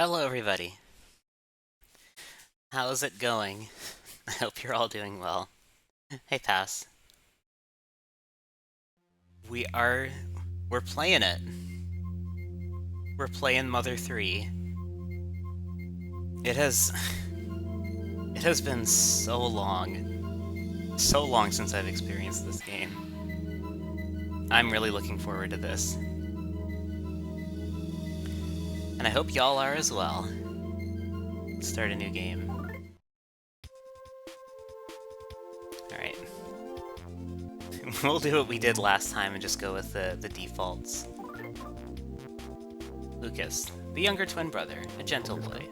Hello, everybody. How's it going? I hope you're all doing well. Hey, Pass. We are... We're playing it. We're playing Mother 3. It has... It has been so long. So long since I've experienced this game. I'm really looking forward to this. And I hope y'all are as well. Let's start a new game. Alright. We'll do what we did last time and just go with the defaults. Lucas, the younger twin brother, a gentle boy.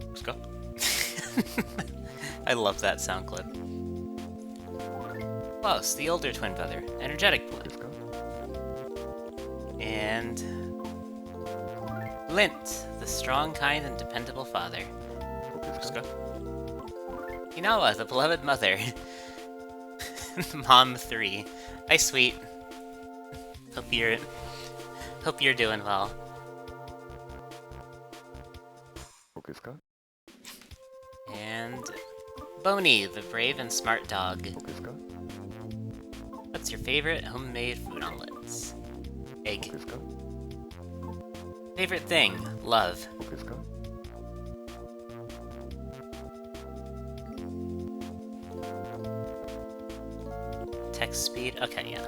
Let's go. I love that sound clip. Klaus, the older twin brother, energetic boy. And Lint, the strong, kind, and dependable father. Let's go. Inawa, the beloved mother. Mom 3. Hi, sweet. Hope you're doing well. And Boney, the brave and smart dog. What's your favorite homemade food omelets? Egg. Favorite thing? Love. Text speed? Okay, yeah.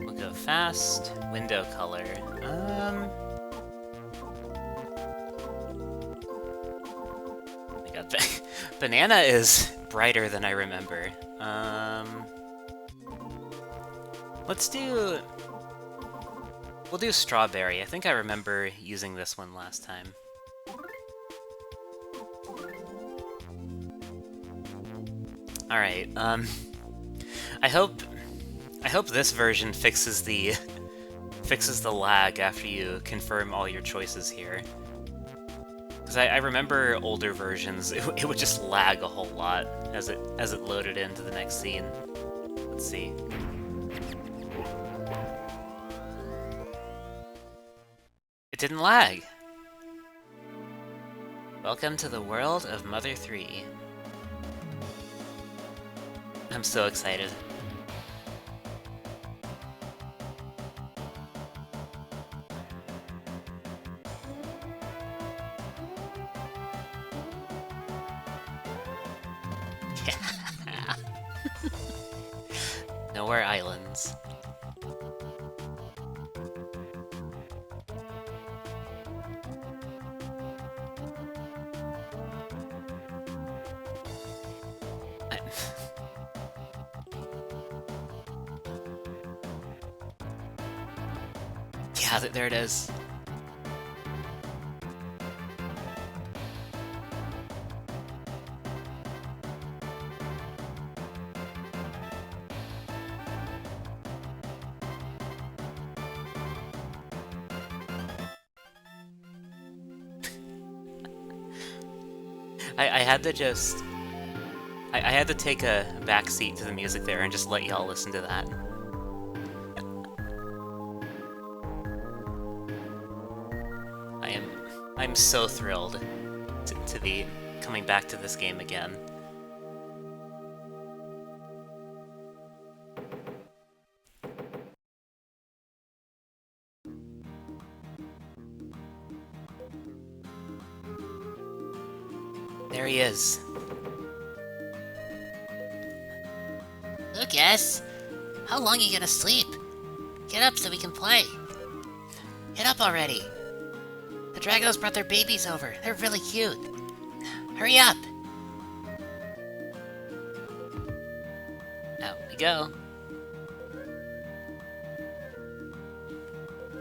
We'll go fast. Window color. Oh my god, banana is brighter than I remember. Let's do... We'll do strawberry. I think I remember using this one last time. Alright, I hope this version fixes the lag after you confirm all your choices here. Because I remember older versions, it would just lag a whole lot as it loaded into the next scene. Let's see. It didn't lag! Welcome to the world of Mother 3. I'm so excited. Yeah. Nowhere Islands. Yeah, there it is. I had to just... I had to take a backseat to the music there and just let y'all listen to that. I'm so thrilled to be coming back to this game again. There he is. Lucas, how long are you gonna sleep? Get up so we can play. Get up already. The Dragos brought their babies over. They're really cute. Hurry up. Out we go.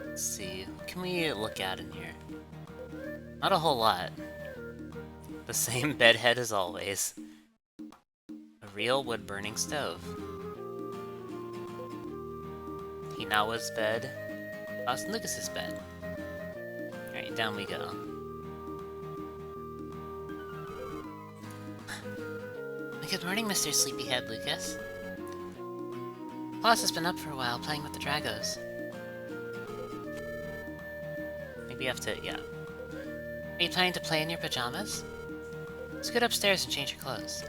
Let's see, what can we look at in here? Not a whole lot. The same bedhead as always. A real wood-burning stove. Hinawa's bed. Austin Lucas's bed. Alright, down we go. Good morning, Mr. Sleepyhead Lucas. Klaus has been up for a while playing with the Dragos. We have to, yeah. Are you planning to play in your pajamas? Scoot upstairs and change your clothes.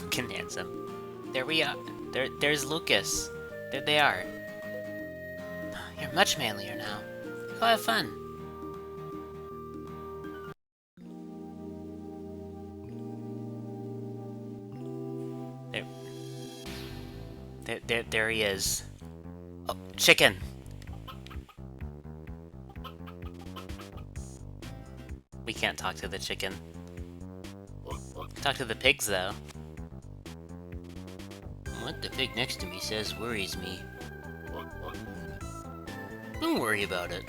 Looking handsome. There we are. There's Lucas. There they are. You're much manlier now. Go have fun. There he is. Oh, chicken! We can't talk to the chicken. Talk to the pigs, though. What the pig next to me says worries me. Don't worry about it.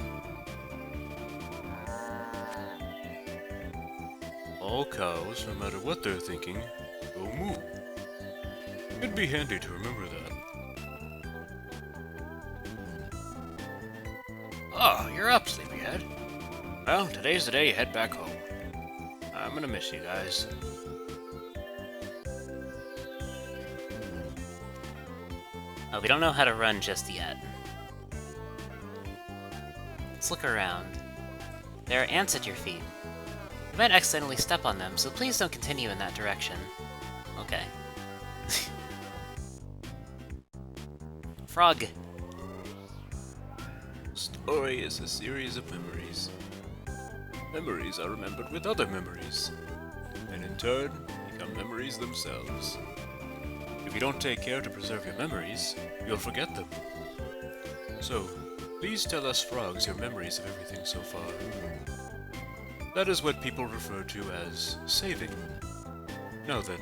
All cows, no matter what they're thinking, go moo. It'd be handy to remember that. Oh, you're up, sleepyhead. Well, today's the day you head back home. I'm gonna miss you guys. Oh, we don't know how to run just yet. Let's look around. There are ants at your feet. You might accidentally step on them, so please don't continue in that direction. Okay. Frog! Story is a series of memories. Memories are remembered with other memories, and in turn, become memories themselves. If you don't take care to preserve your memories, you'll forget them. So, please tell us frogs your memories of everything so far. That is what people refer to as saving. Now then,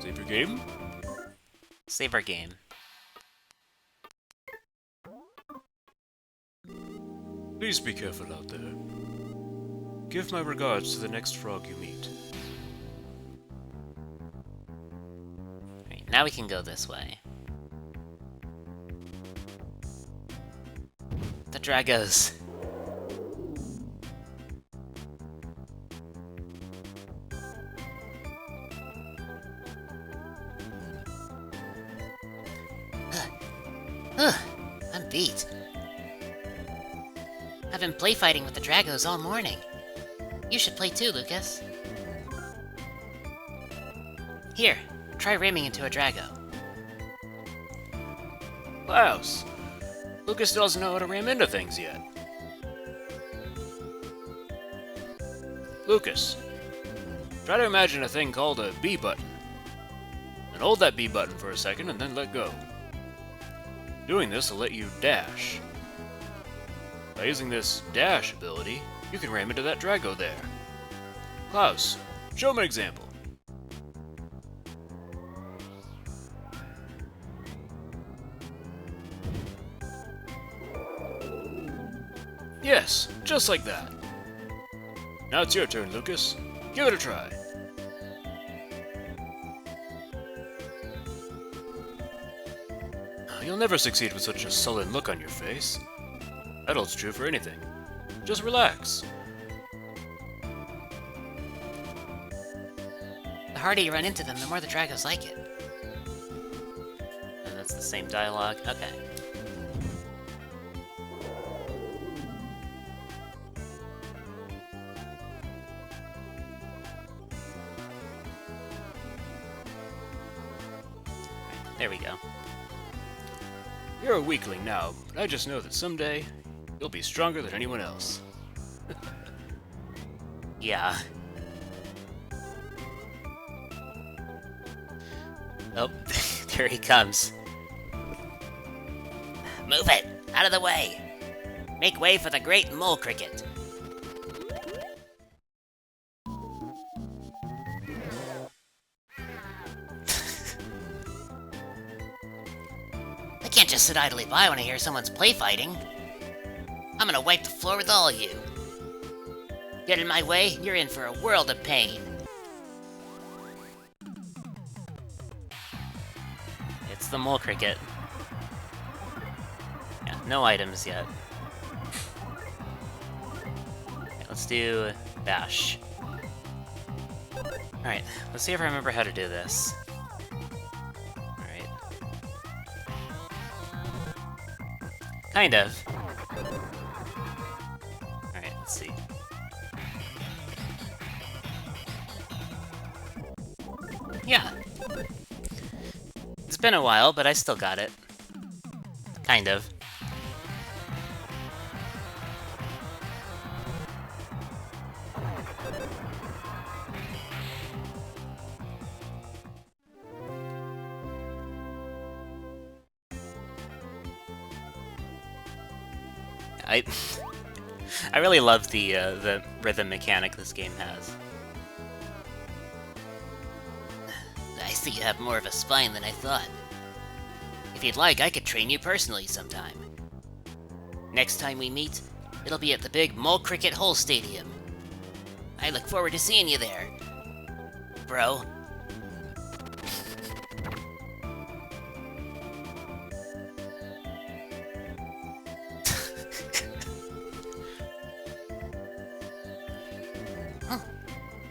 save your game? Save our game. Please be careful out there. Give my regards to the next frog you meet. Right, now we can go this way. The Dragos! I'm beat. I've been play fighting with the Dragos all morning. You should play too, Lucas. Here, try ramming into a Drago. Klaus! Lucas doesn't know how to ram into things yet. Lucas, try to imagine a thing called a B button. And hold that B button for a second and then let go. Doing this will let you dash. By using this dash ability, you can ram into that Drago there. Klaus, show him an example. Yes, just like that. Now it's your turn, Lucas. Give it a try. You'll never succeed with such a sullen look on your face. That holds true for anything. Just relax. The harder you run into them, the more the Dragos like it. And that's the same dialogue. Okay. There we go. You're a weakling now, but I just know that someday you'll be stronger than anyone else. Yeah. Oh, there he comes. Move it! Out of the way! Make way for the great mole cricket! I can't just sit idly by when I hear someone's play fighting. I'm gonna wipe the floor with all of you. Get in my way, you're in for a world of pain. It's the mole cricket. Yeah, no items yet. Okay, let's do dash. Alright, let's see if I remember how to do this. Kind of. Alright, let's see. Yeah. It's been a while, but I still got it. Kind of. I I really love the rhythm mechanic this game has. I see you have more of a spine than I thought. If you'd like, I could train you personally sometime. Next time we meet, it'll be at the big Mole Cricket Hole Stadium. I look forward to seeing you there, bro. Oh,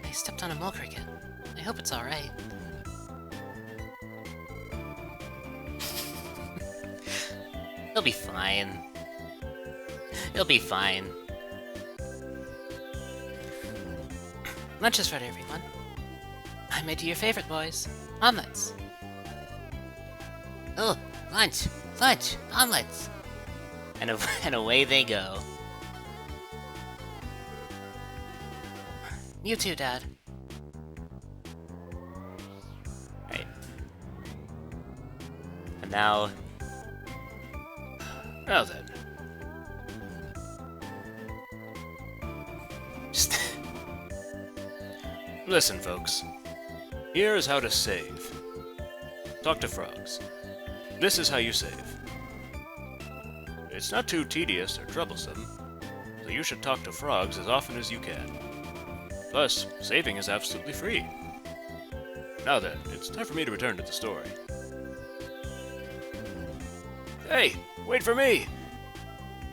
I stepped on a mole cricket. I hope it's alright. He'll be fine. He'll be fine. Lunch is ready, everyone. I made you your favorite, boys. Omelets. Oh, lunch, omelets. And away they go. You too, Dad. Right. And now... Now then. Just... Listen, folks. Here is how to save. Talk to frogs. This is how you save. It's not too tedious or troublesome, so you should talk to frogs as often as you can. Plus, saving is absolutely free. Now then, it's time for me to return to the story. Hey, wait for me!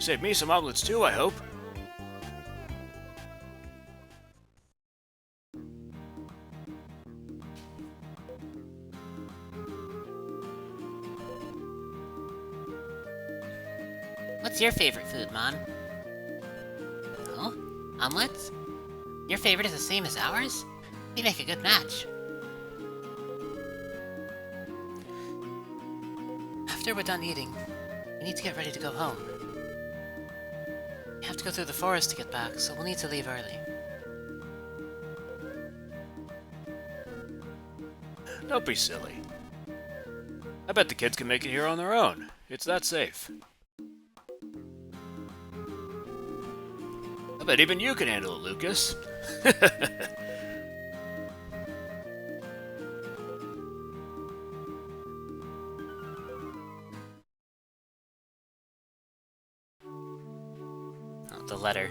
Save me some omelets too, I hope. What's your favorite food, Mom? Oh? Omelets? Your favorite is the same as ours? We make a good match. After we're done eating, we need to get ready to go home. We have to go through the forest to get back, so we'll need to leave early. Don't be silly. I bet the kids can make it here on their own. It's that safe. I bet even you can handle it, Lucas. Oh, the letter.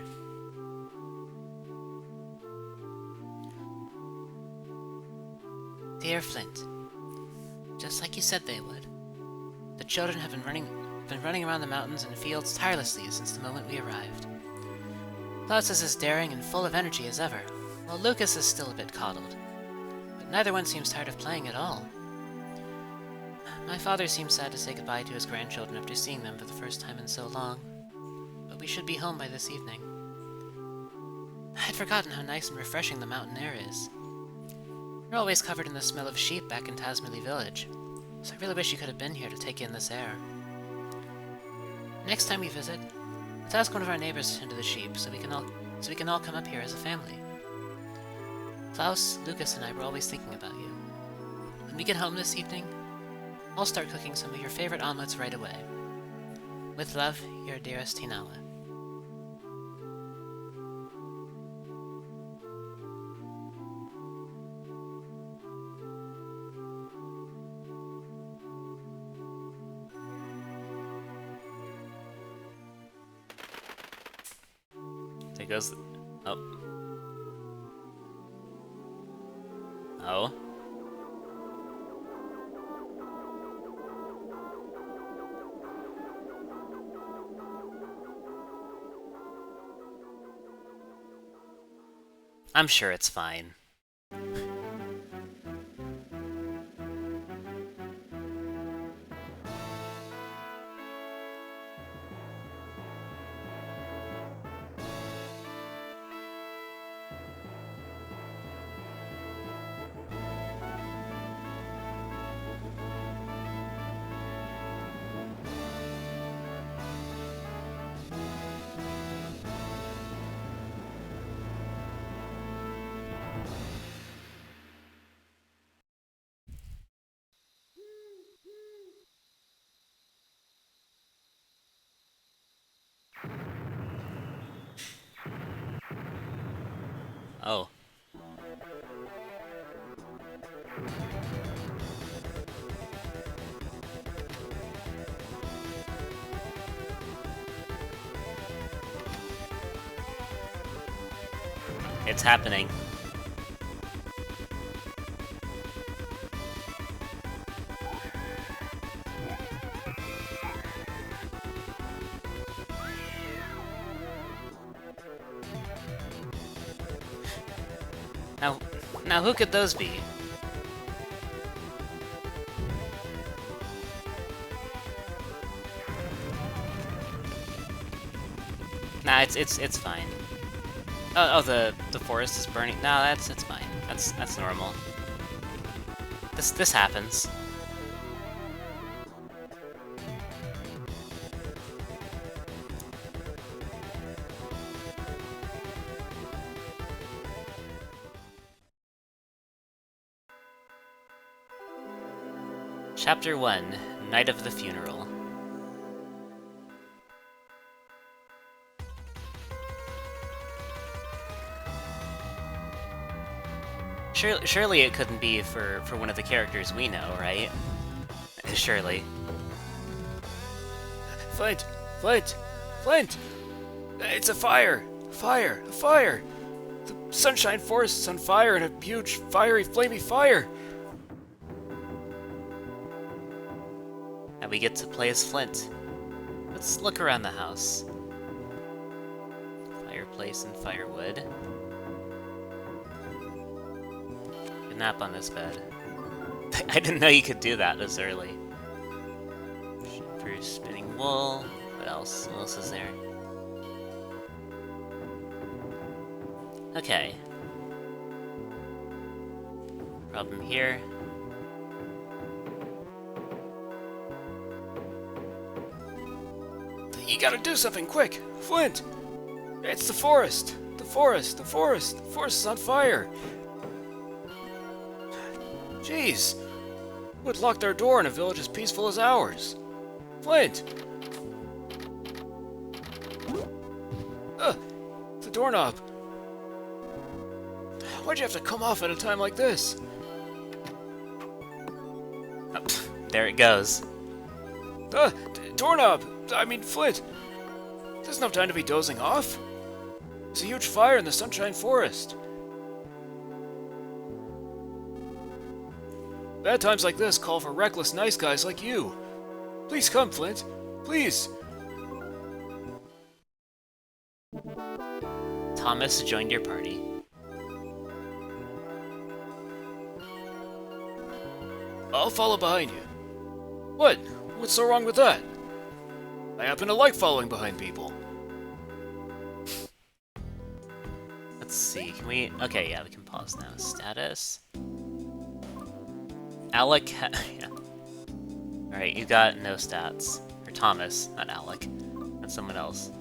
Dear Flint, just like you said they would, the children have been running around the mountains and fields tirelessly since the moment we arrived. Klaus is as daring and full of energy as ever, while Lucas is still a bit coddled. But neither one seems tired of playing at all. My father seems sad to say goodbye to his grandchildren after seeing them for the first time in so long, but we should be home by this evening. I'd forgotten how nice and refreshing the mountain air is. We're always covered in the smell of sheep back in Tasmily Village, so I really wish you could have been here to take in this air. Next time we visit, let's ask one of our neighbors to tend to the sheep so we can all come up here as a family. Klaus, Lucas, and I were always thinking about you. When we get home this evening, I'll start cooking some of your favorite omelets right away. With love, your dearest Hinawa. There goes... Oh. Oh. I'm sure it's fine. Oh. It's happening. Now who could those be? Nah, it's fine. Oh, the forest is burning. No, that's fine. That's normal. This happens. Chapter 1, Night of the Funeral. Surely it couldn't be for one of the characters we know, right? Surely. Flint! Flint! Flint! It's a fire! Fire! A fire! The Sunshine Forest is on fire in a huge, fiery, flamey fire! And we get to play as Flint. Let's look around the house. Fireplace and firewood. Good nap on this bed. I didn't know you could do that this early. For spinning wool. What else? What else is there? Okay. Problem here. You gotta do something quick! Flint! It's the forest! The forest! The forest! The forest is on fire! Jeez! Who would lock their door in a village as peaceful as ours? Flint! The doorknob! Why'd you have to come off at a time like this? Oh, there it goes. Doorknob! I mean, Flint! There's no time to be dozing off! There's a huge fire in the Sunshine Forest! Bad times like this call for reckless nice guys like you! Please come, Flint! Please! Thomas joined your party. I'll follow behind you. What? What's so wrong with that? I happen to like following behind people. Let's see, can we... Okay, yeah, we can pause now. Status. Alec yeah. Alright, you got no stats. Or Thomas, not Alec. That's someone else.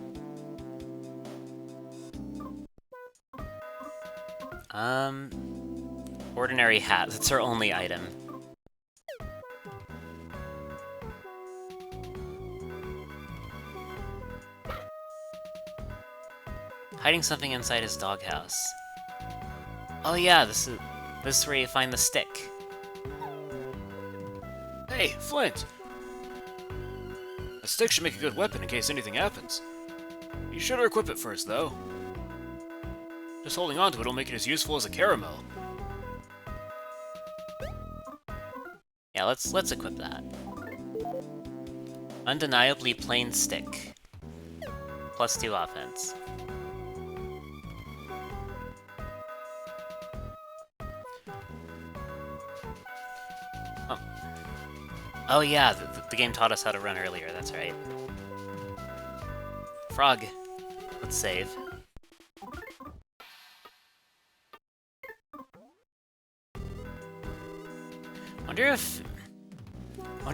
Ordinary hat. That's our only item. Hiding something inside his doghouse. Oh yeah, this is where you find the stick. Hey, Flint! A stick should make a good weapon in case anything happens. You should equip it first, though. Just holding on to it will make it as useful as a caramel. Yeah, let's equip that. Undeniably plain stick. +2 offense. Oh yeah, the game taught us how to run earlier, that's right. Frog. Let's save. Wonder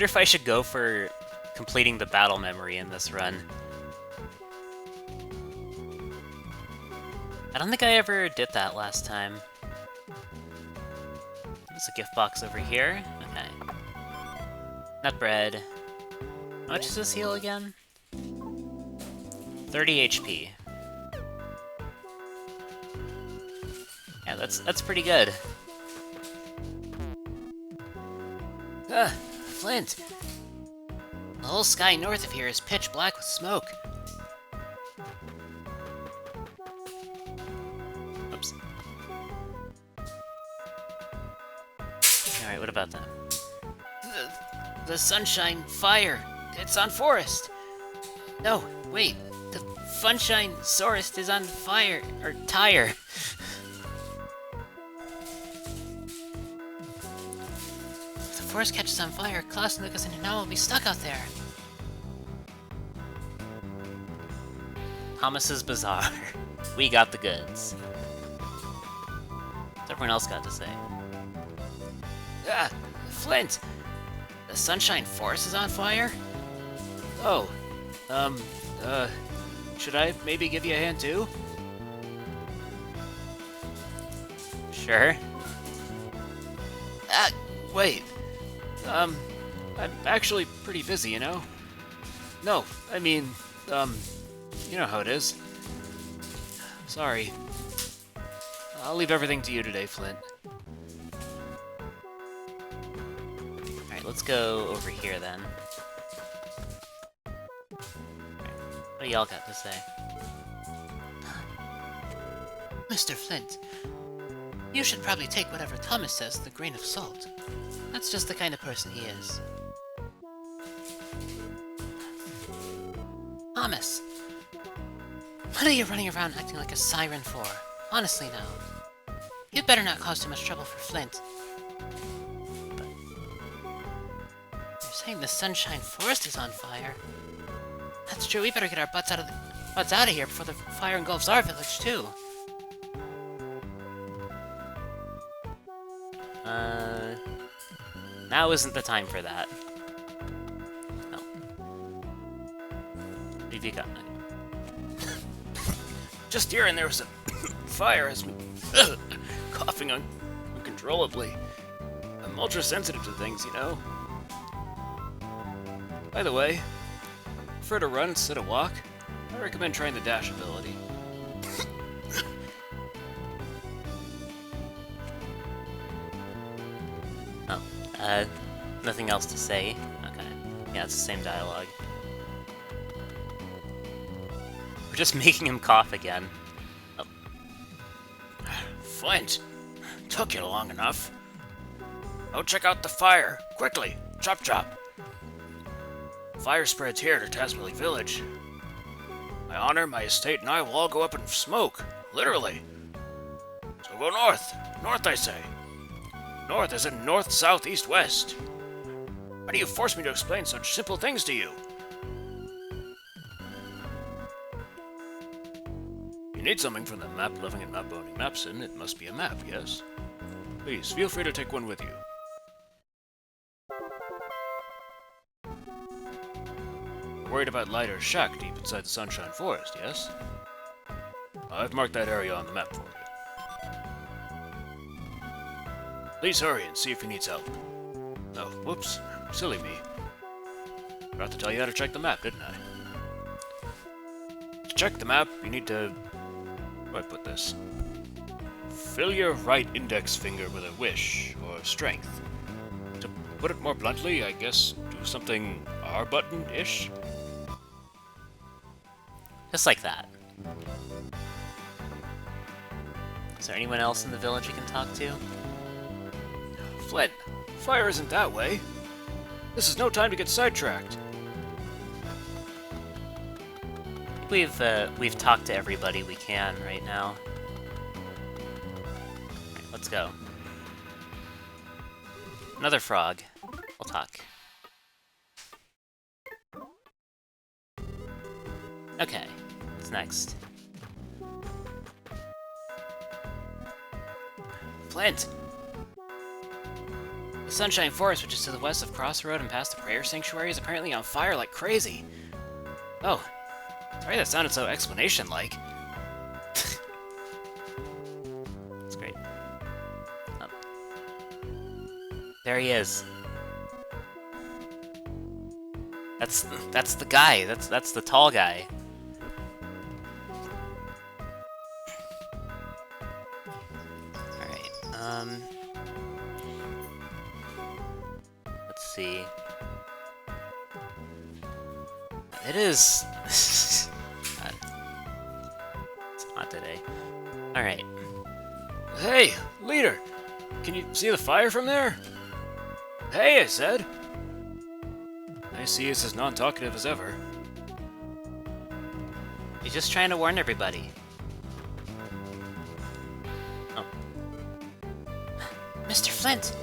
if I should go for completing the battle memory in this run. I don't think I ever did that last time. There's a gift box over here. Okay. Nut bread. How much does this heal again? 30 HP. Yeah, that's pretty good. Flint. The whole sky north of here is pitch black with smoke. Oops. Alright, what about that? The sunshine fire. It's on forest. No, wait. The funshine forest is on fire. Or tire. If the forest catches on fire, Klaus, Lucas, and Hinawa will be stuck out there. Thomas's Bazaar. We got the goods. What's everyone else got to say? Flint. The sunshine forest is on fire? Oh, should I maybe give you a hand too? Sure. Wait. I'm actually pretty busy, you know? No, I mean, you know how it is. Sorry. I'll leave everything to you today, Flint. Alright, let's go over here then. What do y'all got to say? Mr. Flint, you should probably take whatever Thomas says with a grain of salt. That's just the kind of person he is. Thomas! What are you running around acting like a siren for? Honestly now. You'd better not cause too much trouble for Flint. But you're saying the Sunshine Forest is on fire? That's true, we better get our butts out of here before the fire engulfs our village too. Now isn't the time for that. No. What have you got? Just here and there was a fire has me coughing uncontrollably. I'm ultra sensitive to things, you know. By the way, prefer to run instead of walk. I recommend trying the dash ability. Oh, nothing else to say? Okay. Yeah, it's the same dialogue. We're just making him cough again. Oh. Flint, took you long enough. Go check out the fire, quickly. Chop chop. Fire spreads here to Tasmily Village. My honor, my estate, and I will all go up in smoke, literally. So go north. North, I say. North as in north, south, east, west. Why do you force me to explain such simple things to you? You need something from the map-loving and map-owning Mapson. It must be a map, yes? Please, feel free to take one with you. Worried about Lighter's shack deep inside the Sunshine Forest, yes? I've marked that area on the map for you. Please hurry and see if he needs help. Oh, whoops. Silly me. Forgot to tell you how to check the map, didn't I? To check the map, you need to... Where do I put this? Fill your right index finger with a wish, or strength. To put it more bluntly, I guess do something R-button-ish? Just like that. Is there anyone else in the village you can talk to? Flint, fire isn't that way. This is no time to get sidetracked. We've talked to everybody we can right now. Right, let's go. Another frog. We'll talk. Okay, what's next? Flint! The Sunshine Forest, which is to the west of Crossroad and past the Prayer Sanctuary, is apparently on fire like crazy. Oh, sorry that sounded so explanation-like. That's great. Oh. There he is. That's the guy. That's the tall guy. be. It is... God. It's not today. Alright. Hey, leader! Can you see the fire from there? Hey, I said! I see it's as non-talkative as ever. He's just trying to warn everybody. Oh. Mr. Flint,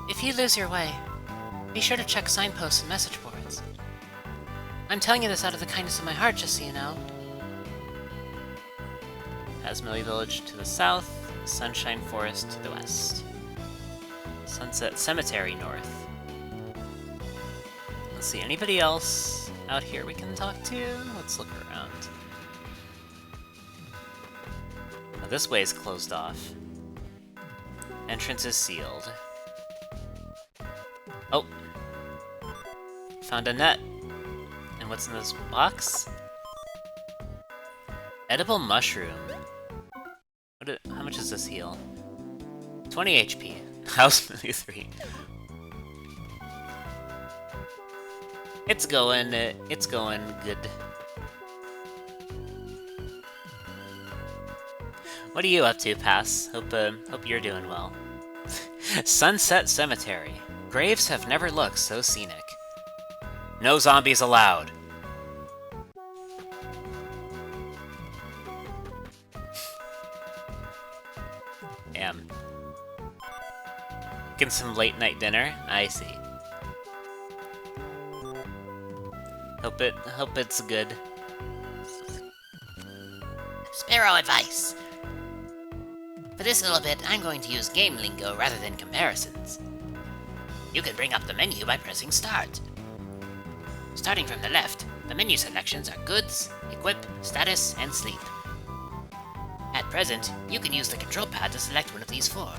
if you lose your way, be sure to check signposts and message boards. I'm telling you this out of the kindness of my heart, just so you know. Asmilly Village to the south, Sunshine Forest to the west. Sunset Cemetery north. Let's see, anybody else out here we can talk to? Let's look around. Oh, this way is closed off. Entrance is sealed. Oh! Found a net. And what's in this box? Edible mushroom. How much does this heal? 20 HP. House menu 3. It's going good. What are you up to, Pass? Hope you're doing well. Sunset Cemetery. Graves have never looked so scenic. No zombies allowed. Damn. Getting some late night dinner? I see. Hope it's good. Sparrow advice. For this little bit, I'm going to use game lingo rather than comparisons. You can bring up the menu by pressing Start. Starting from the left, the menu selections are Goods, Equip, Status, and Sleep. At present, you can use the control pad to select one of these four.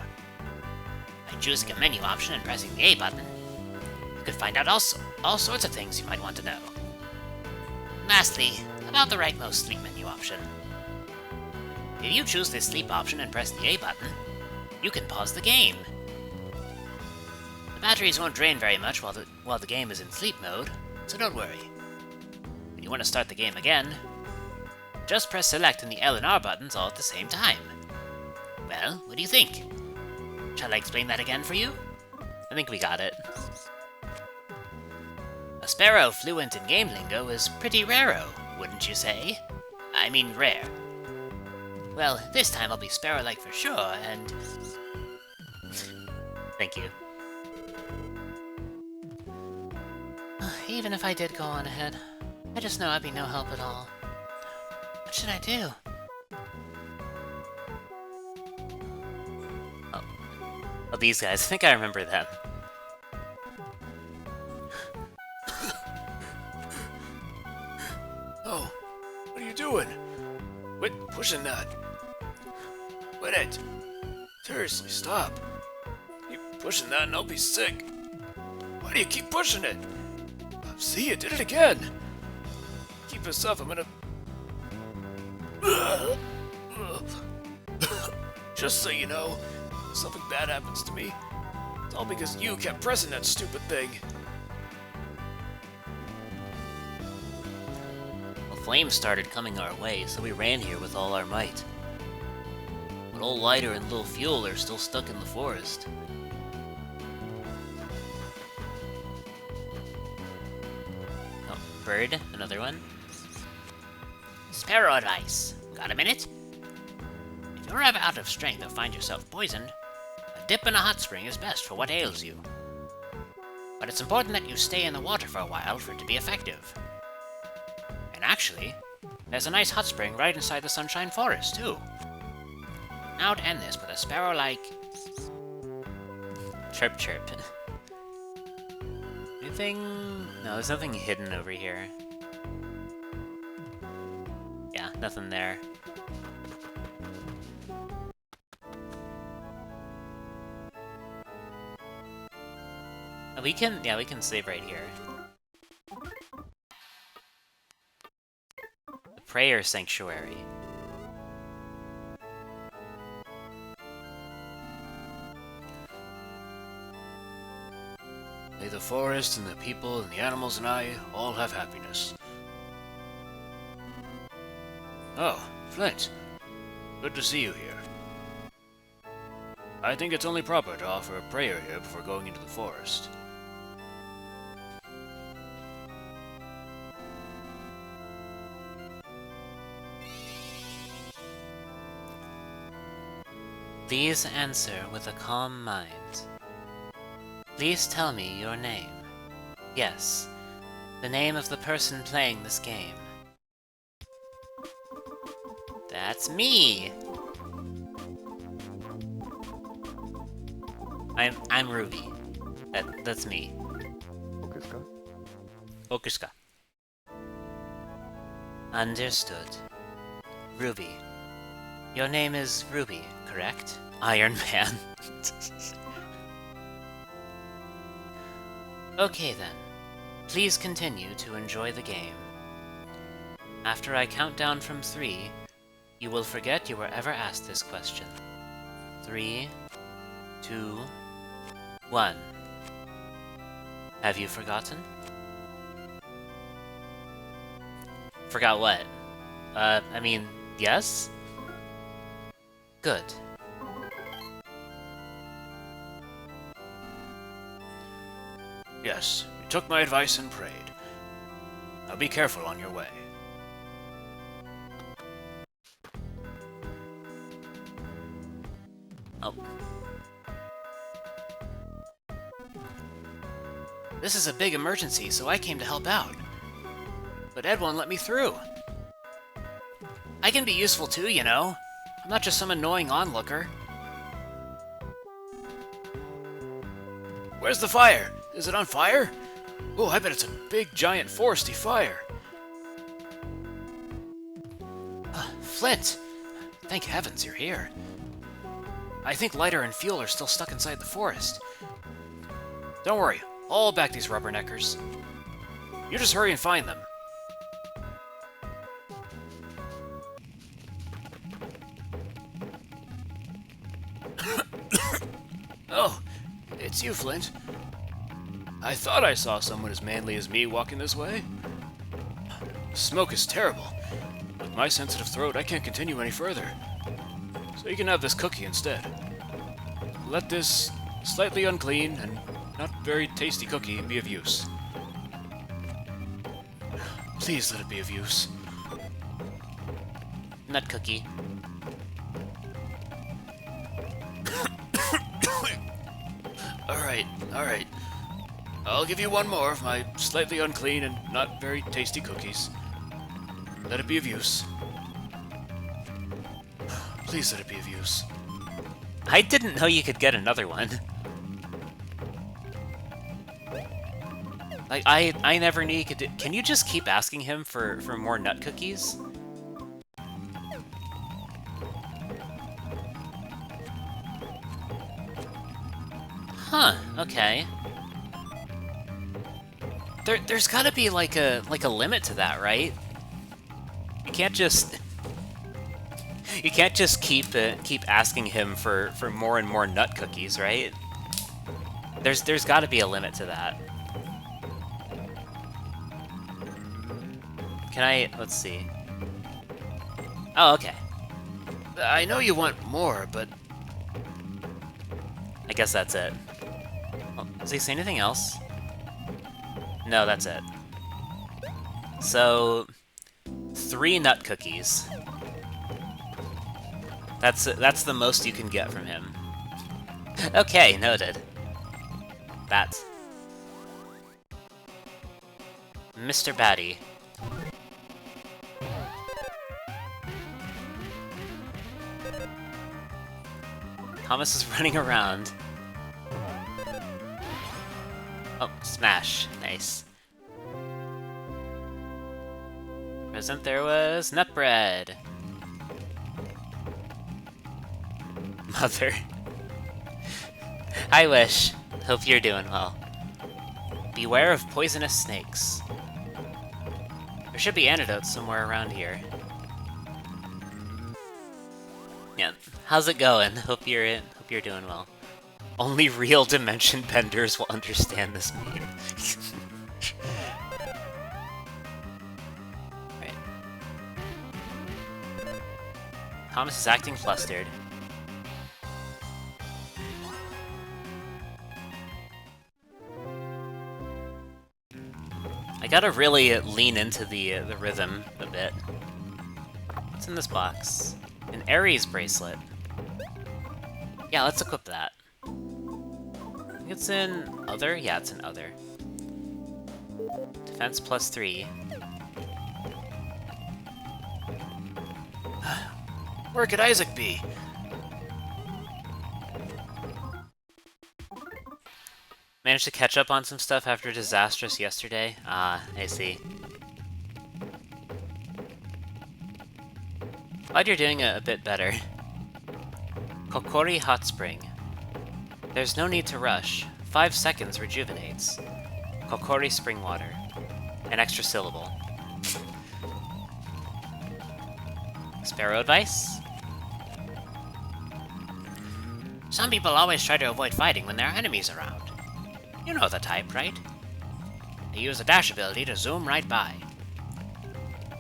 By choosing a menu option and pressing the A button, you can find out all sorts of things you might want to know. Lastly, about the rightmost sleep menu option. If you choose the sleep option and press the A button, you can pause the game. The batteries won't drain very much while the game is in sleep mode, so don't worry. When you want to start the game again, just press select and the L and R buttons all at the same time. Well, what do you think? Shall I explain that again for you? I think we got it. A sparrow fluent in game lingo is pretty raro, wouldn't you say? I mean rare. Well, this time I'll be sparrow-like for sure, and... Thank you. Even if I did go on ahead, I just know I'd be no help at all. What should I do? Oh, these guys. I think I remember them. Oh, what are you doing? Quit pushing that. Quit it. Seriously, stop. Keep pushing that and I'll be sick. Why do you keep pushing it? See, you did it again. Keep this up, I'm gonna... Just so you know, if something bad happens to me, it's all because you kept pressing that stupid thing. Well, flames started coming our way, so we ran here with all our might. But old Lighter and Lil Fuel are still stuck in the forest. Oh, bird, another one. Sparrow advice. Got a minute? If you're ever out of strength or find yourself poisoned, a dip in a hot spring is best for what ails you. But it's important that you stay in the water for a while for it to be effective. And actually, there's a nice hot spring right inside the Sunshine Forest, too. Now to end this with a sparrow-like... Chirp chirp. Anything? No, there's nothing hidden over here. Yeah, nothing there. Oh, we can save right here. The Prayer Sanctuary. May the forest and the people and the animals and I all have happiness. Oh, Flint. Good to see you here. I think it's only proper to offer a prayer here before going into the forest. Please answer with a calm mind. Please tell me your name. Yes, the name of the person playing this game. That's me! I'm Ruby. That's me. Okushka. Understood. Ruby. Your name is Ruby, correct? Iron Man. Okay then. Please continue to enjoy the game. After I count down from 3, you will forget you were ever asked this question. 3, 2, 1. Have you forgotten? Forgot what? I mean, yes? Good. Yes, you took my advice and prayed. Now be careful on your way. Oh. This is a big emergency, so I came to help out. But Ed won't let me through. I can be useful too, you know. I'm not just some annoying onlooker. Where's the fire? Is it on fire? Oh, I bet it's a big, giant, foresty fire. Flint! Thank heavens you're here. I think lighter and fuel are still stuck inside the forest. Don't worry, I'll back these rubberneckers. You just hurry and find them. Oh, it's you, Flint. I thought I saw someone as manly as me walking this way. The smoke is terrible. With my sensitive throat, I can't continue any further. So you can have this cookie instead. Let this slightly unclean and not very tasty cookie be of use. Please let it be of use. Nut cookie. Alright. I'll give you one more of my slightly unclean and not very tasty cookies. Let it be of use. Please let it be of use. I didn't know you could get another one. Like, I never knew you could do... Can you just keep asking him for more nut cookies? Huh, okay. There's gotta be like a limit to that, right? You can't just keep asking him for more and more nut cookies, right? There's gotta be a limit to that. Can I... let's see. Oh, okay. I know you want more, but... I guess that's it. Well, does he say anything else? No, that's it. So... 3 nut cookies. That's the most you can get from him. Okay, noted. That. Mr. Batty. Thomas is running around. Oh, smash. Nice. Present there was nut bread. Mother. I wish. Hope you're doing well. Beware of poisonous snakes. There should be antidotes somewhere around here. Yeah. How's it going? Hope you're doing well. Only real dimension benders will understand this meme. Right. Thomas is acting flustered. I gotta really lean into the rhythm a bit. What's in this box? An Ares bracelet. Yeah, let's equip that. I think it's in Other? Yeah, it's in Other. Defense +3. Where could Isaac be? Managed to catch up on some stuff after disastrous yesterday. Ah, I see. Glad you're doing a bit better. Kokori Hot Spring. There's no need to rush. 5 seconds rejuvenates. Kokori Spring Water. An extra syllable. Sparrow advice? Some people always try to avoid fighting when there are enemies around. You know the type, right? They use the dash ability to zoom right by.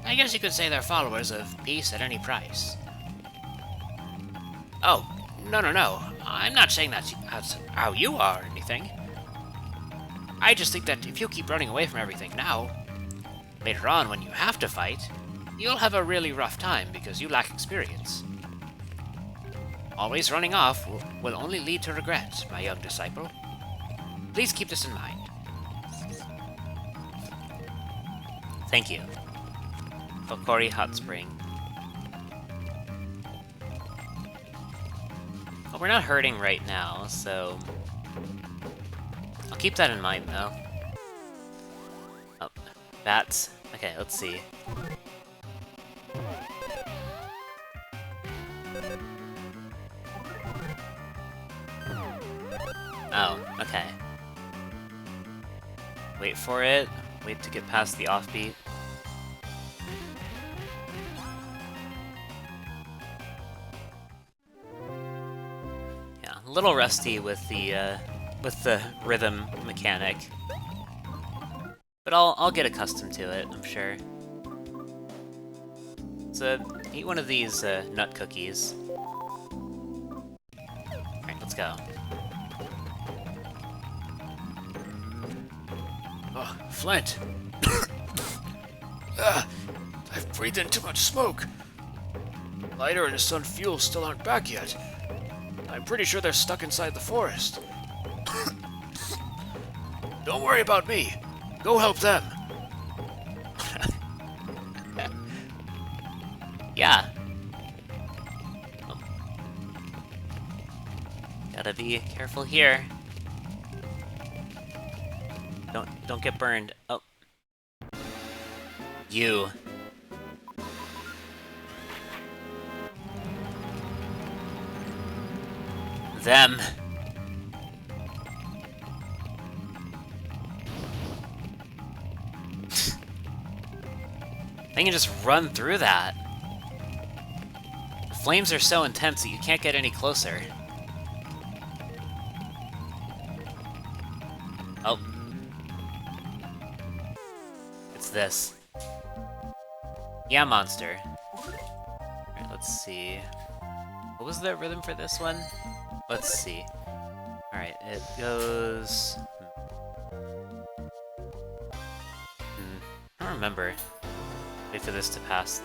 I guess you could say they're followers of peace at any price. Oh, no. I'm not saying that's how you are or anything. I just think that if you keep running away from everything now, later on when you have to fight, you'll have a really rough time because you lack experience. Always running off will only lead to regret, my young disciple. Please keep this in mind. Thank you. Kokori Hot Spring. Well, we're not hurting right now, so... I'll keep that in mind, though. Oh, bats. Okay, let's see. Oh, okay. Wait for it. Wait to get past the offbeat. Yeah, a little rusty with the rhythm mechanic, but I'll get accustomed to it, I'm sure. So eat one of these nut cookies. All right, let's go. Oh, Flint! I've breathed in too much smoke. Lighter and his son Fuel still aren't back yet. I'm pretty sure they're stuck inside the forest. Don't worry about me. Go help them. Yeah. Oh. Gotta be careful here. Don't get burned. Oh. You. Them. They can just run through that. The flames are so intense that you can't get any closer. Oh. It's this. Yeah, monster. Alright, let's see. What was the rhythm for this one? Let's see. Alright, it goes... I don't remember. Wait for this to pass.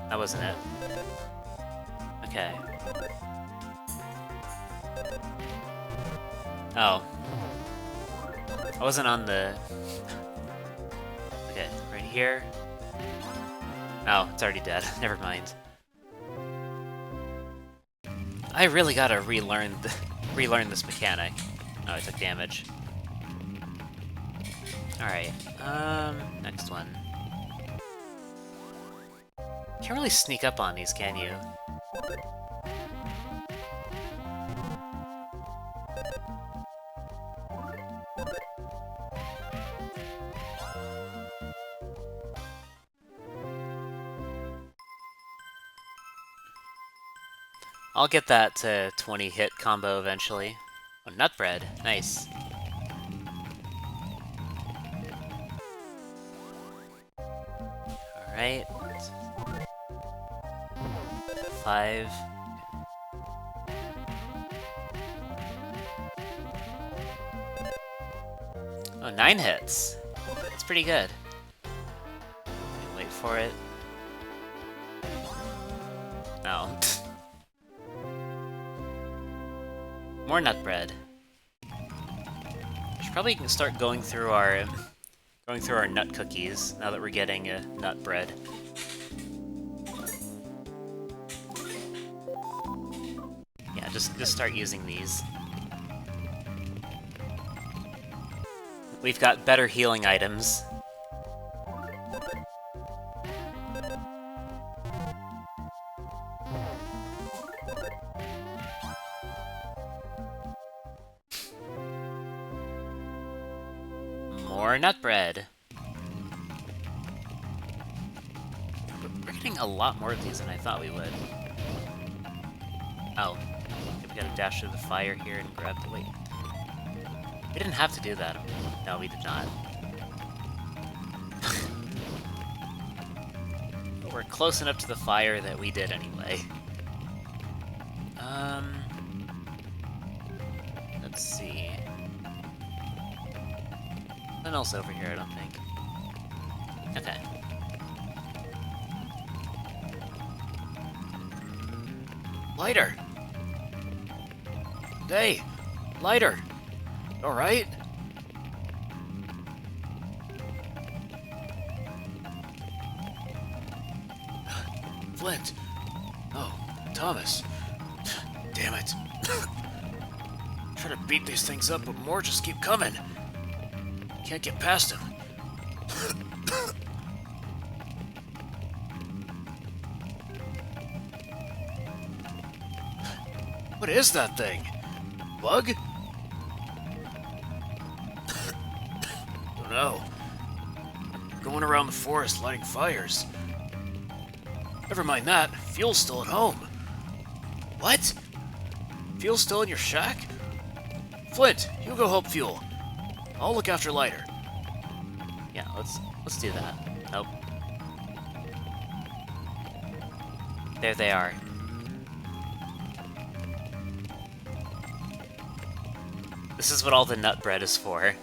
That wasn't it. Okay. Oh. I wasn't on the... Okay, right here. Oh, it's already dead. Never mind. I really gotta relearn this mechanic. Oh, I took damage. Alright, next one. Can't really sneak up on these, can you? I'll get that to 20 hit combo eventually. Oh, nut bread. Nice. Alright. 5. Oh, 9 hits. That's pretty good. Wait for it. Oh. More nut bread. Should probably start going through our nut cookies now that we're getting nut bread. Yeah, just start using these. We've got better healing items. More nut bread. We're getting a lot more of these than I thought we would. Oh. Okay, we gotta dash through the fire here and grab the... Wait. We didn't have to do that. No, we did not. But we're close enough to the fire that we did anyway. Let's see. Nothing else over here, I don't think. Okay. Lighter! Hey! Lighter! Alright? Flint! Oh, Thomas. Damn it. Try to beat these things up, but more just keep coming. Can't get past them. What is that thing? Bug? Don't know. Going around the forest lighting fires. Never mind that. Fuel's still at home. What? Fuel's still in your shack? Flint, you go help Fuel. I'll look after Lighter. Yeah, let's do that. Nope. There they are. This is what all the nut bread is for.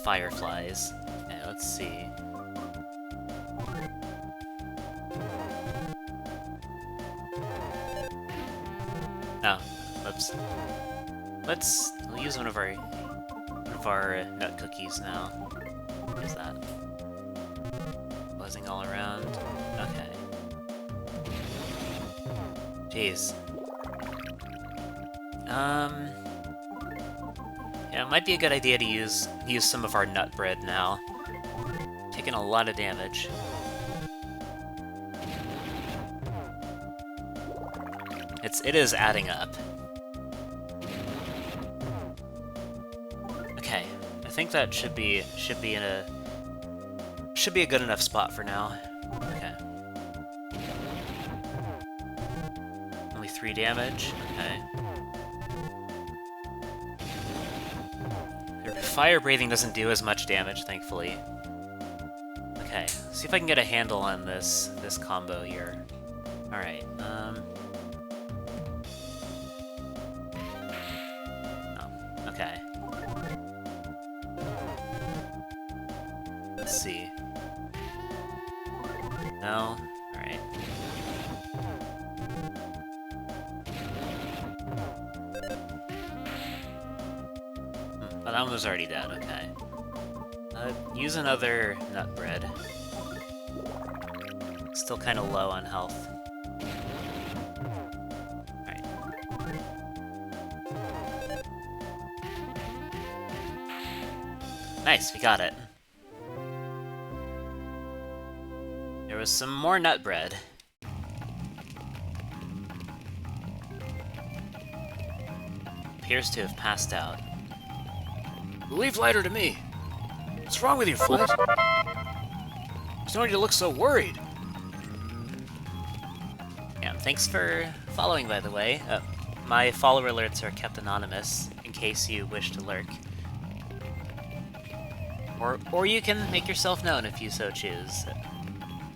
Fireflies. Okay, let's see. Oh, whoops. We'll use one of our nut cookies now. What is that? Buzzing all around. Okay. Jeez. Yeah, it might be a good idea to use some of our nut bread now. Taking a lot of damage. It is adding up. Okay, I think that should be a good enough spot for now. Okay. Only 3 damage. Okay. Fire breathing doesn't do as much damage, thankfully. Okay, see if I can get a handle on this combo here. Alright, oh, okay. Let's see. No? Alright. Oh, that one was already dead, okay. Use another nut bread. Still kind of low on health. Alright. Nice, we got it. There was some more nut bread. Appears to have passed out. Leave Lighter to me. What's wrong with you, Flint? There's no need to look so worried. Thanks for following, by the way. My follower alerts are kept anonymous, in case you wish to lurk. Or you can make yourself known if you so choose.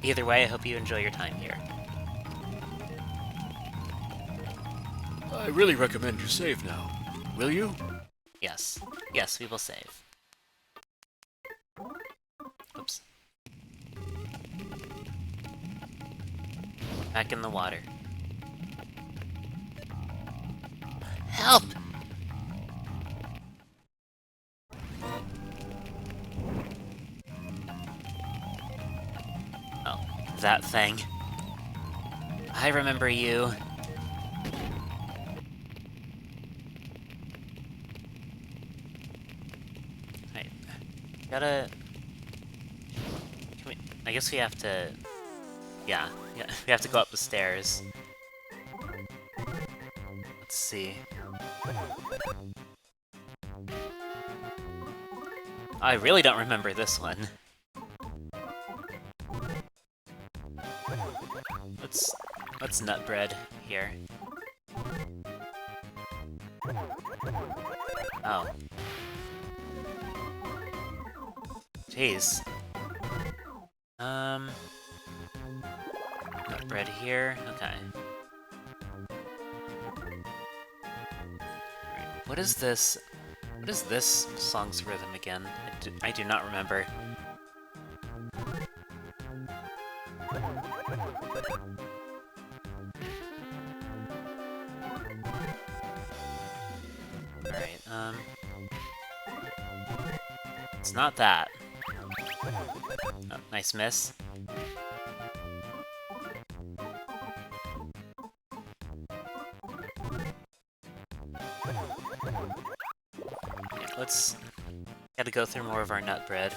Either way, I hope you enjoy your time here. I really recommend you save now. Will you? Yes. Yes, we will save. Oops. Back in the water. Help! Oh, that thing. I remember you. Right. Gotta... Can we... I guess we have to... Yeah, we have to go up the stairs. Let's see. I really don't remember this one. Let's nut bread here. Oh. Jeez. Nut bread here. Okay. What is this? What is this song's rhythm again? I do not remember. Alright, it's not that. Oh, nice miss. Let's... Gotta go through more of our nut bread.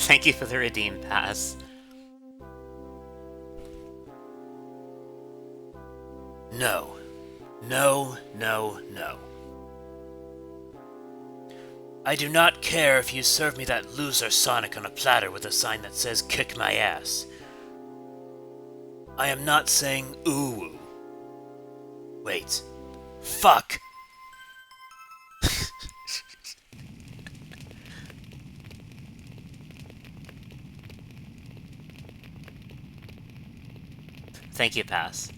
Thank you for the redeem pass. No. No, no, no. I do not care if you serve me that loser Sonic on a platter with a sign that says "kick my ass." I am not saying ooh. Wait. Fuck! Thank you, pass.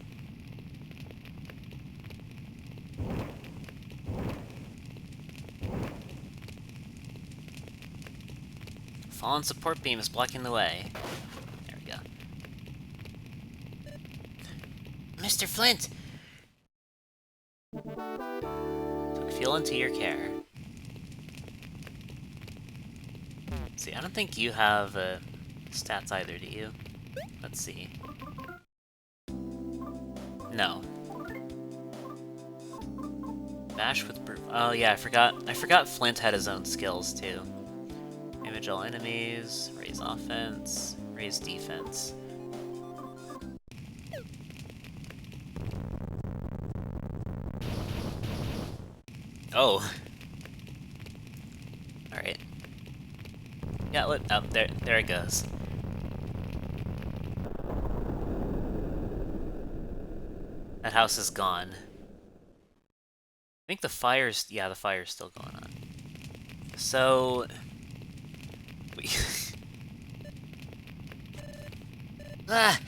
Fallen support beam is blocking the way. There we go. Mr. Flint! Took fuel into your care. See, I don't think you have stats either, do you? Let's see. No. Bash with brute. Oh yeah, I forgot Flint had his own skills too. Damage all enemies, raise offense, raise defense. Oh. Alright. Yeah, look, oh, there it goes. That house is gone. I think the fire's... Yeah, the fire's still going on. So... Ah!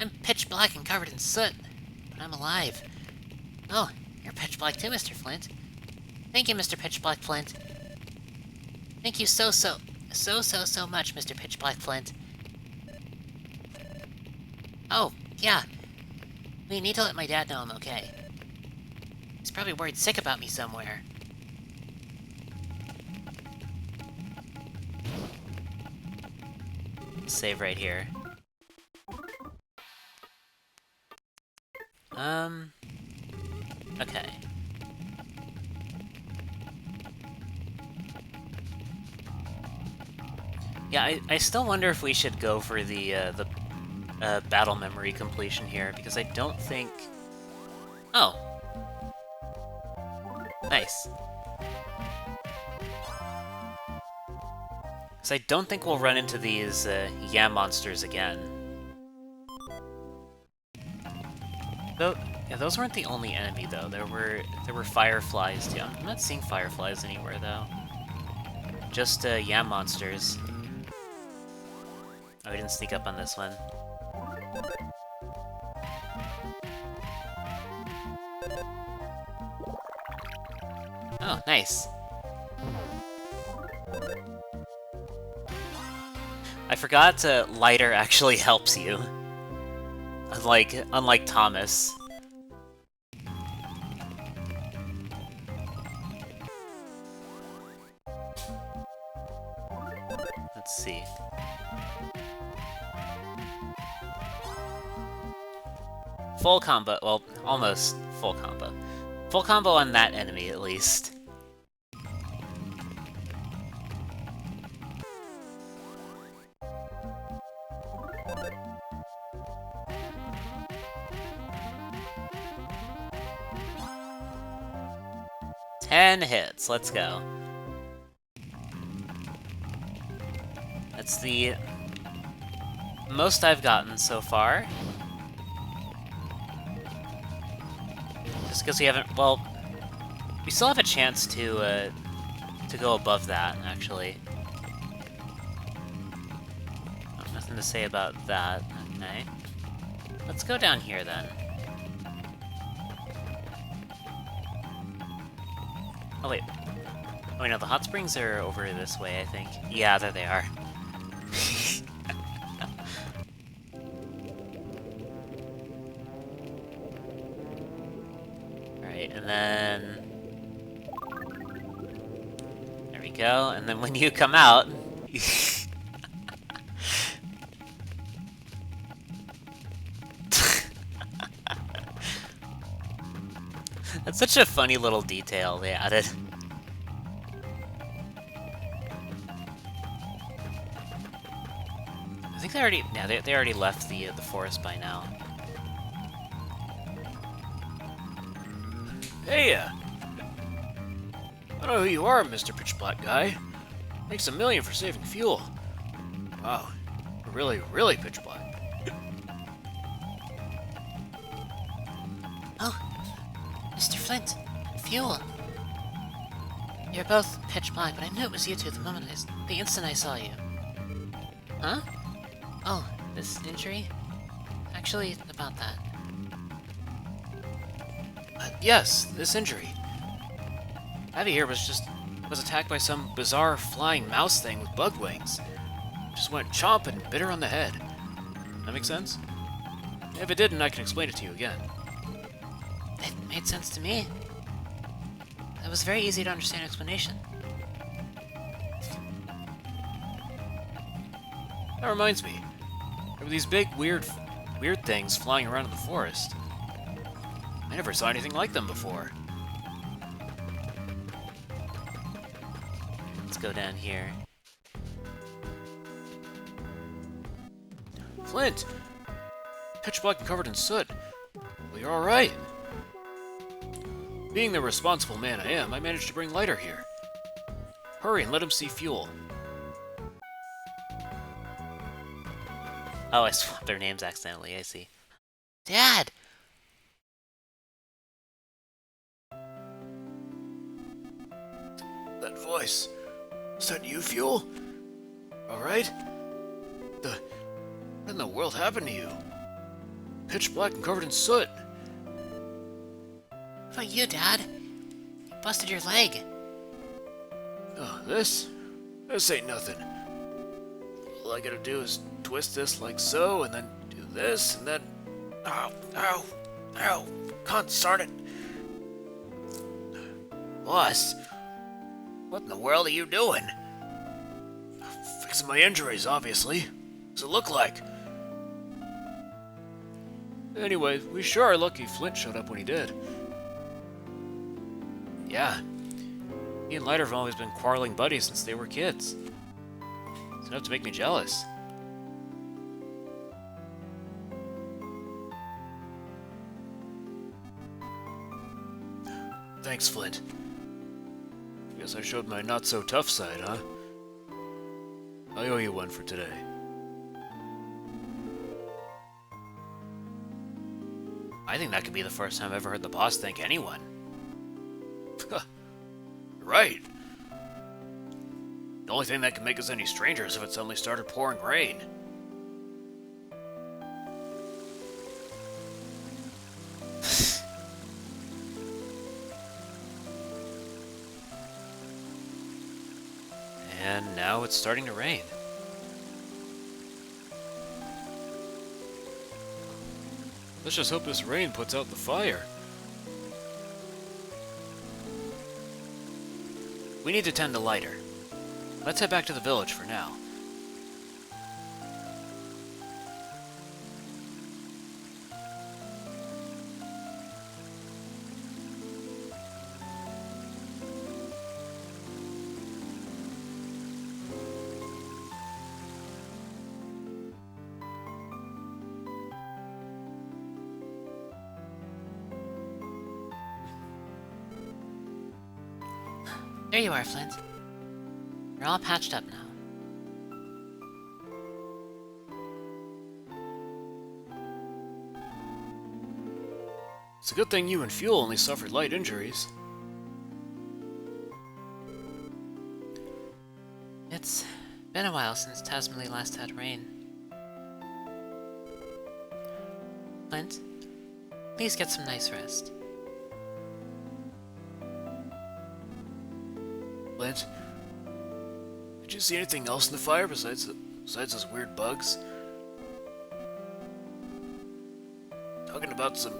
I'm pitch black and covered in soot, but I'm alive. Oh, you're pitch black too, Mr. Flint. Thank you, Mr. Pitch Black Flint. Thank you so much, Mr. Pitch Black Flint. Oh, yeah. We need to let my dad know I'm okay. He's probably worried sick about me somewhere. Save right here. Okay. Yeah, I still wonder if we should go for the battle memory completion here, because I don't think... Oh. Nice. So I don't think we'll run into these yam monsters again. Though, yeah, those weren't the only enemy though. There were fireflies too. I'm not seeing fireflies anywhere though. Just yam monsters. Oh, we didn't sneak up on this one. Oh, nice. I forgot lighter actually helps you. Unlike Thomas. Let's see. Full combo, well, almost full combo. Full combo on that enemy, at least. Ten hits, let's go. That's the most I've gotten so far. Just because we haven't, well, we still have a chance to go above that, actually. Oh, nothing to say about that. Okay. Let's go down here, then. Oh, wait. Oh, wait, no, the hot springs are over this way, I think. Yeah, there they are. Alright, and then... there we go, and then when you come out... That's such a funny little detail they added. I think they already... yeah, they already left the forest by now. Hey, I know who you are, Mr. Pitch Black Guy. Thanks a million for saving fuel. Wow, you're really, really pitch black. Oh, Mr. Flint, Fuel. You're both pitch black, but I knew it was you two the instant I saw you. Huh? Oh, this injury? Actually, about that. Yes, this injury. Abby here was attacked by some bizarre flying mouse thing with bug wings. Just went chomp and bit her on the head. That make sense? If it didn't, I can explain it to you again. It made sense to me. That was a very easy to understand explanation. That reminds me. There were these big, weird things flying around in the forest. I never saw anything like them before. Let's go down here. Flint! Pitch black and covered in soot. Well, you're alright. Being the responsible man I am, I managed to bring Lighter here. Hurry and let him see Fuel. Oh, I swapped their names accidentally, I see. Dad! That voice. Is that you, Fuel? Alright? What in the world happened to you? Pitch black and covered in soot. What about you, Dad? You busted your leg. Oh, this? This ain't nothing. All I gotta do is twist this like so, and then do this, and then... Ow, ow, ow. Can't start it. Boss, what in the world are you doing? Fixing my injuries, obviously. What's it look like? Anyway, we sure are lucky Flint showed up when he did. Yeah. He and Lighter have always been quarreling buddies since they were kids. It's enough to make me jealous. Thanks, Flint. Guess I showed my not-so-tough side, huh? I owe you one for today. I think that could be the first time I've ever heard the boss thank anyone. Right. The only thing that could make us any stranger is if it suddenly started pouring rain. And now it's starting to rain. Let's just hope this rain puts out the fire. We need to tend a lighter. Let's head back to the village for now. There you are, Flint. You're all patched up now. It's a good thing you and Fuel only suffered light injuries. It's been a while since Tasmany last had rain. Flint, please get some nice rest. Flint, did you see anything else in the fire besides those weird bugs? Talking about some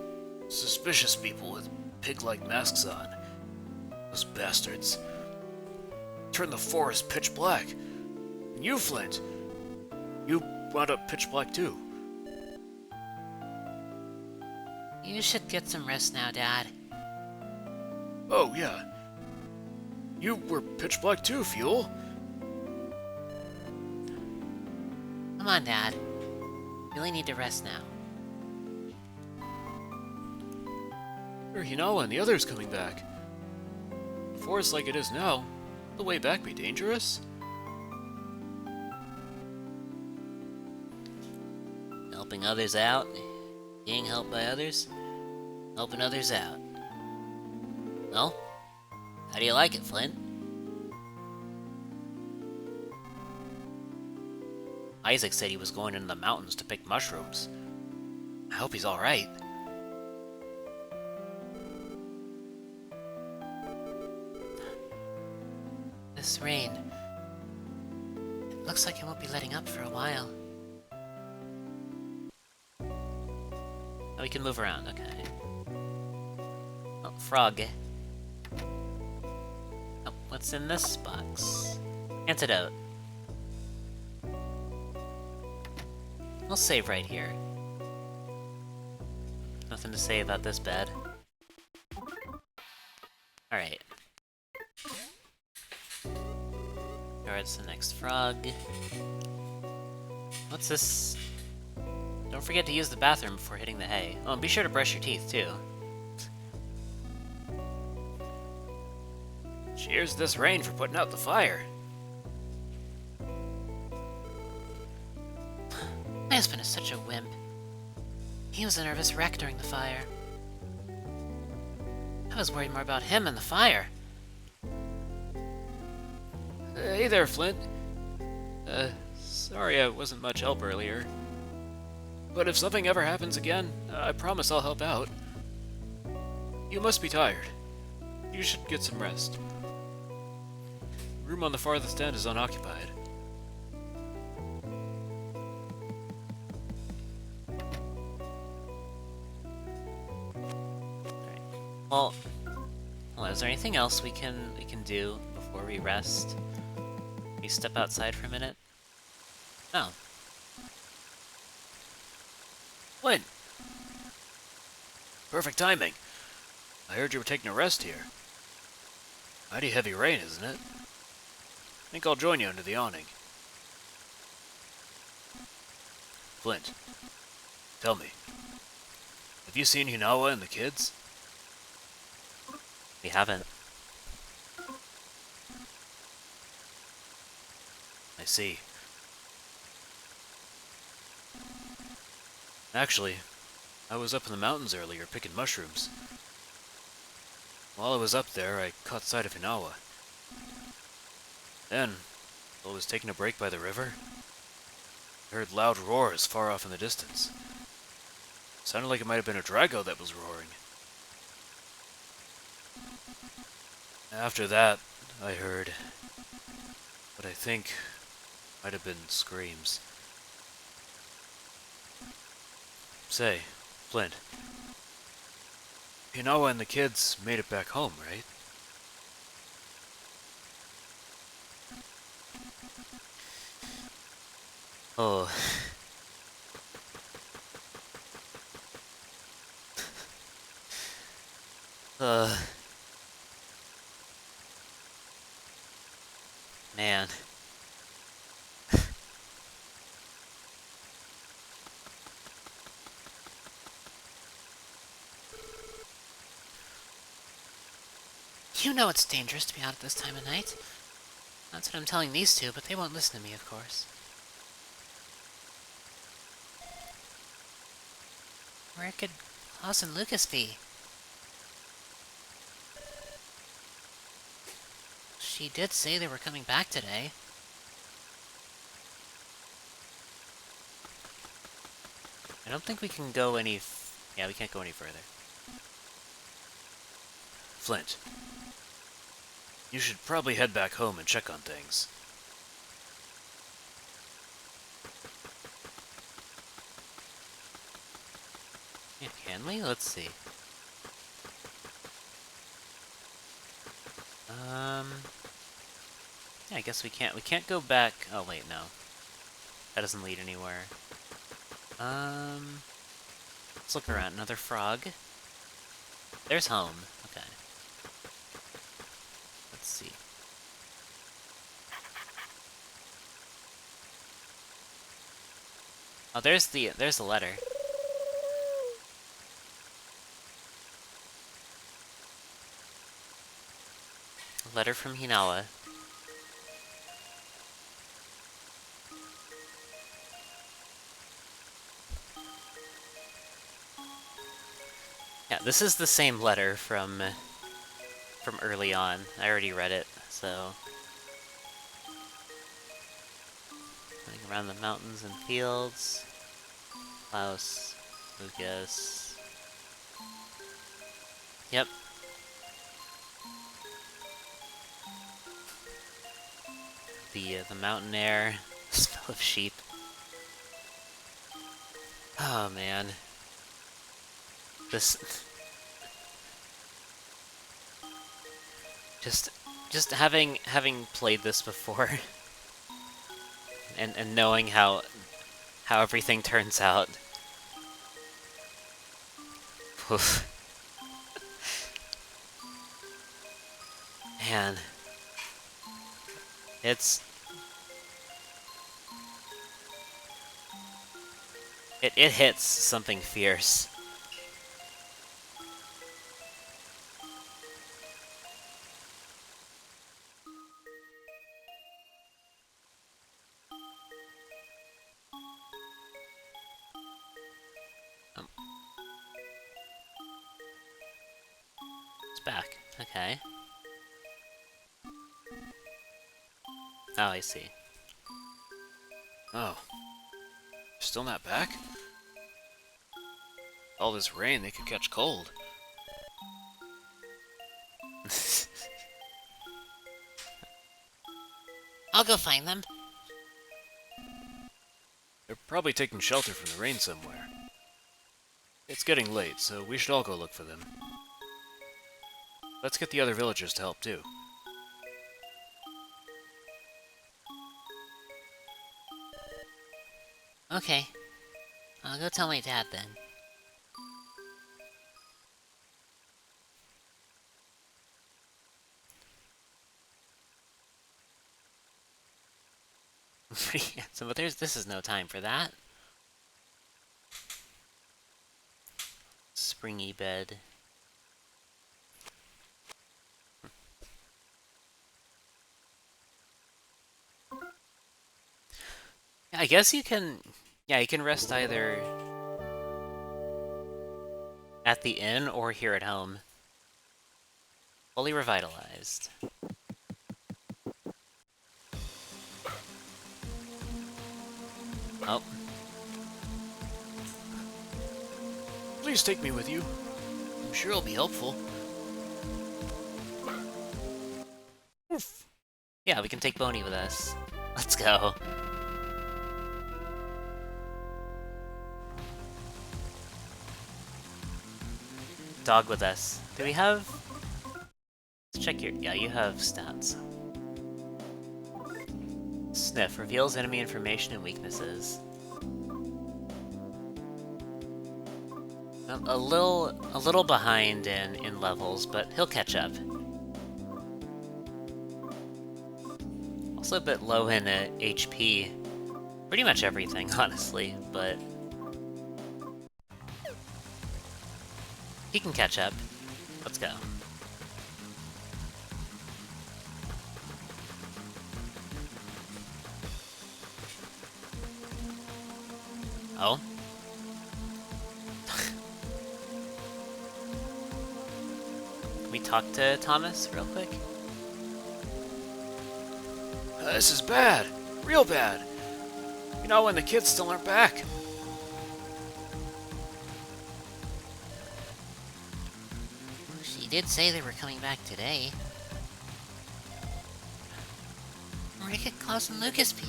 suspicious people with pig-like masks on. Those bastards. Turned the forest pitch black. And you, Flint, you wound up pitch black too. You should get some rest now, Dad. Oh, yeah. You were pitch black too, Fuel. Come on, Dad. You really need to rest now. Hinawa and the others coming back. The forest like it is now, will the way back be dangerous? Helping others out, being helped by others, helping others out. Well, how do you like it, Flint? Isaac said he was going into the mountains to pick mushrooms. I hope he's alright. This rain, it looks like it won't be letting up for a while. Oh, we can move around, okay. Oh, frog. Oh, what's in this box? Antidote. We'll save right here. Nothing to say about this bed. Alright. Towards the next frog. What's this? Don't forget to use the bathroom before hitting the hay. Oh, and be sure to brush your teeth, too. Cheers to this rain for putting out the fire. My husband is such a wimp. He was a nervous wreck during the fire. I was worried more about him and the fire. Hey there, Flint. Sorry I wasn't much help earlier. But if something ever happens again, I promise I'll help out. You must be tired. You should get some rest. The room on the farthest end is unoccupied. Well, is there anything else we can do before we rest? We step outside for a minute? No. Flint! Perfect timing. I heard you were taking a rest here. Mighty heavy rain, isn't it? Think I'll join you under the awning. Flint, tell me, have you seen Hinawa and the kids? We haven't. I see. Actually, I was up in the mountains earlier picking mushrooms. While I was up there, I caught sight of Hinawa. Then, while I was taking a break by the river, I heard loud roars far off in the distance. Sounded like it might have been a Drago that was roaring. After that, I heard what I think might have been screams. Say, Flint, Hinawa and the kids made it back home, right? Oh. Uh. Man. You know it's dangerous to be out at this time of night. That's what I'm telling these two, but they won't listen to me, of course. Where could Klaus and Lucas be? She did say they were coming back today. I don't think we can go any... Yeah, we can't go any further. Flint, you should probably head back home and check on things. Yeah, can we? Let's see. Yeah, I guess we can't. We can't go back. Oh, wait, no. That doesn't lead anywhere. Let's look around. Another frog. There's home. Okay. Let's see. Oh, there's the letter. A letter from Hinawa. Yeah, this is the same letter from early on. I already read it, so... Running around the mountains and fields. Klaus, Lucas. Yep. The mountain air, smell of sheep. Oh man. This just having played this before and knowing how everything turns out. Oof. Man. It hits something fierce. It's back. Okay. Oh, I see. Oh. Still not back? All this rain, they could catch cold. I'll go find them. They're probably taking shelter from the rain somewhere. It's getting late, so we should all go look for them. Let's get the other villagers to help too. Okay. I'll go tell my dad then. So, but this is no time for that. Springy bed. I guess you can... Yeah, you can rest either at the inn or here at home. Fully revitalized. Oh. Please take me with you. I'm sure it'll be helpful. Oof. Yeah, we can take Boney with us. Let's go. Dog with us. Do we have... Let's check your... Yeah, you have stats. Sniff. Reveals enemy information and weaknesses. A little behind in levels, but he'll catch up. Also a bit low in HP. Pretty much everything, honestly, but... He can catch up. Let's go. Oh? Can we talk to Thomas real quick? This is bad. Real bad. You know, when the kids still aren't back. She did say they were coming back today. Where could Klaus and Lucas be?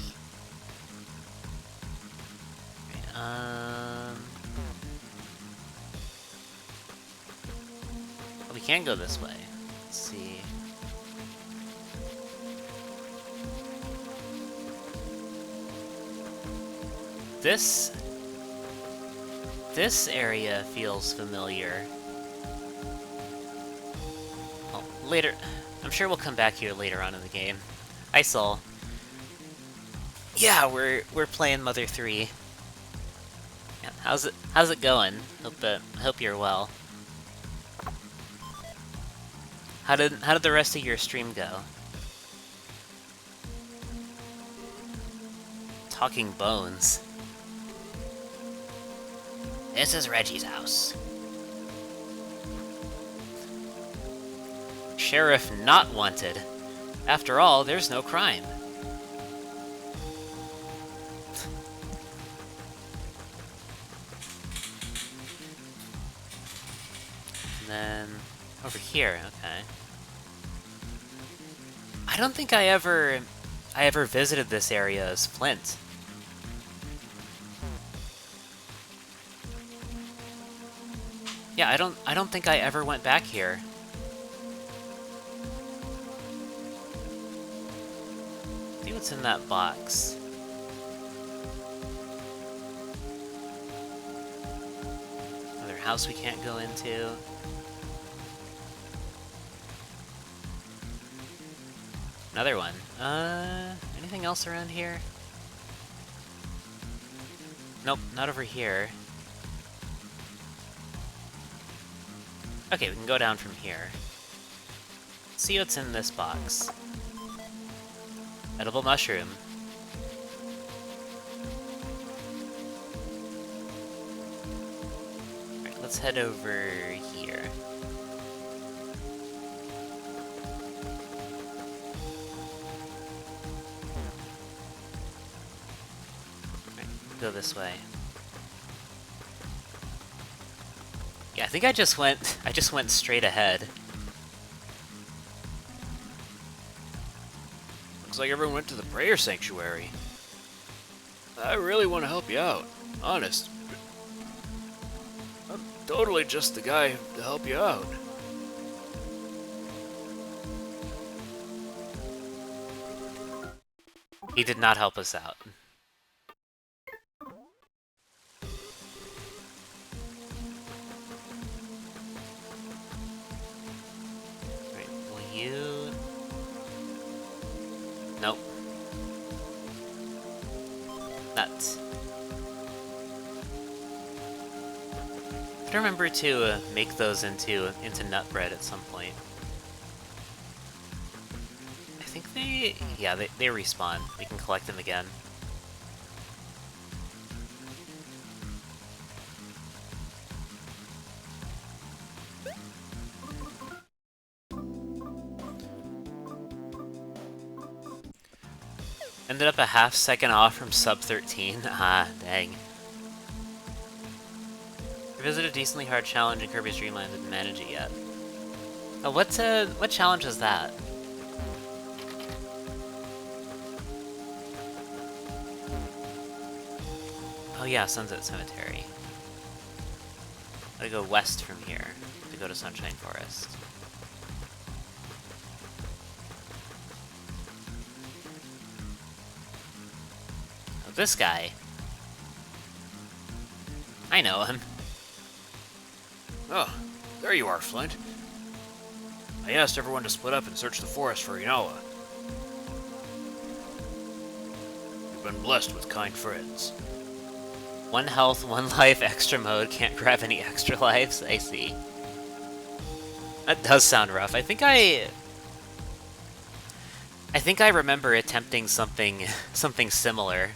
We can go this way. Let's see. This area feels familiar. Oh, later. I'm sure we'll come back here later on in the game. Hi, Sol. Yeah, we're playing Mother 3. Yeah, how's it going? Hope you're well. How did the rest of your stream go? Talking bones. This is Reggie's house. Sheriff not wanted. After all, there's no crime. And then over here, okay. I don't think I ever visited this area as Flint. Yeah, I don't think I ever went back here. See what's in that box. Another house we can't go into. Another one. Anything else around here? Nope, not over here. Okay, we can go down from here. See what's in this box. Edible mushroom. Alright, let's head over here. Alright, go this way. Yeah, I think I just went straight ahead. Looks like everyone went to the prayer sanctuary. I really want to help you out. Honest. I'm totally just the guy to help you out. He did not help us out. Alright, will you... Nope. Nuts. I remember to make those into nut bread at some point. I think they respawn. We can collect them again. Ended up a half-second off from sub 13. Ah, dang. Revisit a decently hard challenge in Kirby's Dream Land, didn't manage it yet. Oh, what challenge is that? Oh yeah, Sunset Cemetery. I go west from here to go to Sunshine Forest. Oh, this guy. I know him. Oh, there you are, Flint. I asked everyone to split up and search the forest for Inawa. You've been blessed with kind friends. One health, one life, extra mode, can't grab any extra lives. I see. That does sound rough. I think I remember attempting something similar.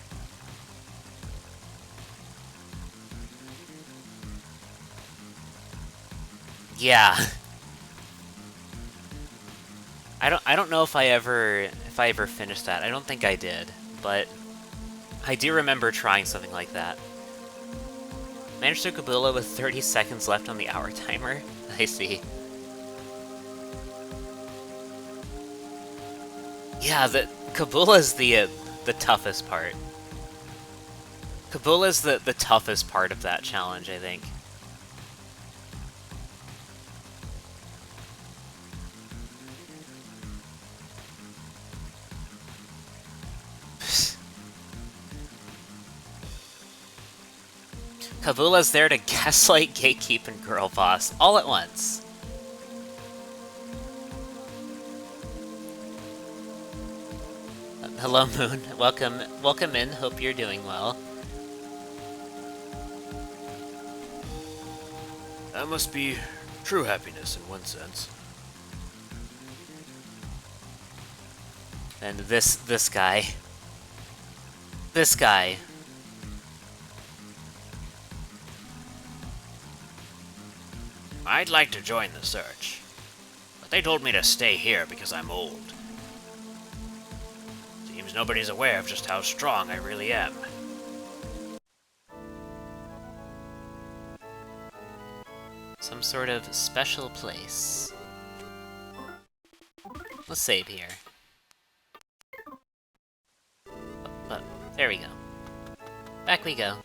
Yeah. I don't know if I ever finished that. I don't think I did, but I do remember trying something like that. Managed to Kabula with 30 seconds left on the hour timer. I see. Yeah, Kabula's the toughest part. Kabula's the toughest part of that challenge, I think. Kabula's there to gaslight, gatekeep, and girl boss all at once. Hello, Moon. Welcome in. Hope you're doing well. That must be true happiness in one sense. And this guy. This guy. I'd like to join the search, but they told me to stay here because I'm old. Seems nobody's aware of just how strong I really am. Some sort of special place. Let's save here. But there we go. Back we go.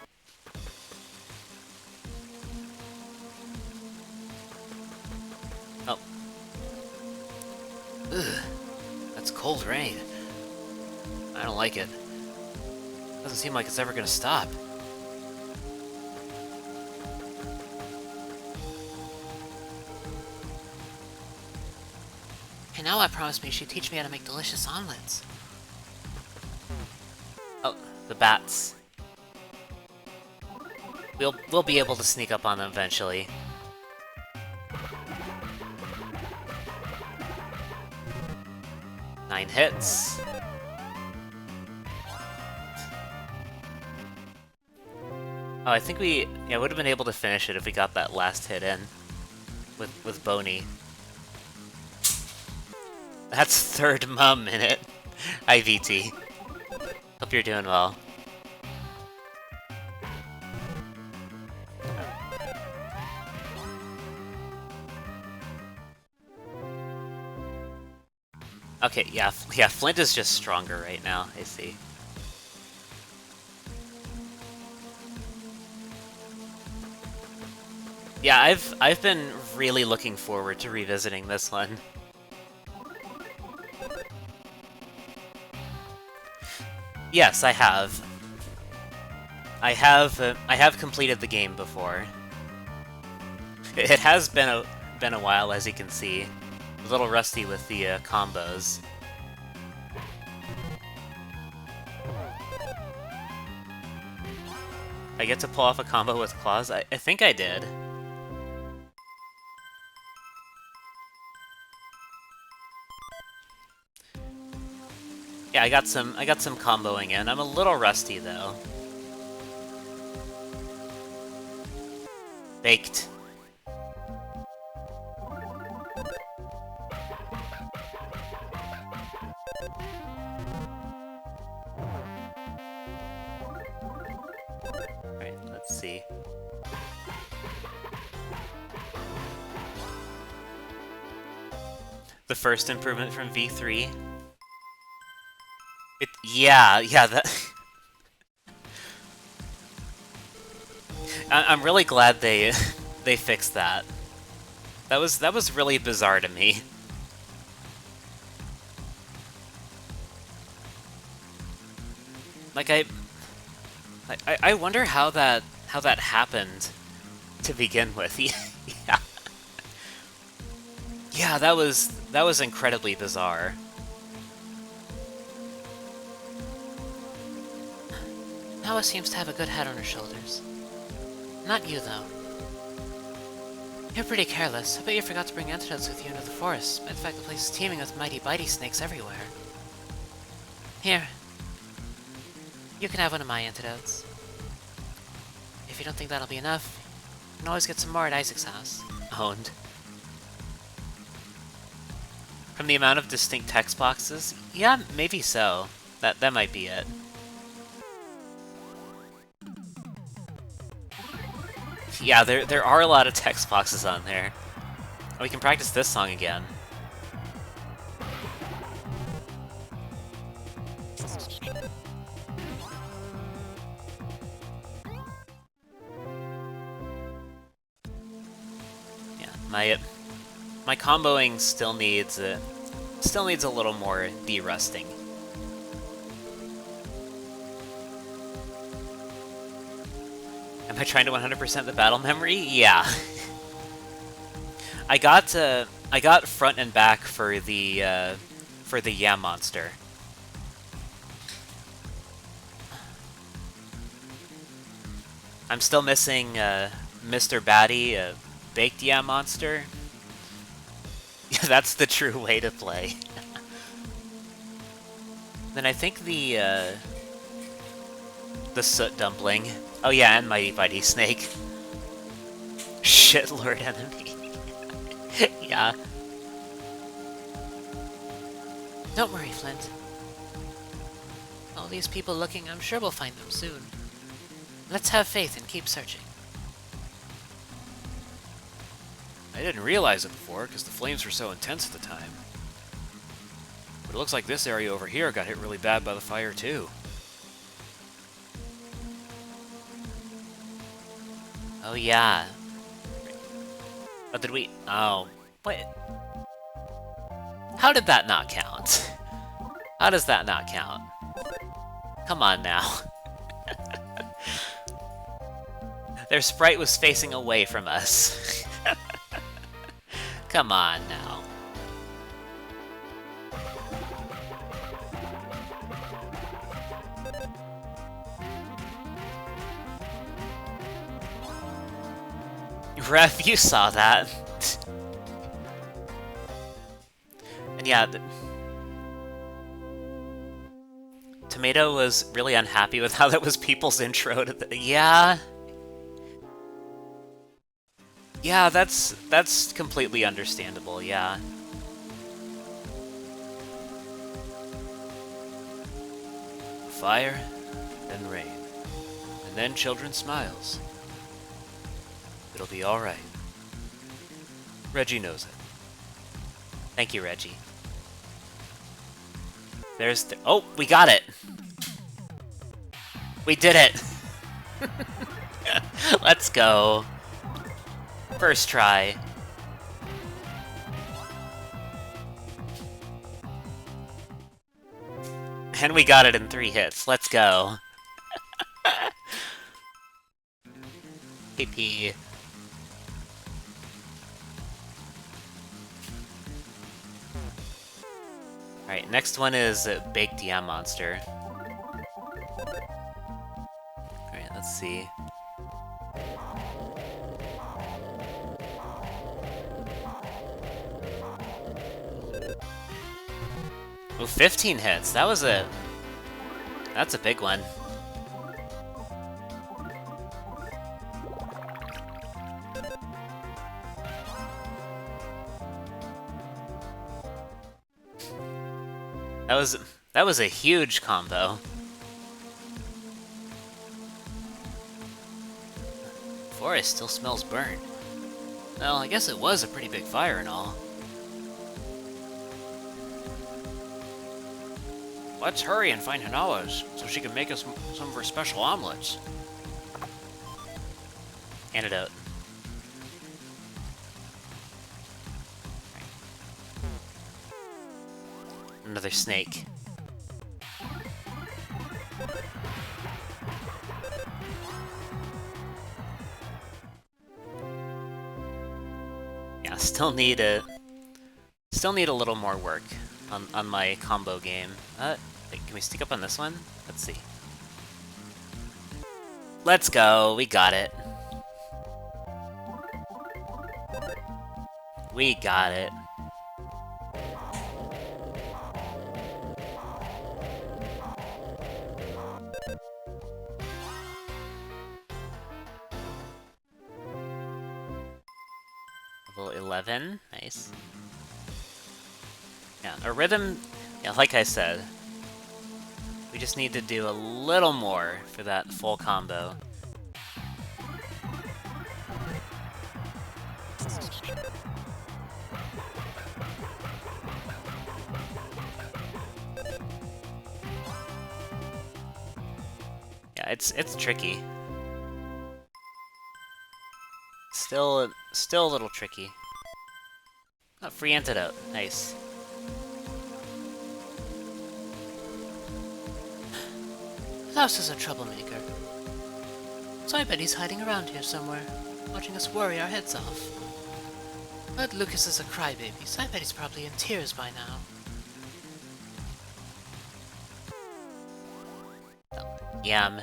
Oh. Ugh. That's cold rain. I don't like it. Doesn't seem like it's ever gonna stop. Hinawa promised me she'd teach me how to make delicious omelets. Oh, the bats. We'll be able to sneak up on them eventually. Nine hits. Oh, I think we would have been able to finish it if we got that last hit in with Boney. That's third mum in it. IVT. Hope you're doing well. Okay, yeah, Flint is just stronger right now, I see. Yeah, I've been really looking forward to revisiting this one. Yes, I have. I have completed the game before. It has been a while, as you can see. A little rusty with the combos. I get to pull off a combo with claws? I think I did. Yeah, I got some comboing in. I'm a little rusty though. Baked. The first improvement from V3. Yeah, that... I'm really glad they they fixed that. That was really bizarre to me. Like I wonder how that happened to begin with. Yeah. Yeah, that was incredibly bizarre. Noah seems to have a good head on her shoulders. Not you, though. You're pretty careless. I bet you forgot to bring antidotes with you into the forest. In fact, the place is teeming with mighty bitey snakes everywhere. Here. You can have one of my antidotes. If you don't think that'll be enough, you can always get some more at Isaac's house. Owned. From the amount of distinct text boxes? Yeah, maybe so. That might be it. Yeah, there are a lot of text boxes on there. Oh, we can practice this song again. Yeah, my comboing still needs a little more de-rusting. Am I trying to 100% the battle memory? Yeah. I got front and back for the Yam monster. I'm still missing Mr. Batty, Baked Yam monster. Yeah, that's the true way to play. Then I think the Soot Dumpling. Oh yeah, and Mighty Bitey Snake. Shitlord enemy. Yeah. Don't worry, Flint. All these people looking, I'm sure we'll find them soon. Let's have faith and keep searching. I didn't realize it before, because the flames were so intense at the time. But it looks like this area over here got hit really bad by the fire, too. Oh yeah. Oh, did we... Oh, wait. How did that not count? How does that not count? Come on now. Their sprite was facing away from us. Come on now. Ref, you saw that. And yeah, Tomato was really unhappy with how that was people's intro to the... Yeah. Yeah, that's completely understandable, yeah. Fire, then rain, and then children's smiles. It'll be alright. Reggie knows it. Thank you, Reggie. There's the... Oh, we got it! We did it! Let's go. First try. And we got it in 3 hits. Let's go. PP. Alright, next one is Baked Yam Monster. Alright, let's see. Oh, 15 hits. That's a big one. That was a huge combo. Forest still smells burnt. Well, I guess it was a pretty big fire and all. Let's hurry and find Hanawa's so she can make us some of her special omelets. Antidote. Another snake. Yeah, still need a little more work on my combo game. Wait, can we sneak up on this one? Let's see. Let's go, we got it. We got it. Level 11, nice. Yeah, a rhythm, yeah, like I said, we just need to do a little more for that full combo. Yeah, it's tricky. Still a little tricky. Oh, free antidote, nice. Klaus is a troublemaker. So I bet he's hiding around here somewhere, watching us worry our heads off. But Lucas is a crybaby, so I bet he's probably in tears by now. Yum.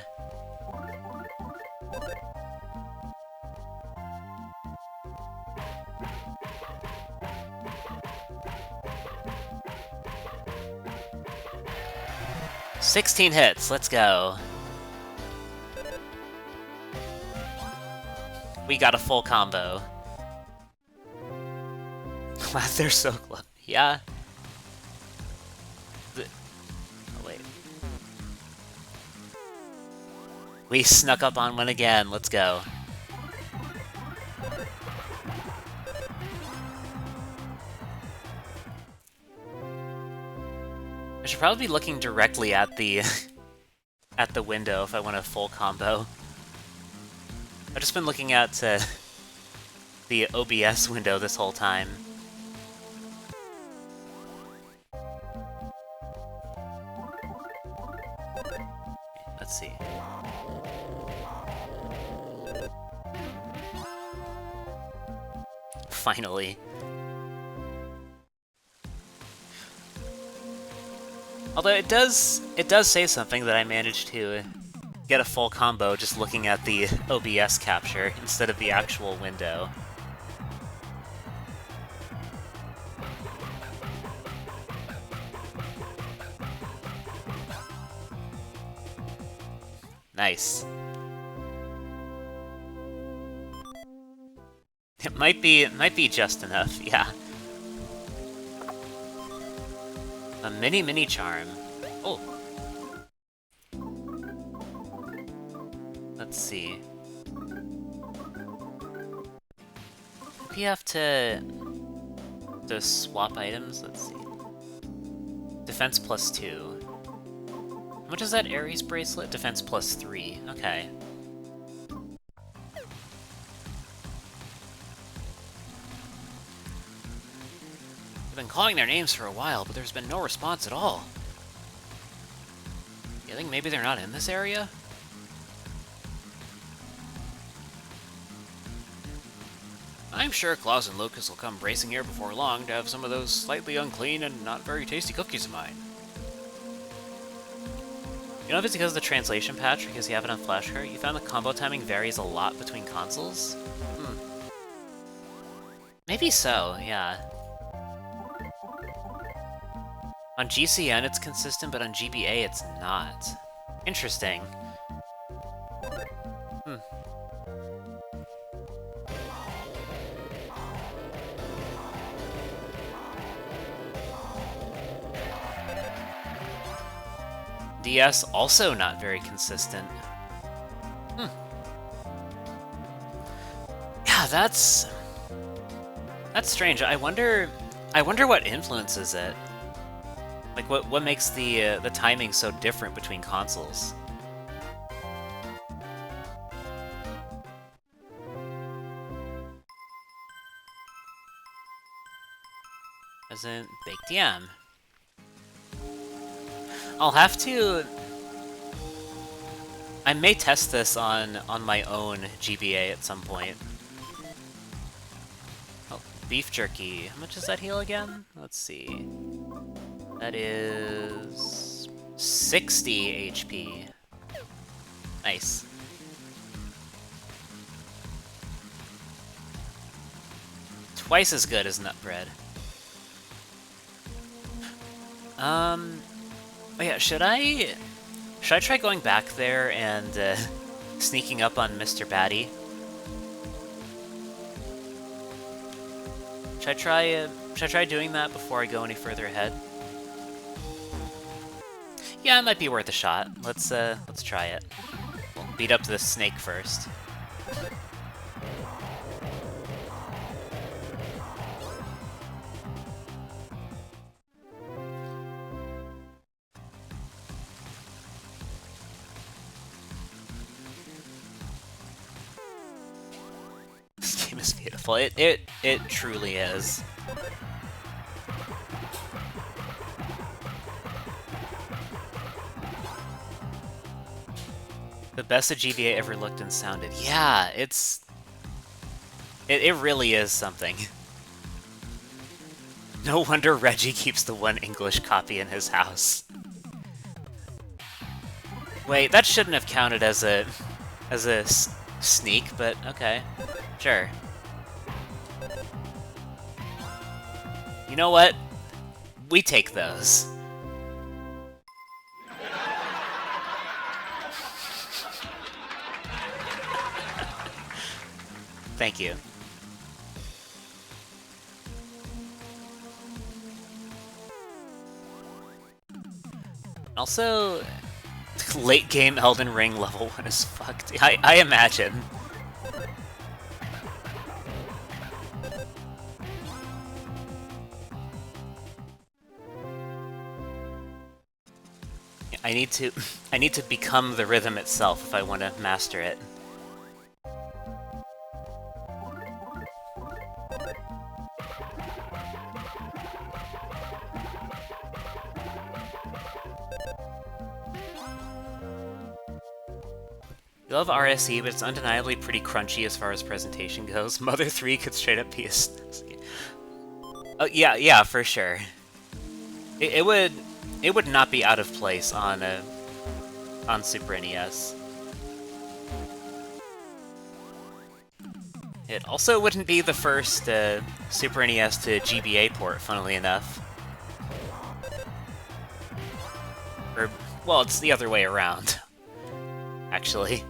"16 hits, let's go." We got a full combo. Wow, they're so close. Yeah. Oh, wait. We snuck up on one again, let's go. I should probably be looking directly at the at the window if I want a full combo. I've just been looking at the OBS window this whole time. Let's see. Finally. Although it does say something that I managed to get a full combo just looking at the OBS capture instead of the actual window. Nice. It might be just enough, yeah. A mini charm. Oh. Let's see. We have to swap items. Let's see. Defense +2. How much is that Ares bracelet? Defense +3. Okay. I've been calling their names for a while, but there's been no response at all. You think maybe they're not in this area? I'm sure Klaus and Lucas will come racing here before long to have some of those slightly unclean and not very tasty cookies of mine. You know if it's because of the translation patch, because you have it on flashcard, you found the combo timing varies a lot between consoles? Maybe so, yeah. On GCN it's consistent, but on GBA it's not. Interesting. DS also not very consistent. Yeah, that's strange. I wonder what influences it. Like, what makes the timing so different between consoles? Isn't baked yam. I'll have to... I may test this on my own GBA at some point. Oh, beef jerky. How much does that heal again? Let's see. That is... 60 HP. Nice. Twice as good as nut bread. Oh yeah, should I try going back there and sneaking up on Mr. Batty? Should I try doing that before I go any further ahead? Yeah, it might be worth a shot. Let's try it. We'll beat up this snake first. This game is beautiful. It truly is. The best a GBA ever looked and sounded. Yeah, it really is something. No wonder Reggie keeps the one English copy in his house. Wait, that shouldn't have counted as a sneak, but okay, sure. You know what? We take those. Thank you. Also, late game Elden Ring level 1 is fucked. I imagine. I need to become the rhythm itself if I want to master it. You love RSE, but it's undeniably pretty crunchy as far as presentation goes. Mother 3 could straight up be a... Oh, yeah, for sure. It would not be out of place on Super NES. It also wouldn't be the first Super NES to GBA port, funnily enough. Or, well, it's the other way around, actually.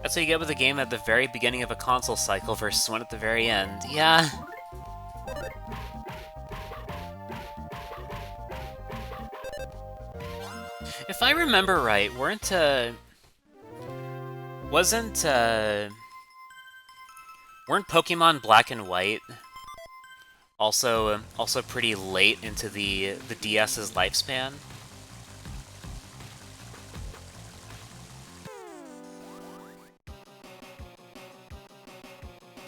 That's what you get with a game at the very beginning of a console cycle versus one at the very end. Yeah. If I remember right, weren't Pokemon Black and White also pretty late into the DS's lifespan?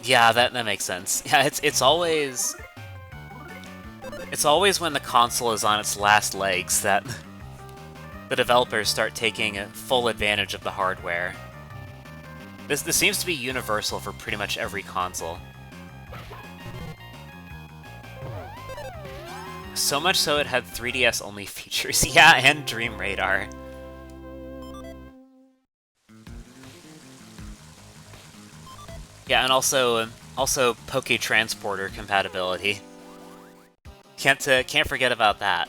Yeah, that makes sense. Yeah, it's always when the console is on its last legs that the developers start taking full advantage of the hardware. This seems to be universal for pretty much every console. So much so it had 3DS only features. Yeah, and Dream Radar. Yeah, and also Poke Transporter compatibility. Can't forget about that.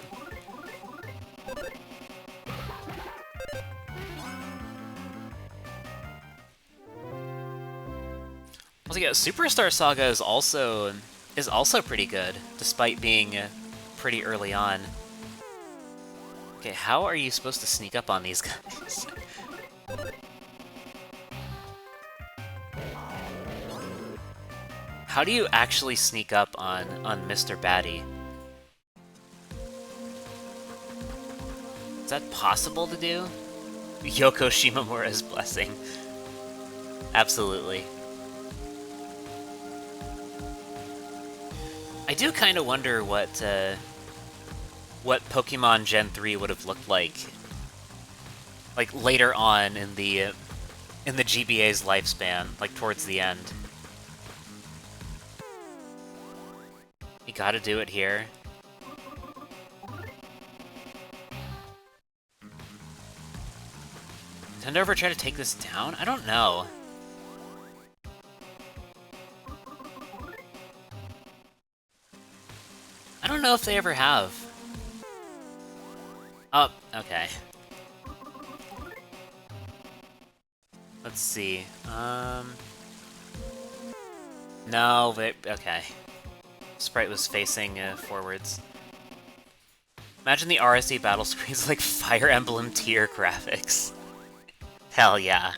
Also, yeah, Superstar Saga is also pretty good, despite being pretty early on. Okay, how are you supposed to sneak up on these guys? How do you actually sneak up on Mr. Batty? Is that possible to do? Yoko Shimomura's blessing. Absolutely. I do kind of wonder what Pokemon Gen 3 would have looked like later on in the GBA's lifespan, like towards the end. You gotta do it here. Nintendo ever try to take this down? I don't know. I don't know if they ever have. Oh, okay. Let's see. No, but okay. Sprite was facing forwards. Imagine the RSE battle screens like Fire Emblem tier graphics. Hell yeah.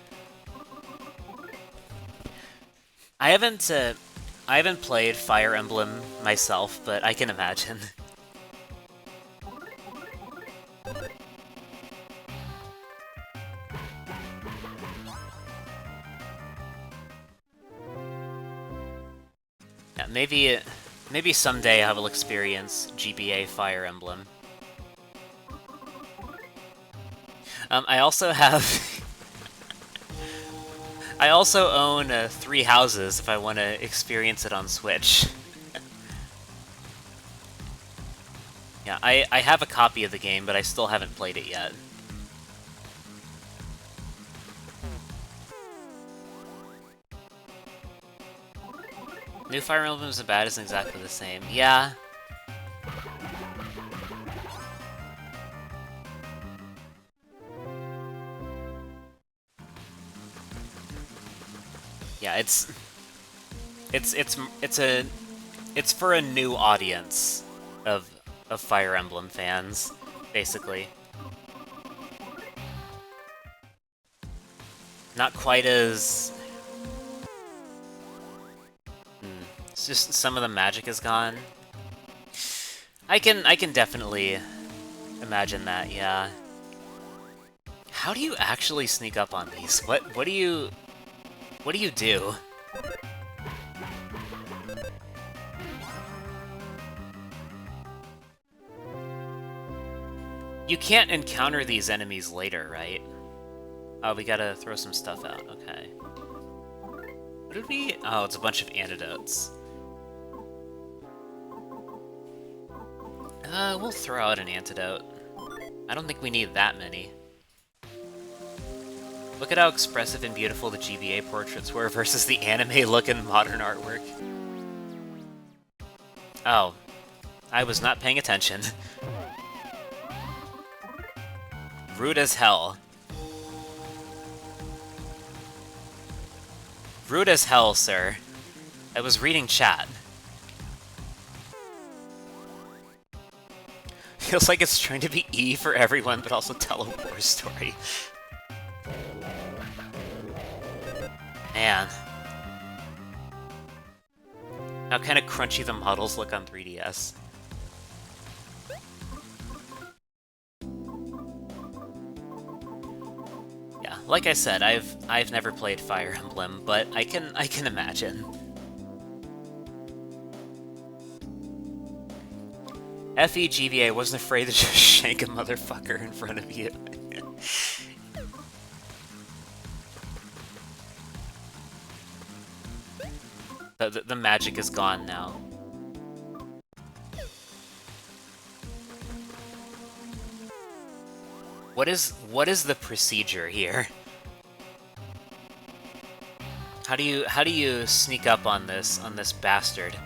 I haven't played Fire Emblem myself, but I can imagine. Yeah, maybe someday I will experience GBA Fire Emblem. I also have... I also own 3 houses if I want to experience it on Switch. Yeah, I have a copy of the game, but I still haven't played it yet. New Fire Emblem is bad isn't exactly the same. Yeah. Yeah, it's for a new audience of Fire Emblem fans, basically. Not quite as... It's just some of the magic is gone. I can definitely imagine that, yeah. How do you actually sneak up on these? What do you do? You can't encounter these enemies later, right? Oh, we gotta throw some stuff out, okay. What did we... Oh, it's a bunch of antidotes. We'll throw out an antidote. I don't think we need that many. Look at how expressive and beautiful the GBA portraits were versus the anime-looking modern artwork. Oh. I was not paying attention. Rude as hell. Rude as hell, sir. I was reading chat. Feels like it's trying to be E for everyone, but also tell a war story. Man. How kind of crunchy the models look on 3DS. Yeah, like I said, I've never played Fire Emblem, but I can imagine. FEGVA wasn't afraid to just shank a motherfucker in front of you. The magic is gone now. What is the procedure here? How do you sneak up on this bastard?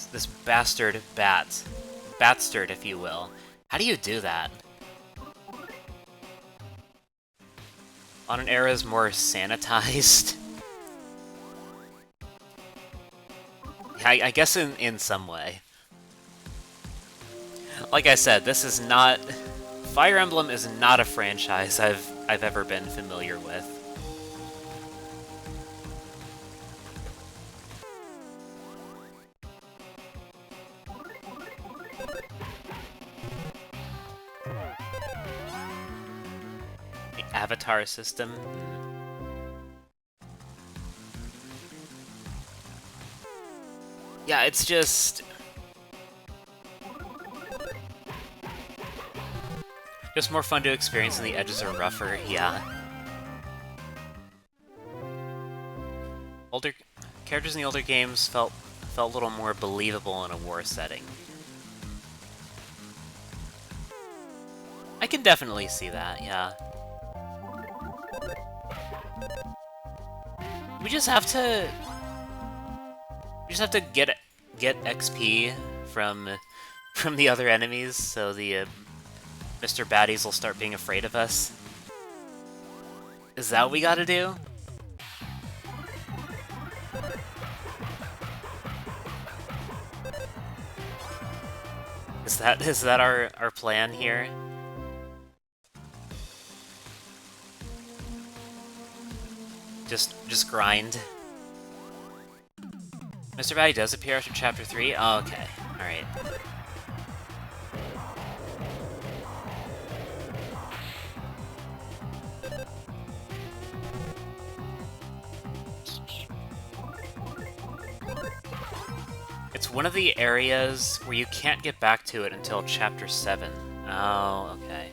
This bastard Batstard, if you will. How do you do that? On an era is more sanitized. I guess in some way. Like I said, this is not... Fire Emblem is not a franchise I've ever been familiar with. avatar system. Yeah, it's just more fun to experience, and the edges are rougher. Yeah. Older characters in the older games felt a little more believable in a war setting. I can definitely see that, yeah. We just have to get XP from the other enemies, so the Mr. Baddies will start being afraid of us. Is that what we gotta do? Is that our plan here? Just grind. Mr. Baddie does appear after Chapter 3? Oh, okay. Alright. It's one of the areas where you can't get back to it until Chapter 7. Oh, okay.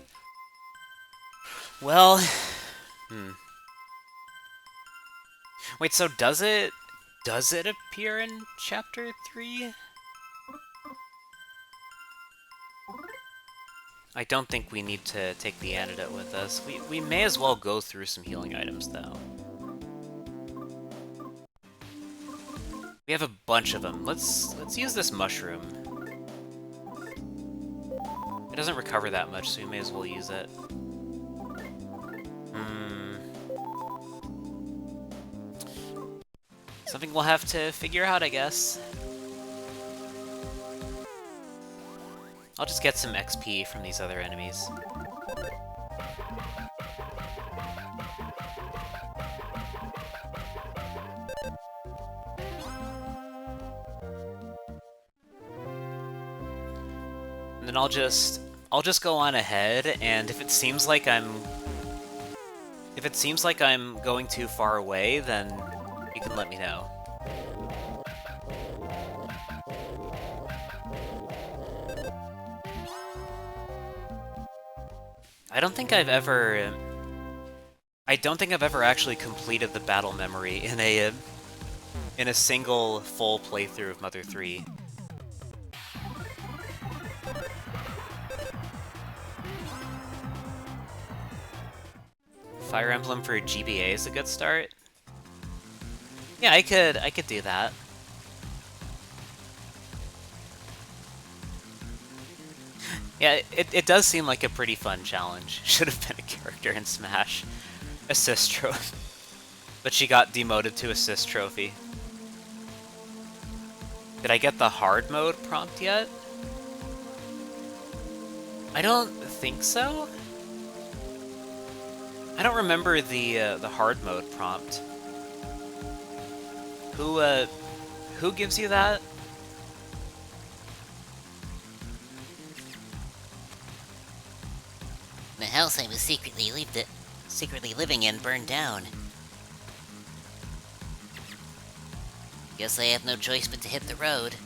Well... Wait, so does it appear in Chapter 3? I don't think we need to take the antidote with us. We may as well go through some healing items, though. We have a bunch of them. Let's use this mushroom. It doesn't recover that much, so we may as well use it. Something we'll have to figure out, I guess. I'll just get some XP from these other enemies. And then I'll just go on ahead, and if it seems like I'm going too far away, then you can let me know. I don't think I've ever actually completed the battle memory in a single full playthrough of Mother 3. Fire Emblem for GBA is a good start. Yeah, I could do that. Yeah, it does seem like a pretty fun challenge. Should have been a character in Smash. Assist trophy. But she got demoted to assist trophy. Did I get the hard mode prompt yet? I don't think so. I don't remember the hard mode prompt. Who gives you that? The house I was secretly living in burned down. Guess I have no choice but to hit the road.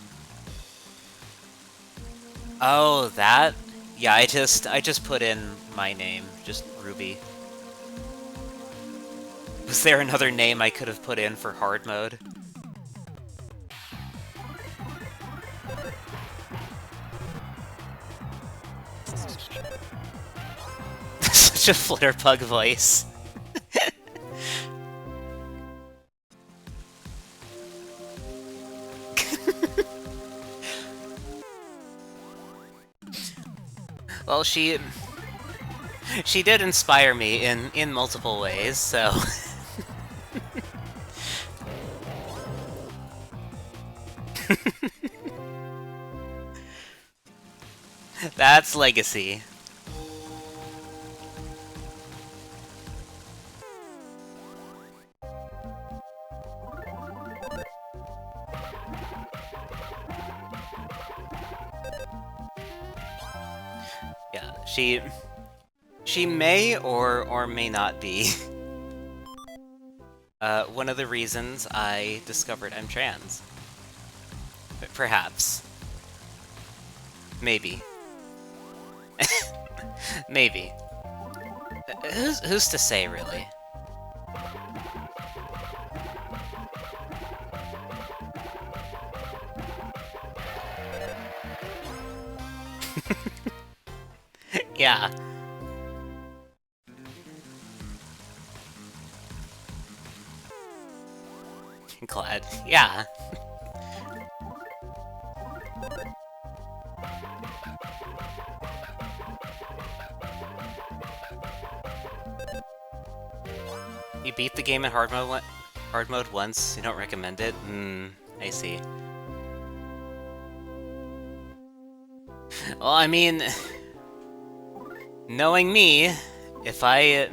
Oh, that? Yeah, I just put in my name, just Ruby. Was there another name I could have put in for hard mode? Such a Flitterpug voice. Well, she did inspire me in multiple ways, so... That's legacy. Yeah, She may or may not be. One of the reasons I discovered I'm trans. Perhaps. Maybe. Maybe. Who's to say, really? Yeah. Glad. Yeah. You beat the game in hard mode once, you don't recommend it? I see. Well, I mean, knowing me, if I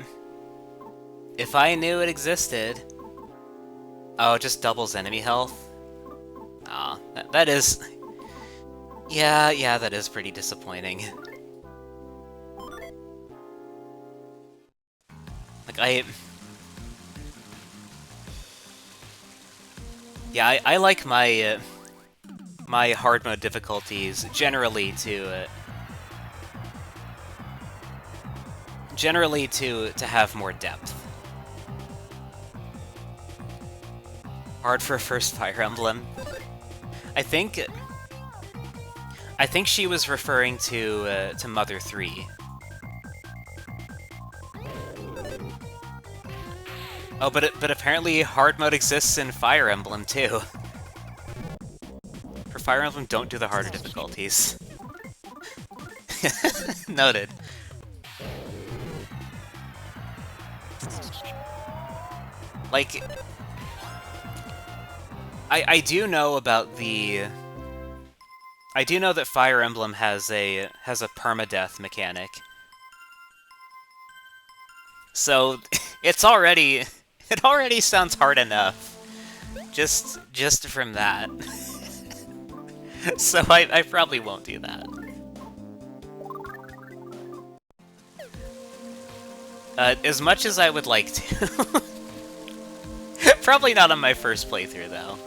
knew it existed... Oh, it just doubles enemy health? Aw, that is... Yeah, that is pretty disappointing. Like, Yeah, I like my, my hard mode difficulties generally to have more depth. Hard for first Fire Emblem. I think she was referring to Mother 3. Oh, but apparently hard mode exists in Fire Emblem too. For Fire Emblem, don't do the harder difficulties. Noted. Like, I do know about the... I do know that Fire Emblem has a permadeath mechanic. So, it's already... It already sounds hard enough. Just from that. So I probably won't do that. As much as I would like to. Probably not on my first playthrough, though.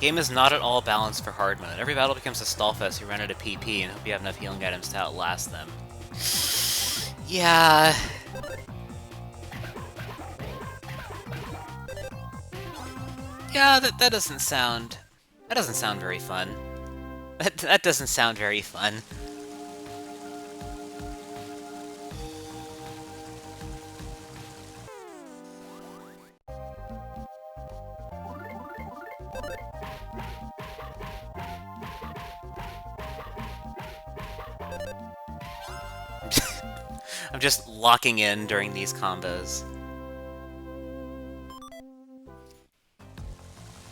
Game is not at all balanced for hard mode. Every battle becomes a stallfest. You run out of PP and hope you have enough healing items to outlast them. Yeah. Yeah, that doesn't sound... That doesn't sound very fun. That doesn't sound very fun. I'm just locking in during these combos.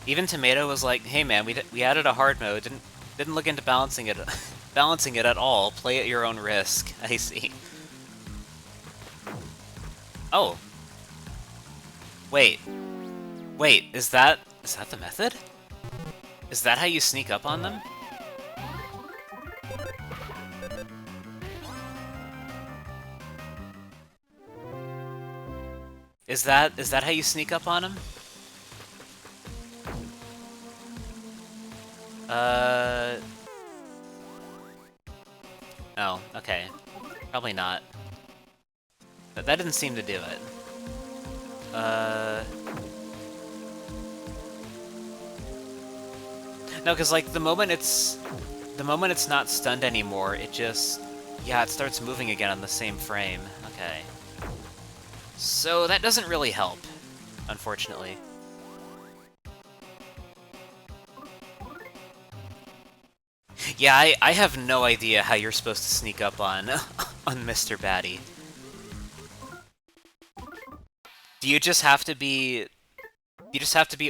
Even Tomato was like, "Hey man, we added a hard mode. Didn't look into balancing it at all. Play at your own risk." I see. Oh. Wait, is that the method? Is that how you sneak up on them? Is that how you sneak up on him? Oh, okay. Probably not. But that didn't seem to do it. No, because like the moment it's not stunned anymore, it just... Yeah, it starts moving again on the same frame. Okay. So that doesn't really help, unfortunately. Yeah, I have no idea how you're supposed to sneak up on Mr. Batty. Do you just have to be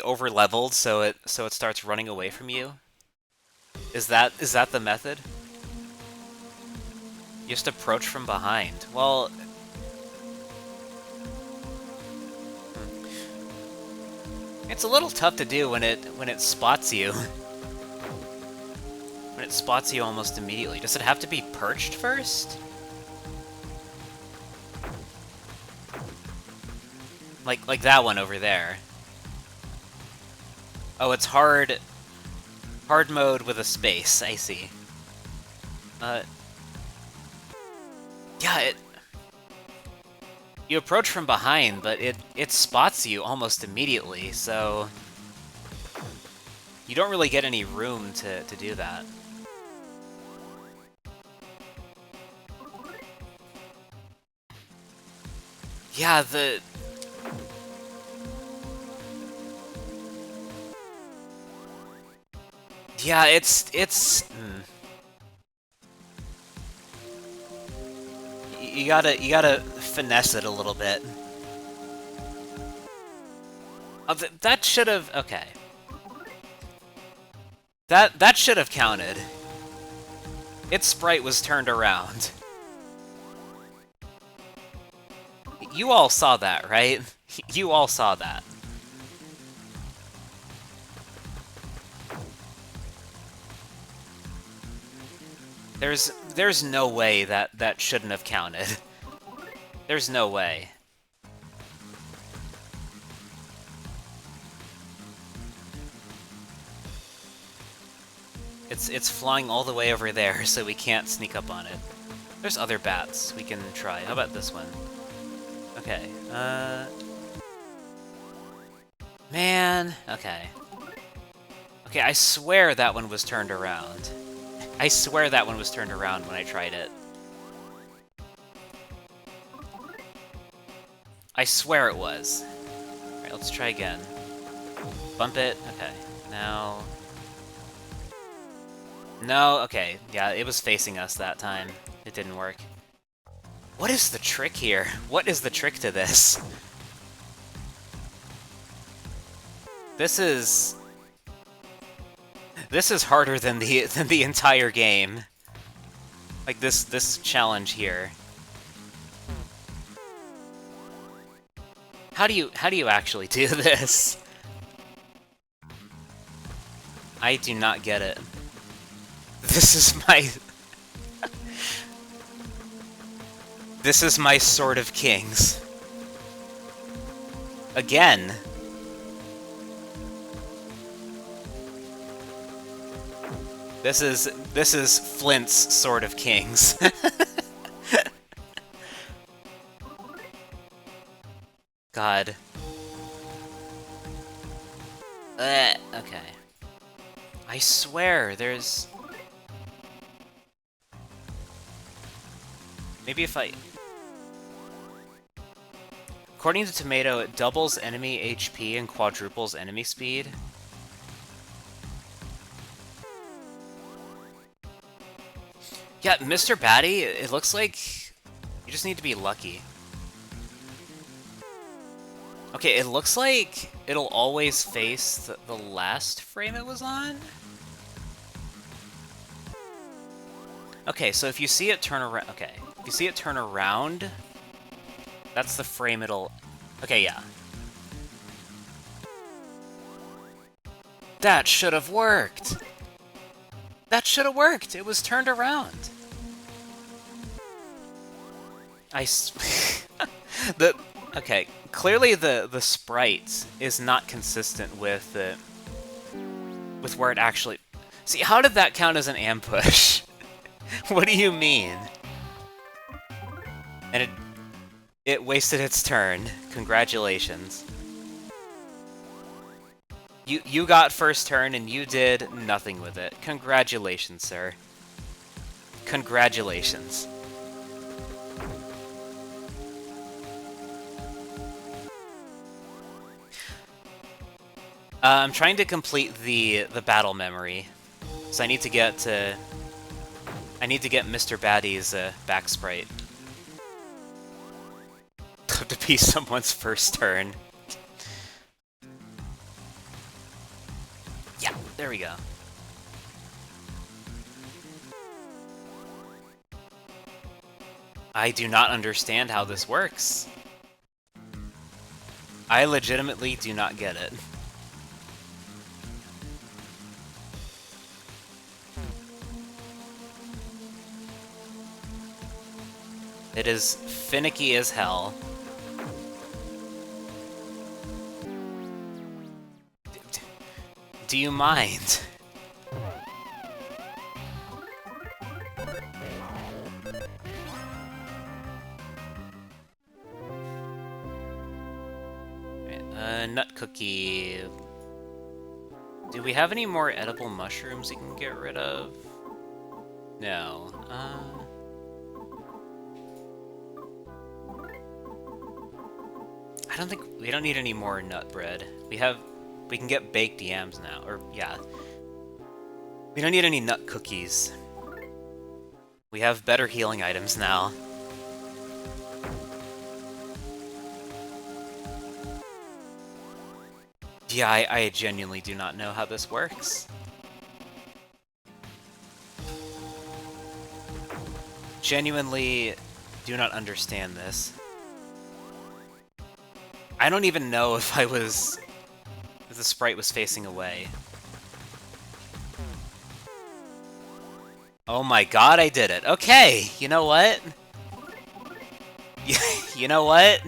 over-leveled so it starts running away from you? Is that the method? You just approach from behind. Well, it's a little tough to do when it spots you. it spots you almost immediately. Does it have to be perched first? Like that one over there. Oh, it's hard mode with a space, I see. Yeah, you approach from behind, but it spots you almost immediately, so you don't really get any room to do that. Yeah, yeah, it's you gotta finesse it a little bit. Oh, that should have okay. That should have counted. Its sprite was turned around. You all saw that, right? You all saw that. There's no way that shouldn't have counted. There's no way. It's flying all the way over there, so we can't sneak up on it. There's other bats we can try. How about this one? Okay, man, okay. Okay, I swear that one was turned around. I swear that one was turned around when I tried it. I swear it was. Alright, let's try again. Bump it. Okay, now... No, okay. Yeah, it was facing us that time. It didn't work. What is the trick here? What is the trick to this? This is harder than the entire game. Like this challenge here. How do you actually do this? I do not get it. This is my Sword of Kings. Again. This is Flint's Sword of Kings. God. Okay. I swear, there's... Maybe if I... According to Tomato, it doubles enemy HP and quadruples enemy speed. Yeah, Mr. Batty, it looks like you just need to be lucky. Okay, it looks like it'll always face the last frame it was on? Okay, so if you see it turn around... Okay, if you see it turn around, that's the frame it'll... Okay, yeah. That should have worked! That should have worked! It was turned around! Okay, clearly the sprite is not consistent with where it actually... See, how did that count as an ambush? What do you mean? And it wasted its turn. Congratulations. You got first turn and you did nothing with it. Congratulations, sir. Congratulations. I'm trying to complete the battle memory, so I need to get Mr. Batty's back sprite. Have to be someone's first turn. Yeah, there we go. I do not understand how this works. I legitimately do not get it. It is finicky as hell. Do you mind? Nut cookie. Do we have any more edible mushrooms we can get rid of? No. I don't think we don't need any more nut bread. We can get baked yams now, or yeah. We don't need any nut cookies. We have better healing items now. Yeah, I genuinely do not know how this works. Genuinely do not understand this. I don't even know if if the sprite was facing away. Oh my god, I did it. Okay, you know what? You know what?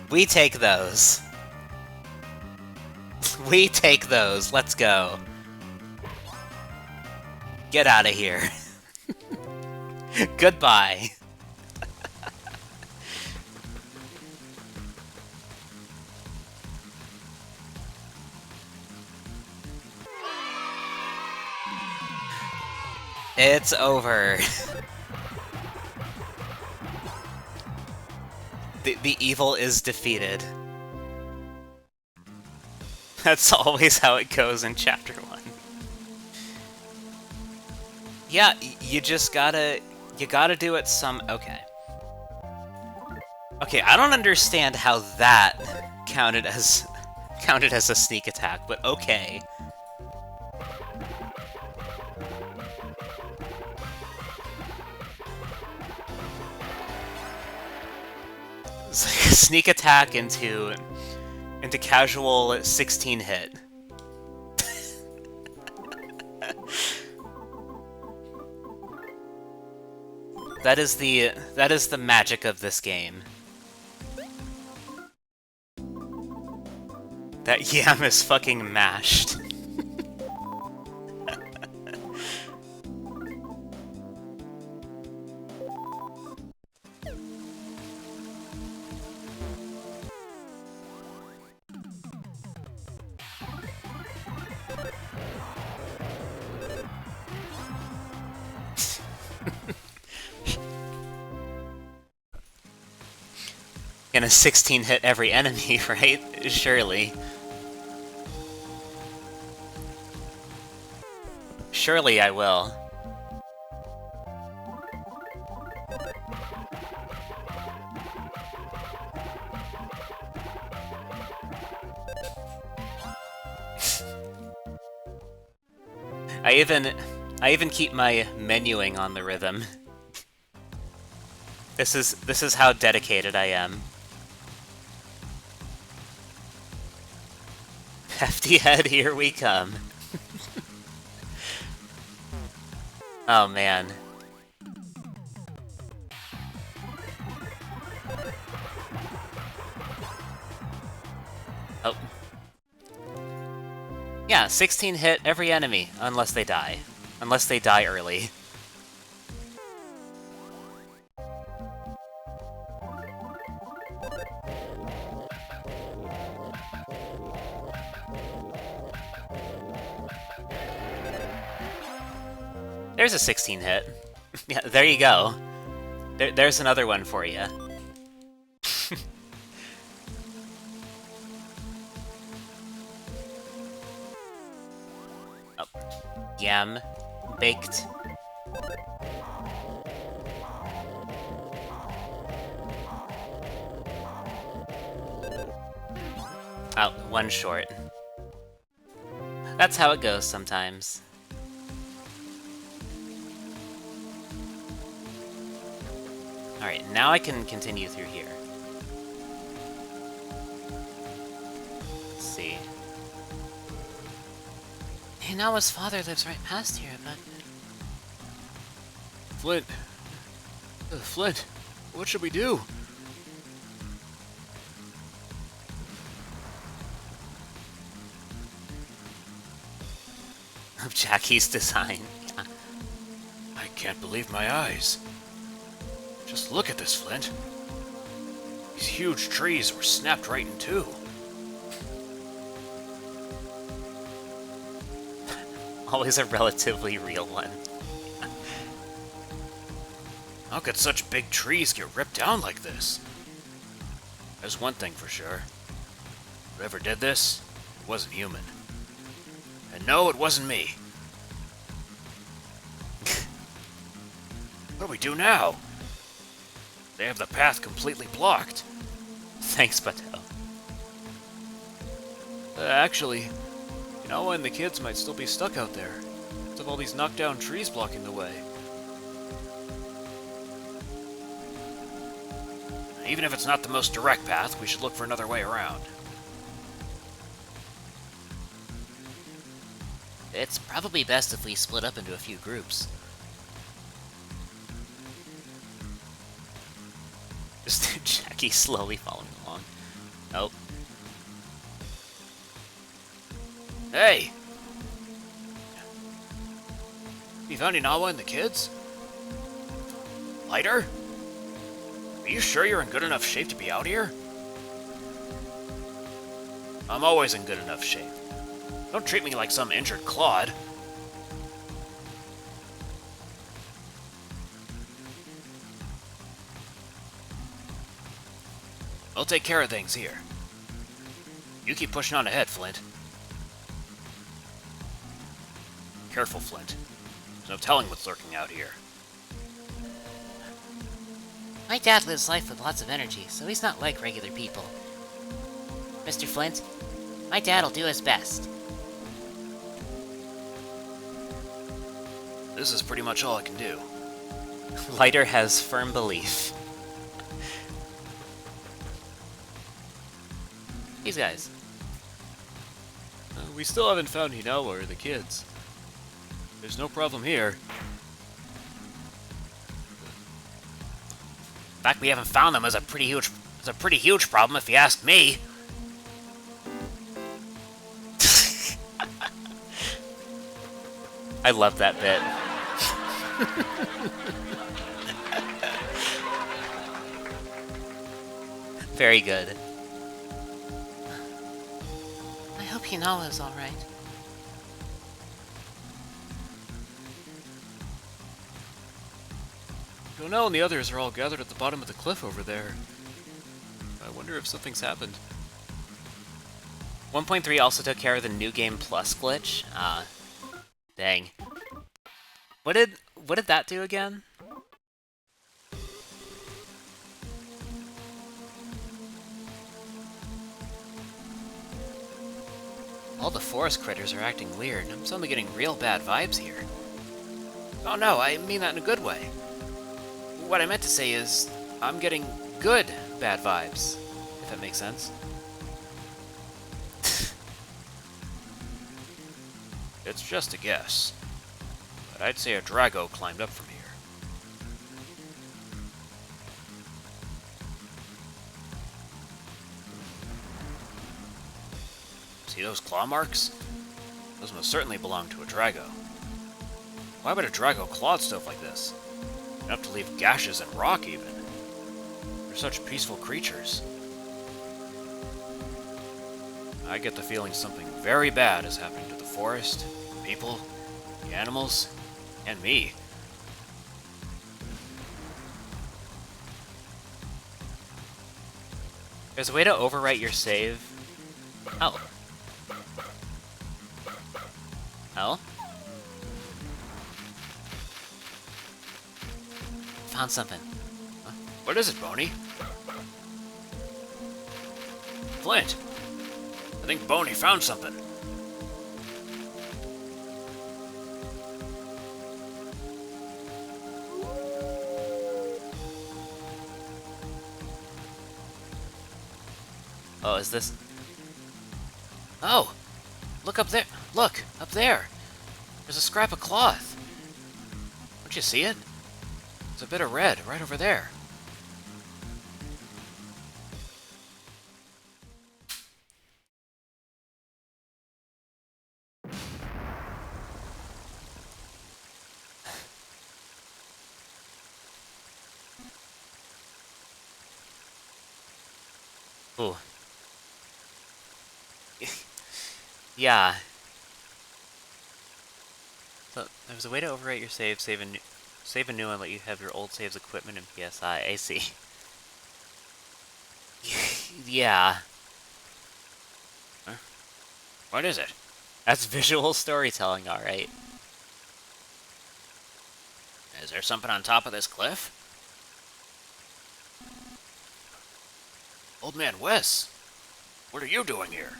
We take those. We take those. Let's go. Get out of here. Goodbye. It's over. The evil is defeated. That's always how it goes in Chapter 1. Yeah, you just gotta do it some... Okay. Okay, I don't understand how that counted as a sneak attack, but okay. It's like a sneak attack into casual 16 hit. That is the magic of this game. That yam is fucking mashed. Gonna 16 hit every enemy, right? Surely. Surely I will. I even keep my menuing on the rhythm. This is how dedicated I am. Hefty head, here we come. Oh man. Oh. Yeah, 16 hit every enemy, unless they die. Unless they die early. There's a 16 hit. Yeah, there you go. There's another one for you. Oh. Yam. Baked. Oh, one short. That's how it goes sometimes. Alright, now I can continue through here. Let's see. Hey, now his father lives right past here, but... Flint, Flint, what should we do? Of Jackie's design. I can't believe my eyes. Just look at this, Flint. These huge trees were snapped right in two. Always a relatively real one. How could such big trees get ripped down like this? There's one thing for sure. Whoever did this wasn't human. And no, it wasn't me. What do we do now? They have the path completely blocked. Thanks, Bato. Actually, Inawa and the kids might still be stuck out there. Because of all these knocked down trees blocking the way. Even if it's not the most direct path, we should look for another way around. It's probably best if we split up into a few groups. Just Jackie slowly following along. Nope. Hey! You found Inawa and the kids? Lighter? Are you sure you're in good enough shape to be out here? I'm always in good enough shape. Don't treat me like some injured clod. I'll take care of things here. You keep pushing on ahead, Flint. Careful, Flint. There's no telling what's lurking out here. My dad lives life with lots of energy, so he's not like regular people. Mr. Flint, my dad'll do his best. This is pretty much all I can do. Lighter has firm belief. These guys. We still haven't found Hinawa or the kids. There's no problem here. The fact we haven't found them is a pretty huge problem if you ask me. I love that bit. Very good. I hope Hinawa's alright. Donell and the others are all gathered at the bottom of the cliff over there. I wonder if something's happened. 1.3 also took care of the New Game Plus glitch. Dang. What did that do again? All the forest critters are acting weird. I'm suddenly getting real bad vibes here. Oh no, I mean that in a good way. What I meant to say is, I'm getting good bad vibes, if that makes sense. It's just a guess. But I'd say a Drago climbed up from here. See those claw marks? Those must certainly belong to a Drago. Why would a Drago claw stuff like this? Enough to leave gashes in rock, even. They're such peaceful creatures. I get the feeling something very bad is happening to the forest, the people, the animals, and me. There's a way to overwrite your save. Oh. Oh? Found something. What is it, Boney? Flint! I think Boney found something. Oh, is this... Oh! Look up there! Look! Up there! There's a scrap of cloth. Don't you see it? There's a bit of red right over there. Ooh. Yeah. So, there was a way to overwrite your save, save a new one, let you have your old save's equipment and PSI. I see. Yeah. Huh? What is it? That's visual storytelling, alright. Is there something on top of this cliff? Old Man Wes, what are you doing here?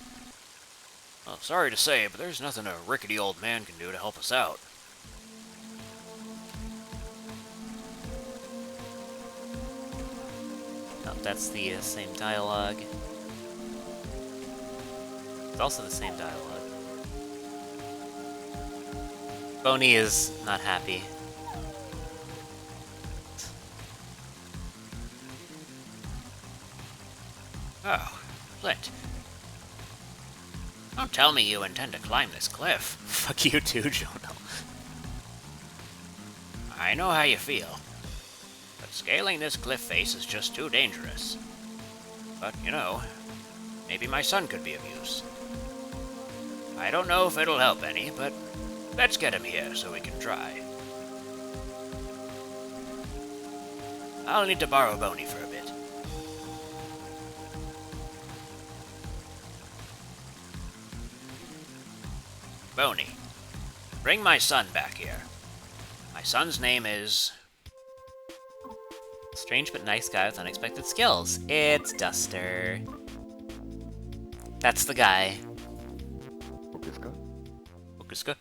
Well, sorry to say, but there's nothing a rickety old man can do to help us out. Oh, that's the same dialogue. It's also the same dialogue. Boney is not happy. Oh, Flint. Don't tell me you intend to climb this cliff. Fuck you too, Jonah. I know how you feel. But scaling this cliff face is just too dangerous. But, you know, maybe my son could be of use. I don't know if it'll help any, but let's get him here so we can try. I'll need to borrow Boney for a bit. Boney, bring my son back here. My son's name is... Strange but nice guy with unexpected skills. It's Duster. That's the guy. Okuska.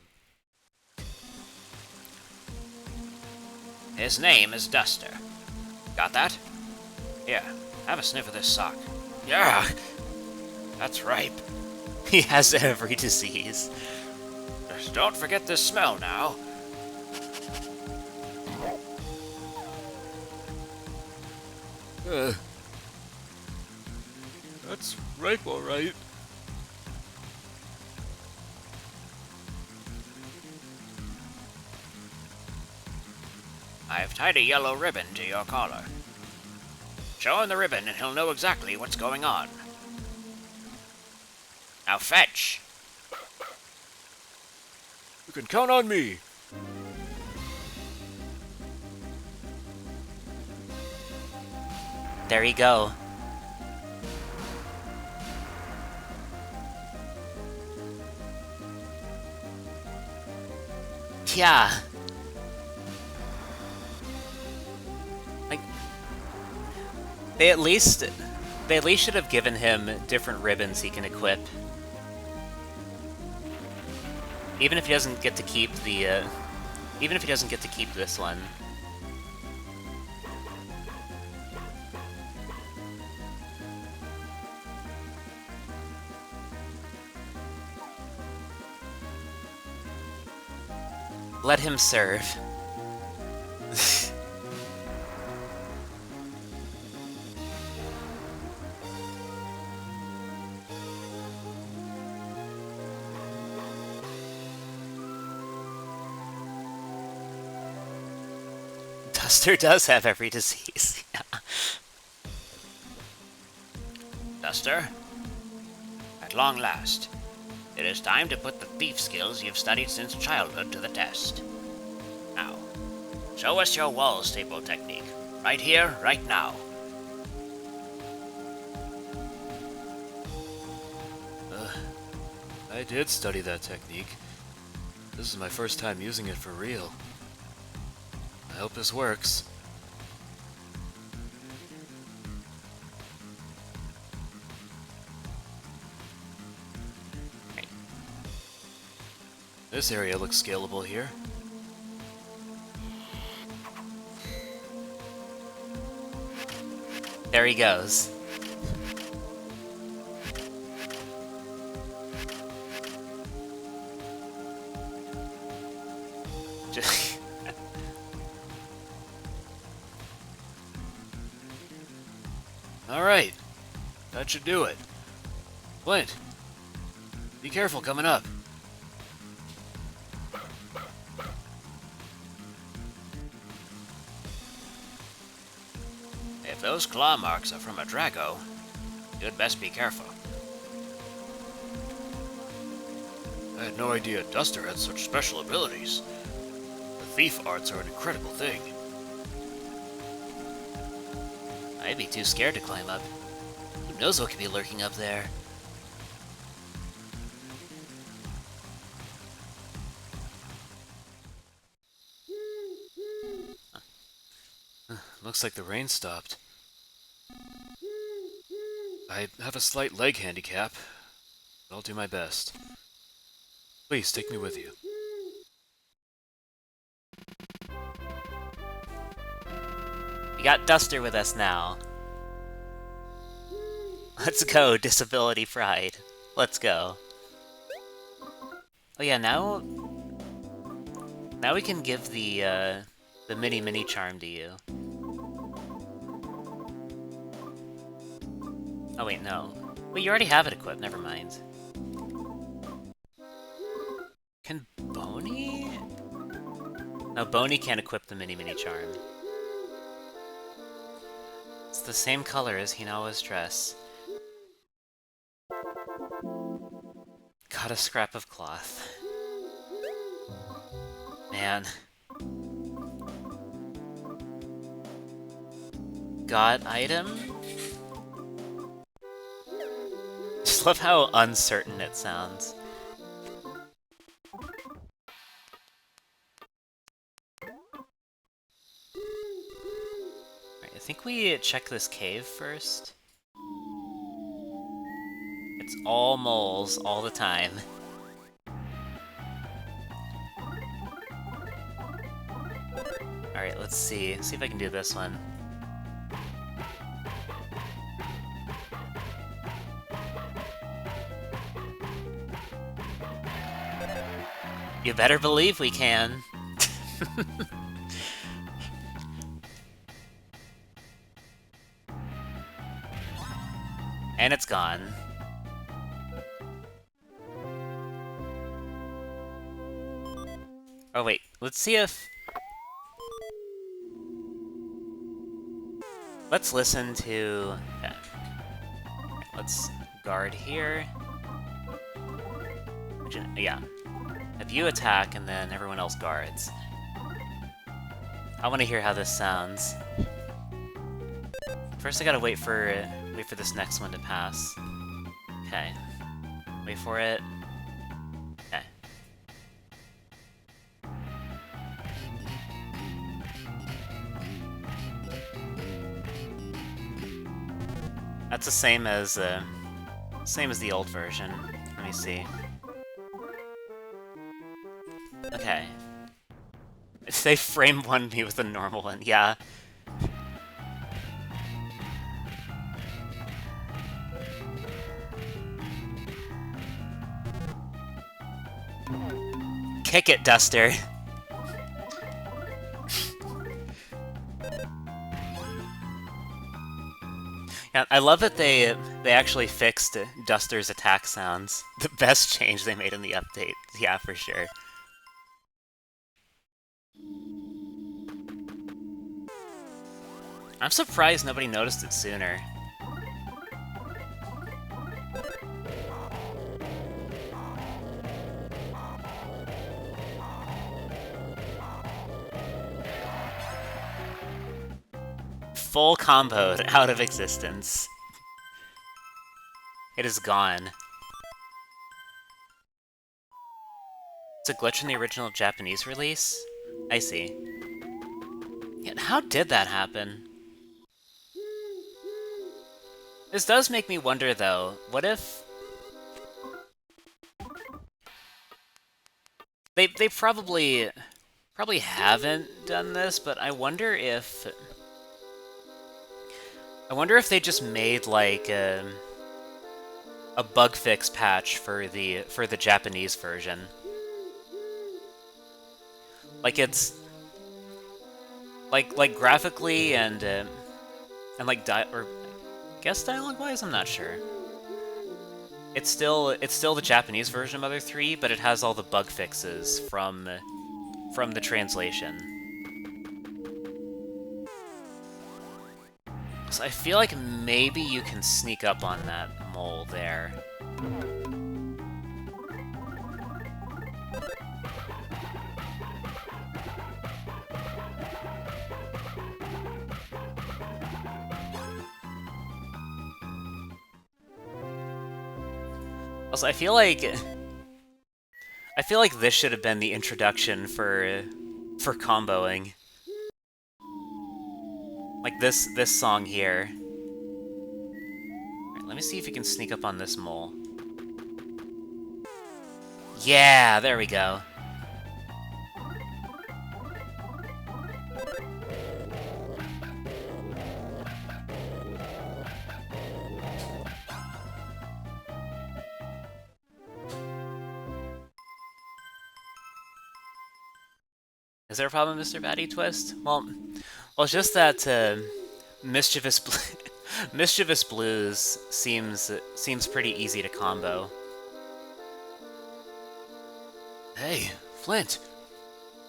His name is Duster. Got that? Here, have a sniff of this sock. Yeah, that's ripe. He has every disease. Just don't forget this smell now. That's ripe, all right. I've tied a yellow ribbon to your collar. Show him the ribbon and he'll know exactly what's going on. Now fetch! You can count on me. There you go. Yeah. Like, they at least should have given him different ribbons he can equip. Even if he doesn't get to keep the, even if he doesn't get to keep this one. Let him serve. Duster does have every disease. Yeah. Duster, at long last, it is time to put the thief skills you've studied since childhood to the test. Now, show us your wall staple technique. Right here, right now. I did study that technique. This is my first time using it for real. I hope this works. This area looks scalable here. There he goes. Alright, that should do it. Flint, be careful coming up. If those claw marks are from a Draco, you'd best be careful. I had no idea Duster had such special abilities. The thief arts are an incredible thing. I'd be too scared to climb up. Who knows what could be lurking up there? Looks like the rain stopped. I have a slight leg handicap, but I'll do my best. Please take me with you. We got Duster with us now. Let's go, Disability Pride. Let's go. Oh yeah, now we can give the mini charm to you. Oh wait, no. Wait, you already have it equipped, never mind. Can Boney? No, Boney can't equip the mini charm. It's the same color as Hinawa's dress. Got a scrap of cloth. Man. Got item? Just love how uncertain it sounds. Alright, I think we check this cave first. It's all moles all the time. Alright, let's see. See if I can do this one. You better believe we can. And it's gone. Oh wait, let's see if... Let's listen to... Okay. Let's guard here. Yeah. Have you attack, and then everyone else guards. I want to hear how this sounds. First I gotta wait for this next one to pass. Okay. Wait for it. Okay. That's the same as the old version. Let me see. Okay. They frame one me with a normal one, yeah. Kick it, Duster. Yeah, I love that they actually fixed Duster's attack sounds. The best change they made in the update. Yeah, for sure. I'm surprised nobody noticed it sooner. Full comboed out of existence. It is gone. It's a glitch in the original Japanese release? I see. Yeah, how did that happen? This does make me wonder, though. What if... They probably haven't done this, but I wonder if they just made, like, a bug fix patch for the Japanese version. Like, it's... Like graphically and like, guess dialogue-wise, I'm not sure. It's still the Japanese version of Mother 3, but it has all the bug fixes from the translation. So I feel like maybe you can sneak up on that mole there. Also, I feel like this should have been the introduction for comboing. Like this song here. Alright, let me see if you can sneak up on this mole. Yeah, there we go. Is there a problem, Mr. Batty Twist? Well, it's just that Mischievous Blues seems pretty easy to combo. Hey, Flint!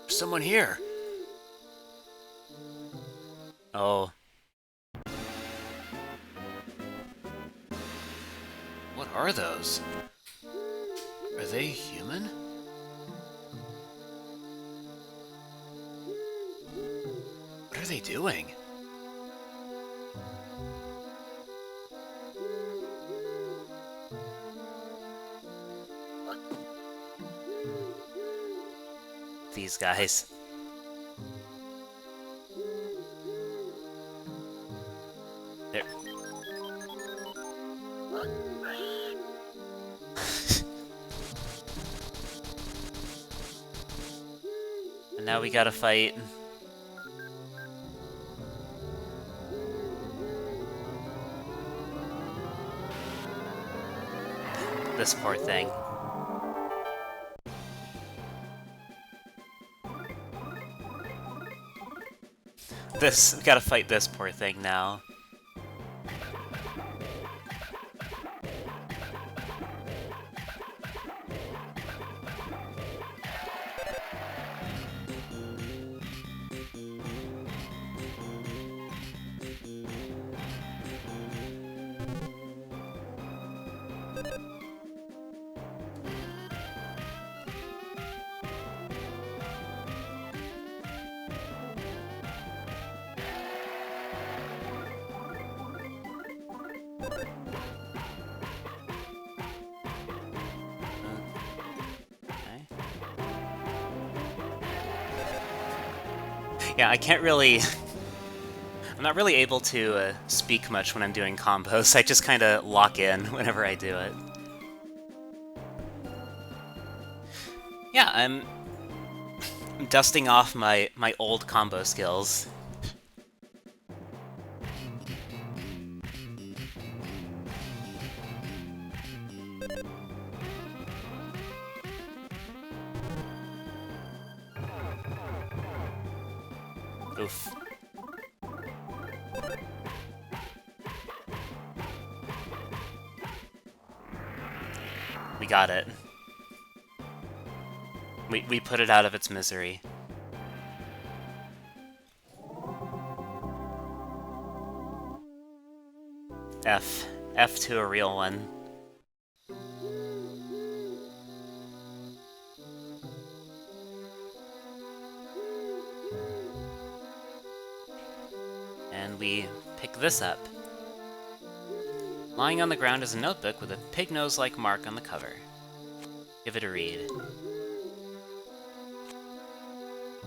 There's someone here! Oh. What are those? Are they human? What are they doing? These guys. There. And now we gotta fight. This poor thing. We gotta fight this poor thing now. Yeah, I can't really... I'm not really able to speak much when I'm doing combos. I just kind of lock in whenever I do it. Yeah, I'm dusting off my old combo skills. Oof. We got it. We put it out of its misery. F to a real one. And we pick this up. Lying on the ground is a notebook with a pig nose-like mark on the cover. Give it a read.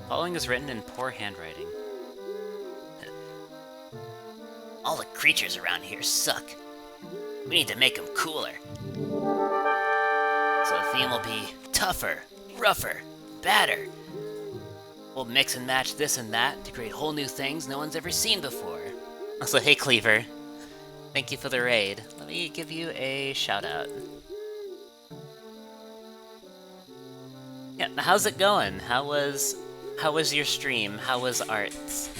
Following is written in poor handwriting. All the creatures around here suck. We need to make them cooler. So the theme will be tougher, rougher, badder. We'll mix and match this and that to create whole new things no one's ever seen before. Also, hey Cleaver. Thank you for the raid. Let me give you a shout out. Yeah, how's it going? How was your stream? How was arts?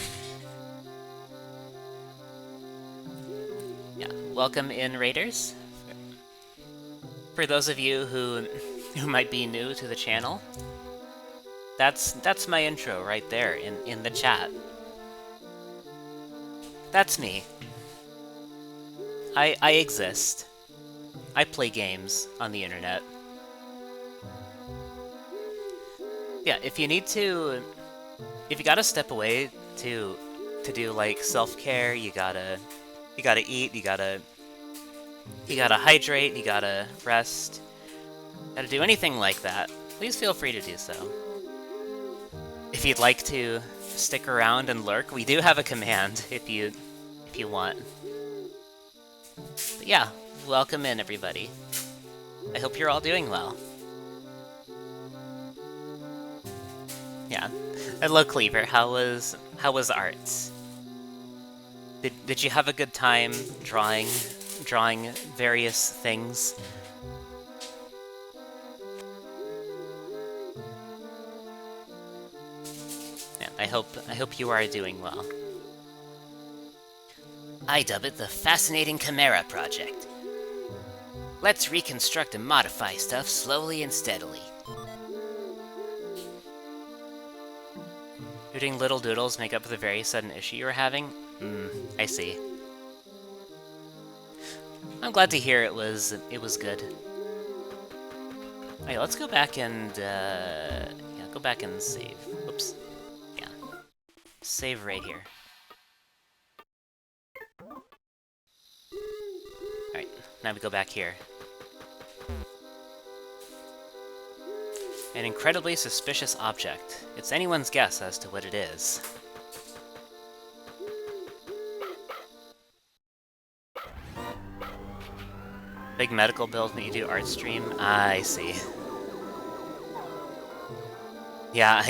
Yeah, welcome in, Raiders. For those of you who might be new to the channel, that's my intro right there in the chat. That's me. I exist. I play games on the internet. Yeah, if you gotta step away to do like self-care, you gotta eat, you gotta hydrate, you gotta rest, gotta do anything like that, please feel free to do so. If you'd like to stick around and lurk, we do have a command if you want. But yeah, welcome in, everybody. I hope you're all doing well. Yeah. Hello, Cleaver. How was arts? Did you have a good time drawing various things? Yeah, I hope you are doing well. I dub it the Fascinating Chimera Project. Let's reconstruct and modify stuff slowly and steadily. Hooting little doodles make up for the very sudden issue you were having? I see. I'm glad to hear it was good. Okay, let's go back and yeah, go back and save. Whoops. Yeah. Save right here. Alright, now we go back here. An incredibly suspicious object. It's anyone's guess as to what it is. Big medical bills when you do art stream? I see. Yeah,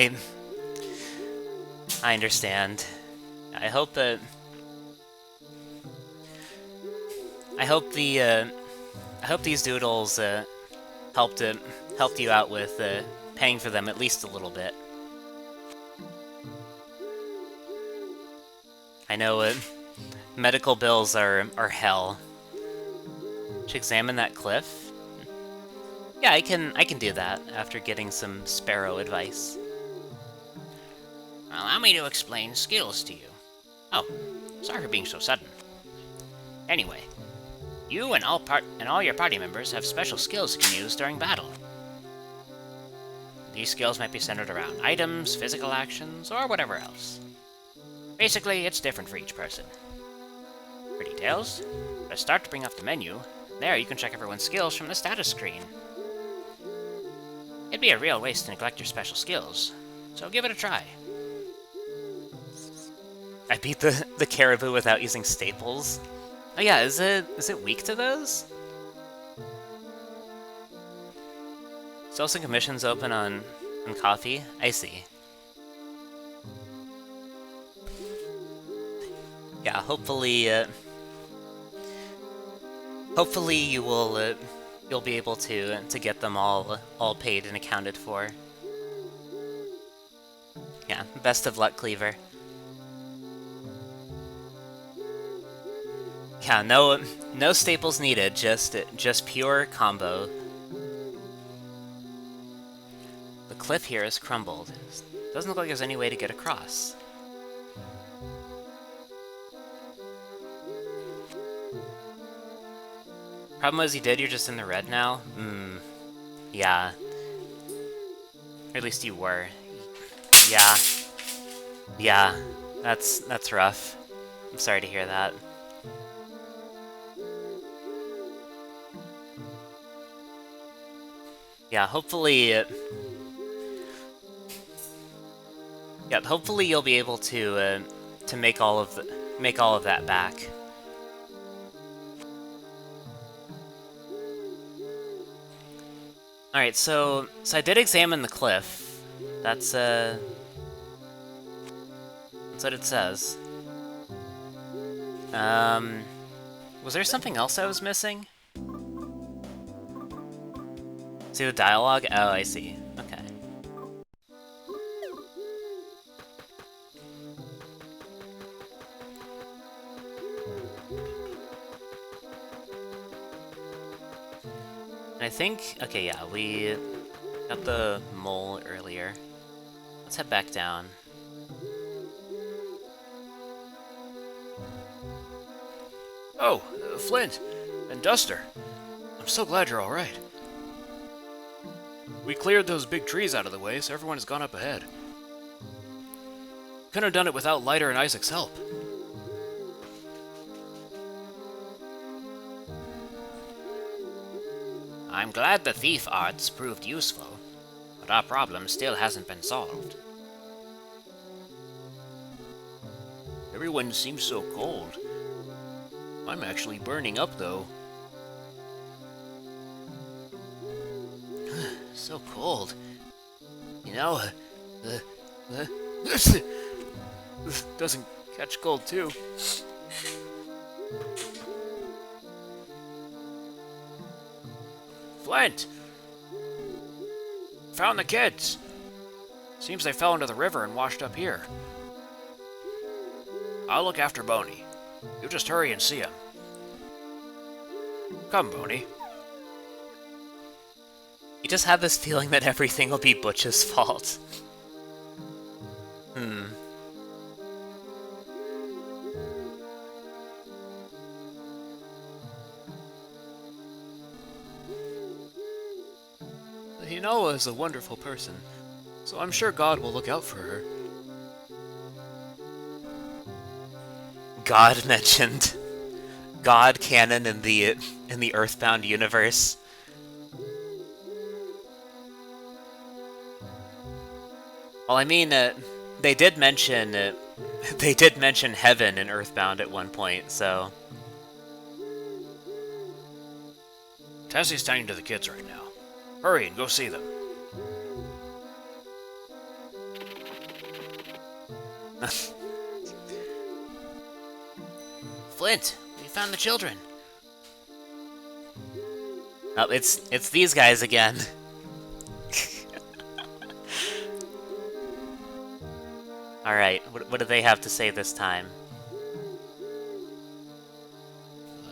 I understand. I hope that... I hope these doodles helped you out with paying for them at least a little bit. I know medical bills are hell. Should examine that cliff? Yeah, I can do that after getting some sparrow advice. Allow me to explain skills to you. Oh, sorry for being so sudden. Anyway, you and all your party members have special skills you can use during battle. These skills might be centered around items, physical actions, or whatever else. Basically, it's different for each person. For details, press start to bring up the menu. There, you can check everyone's skills from the status screen. It'd be a real waste to neglect your special skills, so give it a try. I beat the caribou without using staples. Oh yeah, is it weak to those? Still some commissions open on coffee? I see. Yeah, hopefully you'll be able to get them all paid and accounted for. Yeah, best of luck, Cleaver. Yeah, no staples needed, just pure combo. The cliff here is crumbled. Doesn't look like there's any way to get across. Problem is, you did, you're just in the red now? Yeah. Or at least you were. Yeah. Yeah, that's rough. I'm sorry to hear that. Yeah, hopefully... yeah, hopefully you'll be able to make all of that back. Alright, so I did examine the cliff. That's what it says. Was there something else I was missing? See the dialogue? Oh, I see. Okay. And I think... Okay, yeah, we got the mole earlier. Let's head back down. Oh, Flint and Duster. I'm so glad you're alright. We cleared those big trees out of the way, so everyone has gone up ahead. Couldn't have done it without Lighter and Isaac's help. I'm glad the thief arts proved useful, but our problem still hasn't been solved. Everyone seems so cold. I'm actually burning up, though. So cold. You know, This doesn't catch cold, too. Flint! Found the kids! Seems they fell into the river and washed up here. I'll look after Boney. You just hurry and see him. Come, Boney. You just have this feeling that everything will be Butch's fault. Hinawa is a wonderful person, so I'm sure God will look out for her. God mentioned. God canon in the Earthbound universe. Well, I mean, they did mention heaven in Earthbound at one point, so Tessie's tending to the kids right now. Hurry and go see them. Flint, we found the children. oh, it's these guys again. All right, what do they have to say this time?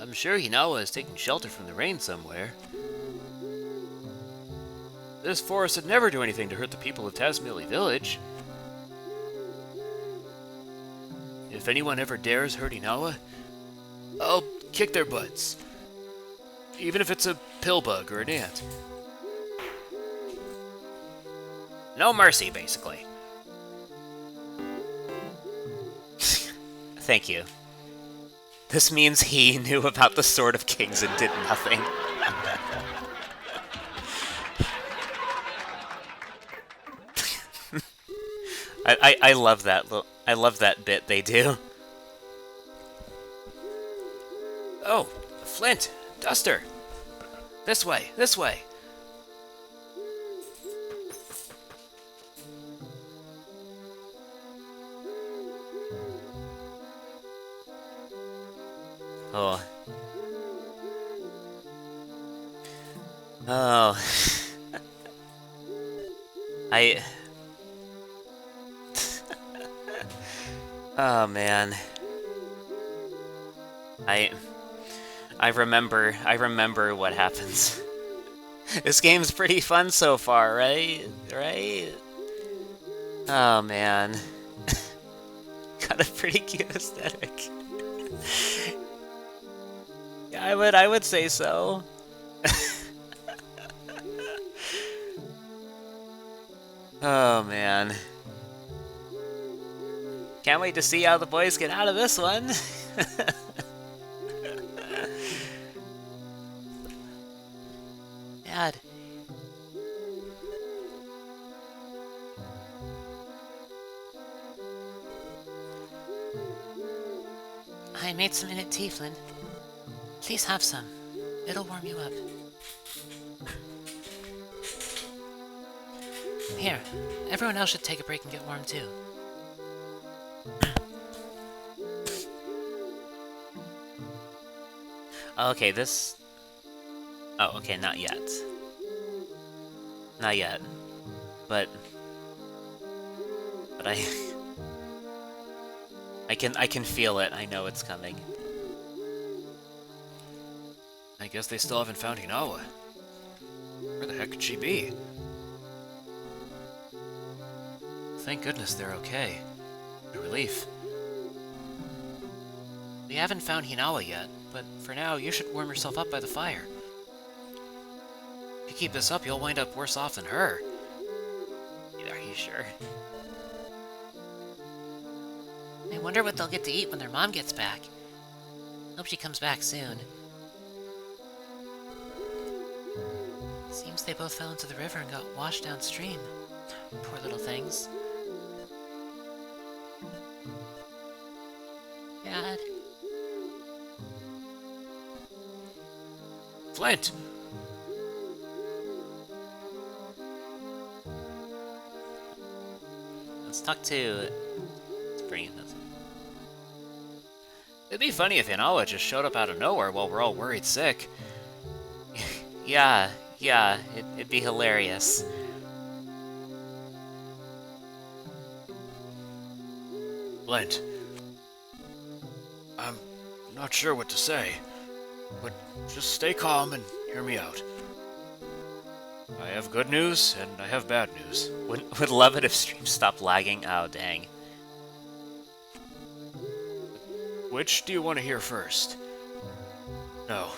I'm sure Hinawa is taking shelter from the rain somewhere. This forest would never do anything to hurt the people of Tasmili Village. If anyone ever dares hurt Hinawa, I'll kick their butts. Even if it's a pill bug or an ant. No mercy, basically. Thank you. This means he knew about the Sword of Kings and did nothing. I love that. I love that bit they do. Oh, Flint, Duster. This way, this way. Oh. Oh. Oh man. I remember what happens. This game's pretty fun so far, right? Right? Oh man. Got a pretty cute aesthetic. Yeah, I would say so. Oh man. Can't wait to see how the boys get out of this one. Dad. I made some innit tea, Flint. Please have some. It'll warm you up. Here, everyone else should take a break and get warm too. Okay, this... Oh, okay, not yet. Not yet. But I can feel it. I know it's coming. I guess they still haven't found Hinawa. Where the heck could she be? Thank goodness they're okay. A relief. We haven't found Hinawa yet, but for now, you should warm yourself up by the fire. If you keep this up, you'll wind up worse off than her. Are you sure? I wonder what they'll get to eat when their mom gets back. Hope she comes back soon. Seems they both fell into the river and got washed downstream. Poor little things. Dad. Flint! Let's talk to... Let's bring in this. It'd be funny if Hinawa just showed up out of nowhere while we're all worried sick. Yeah, it'd be hilarious. Flint. I'm not sure what to say, but just stay calm and hear me out. I have good news, and I have bad news. Would love it if streams stopped lagging. Oh, dang. Which do you want to hear first? No.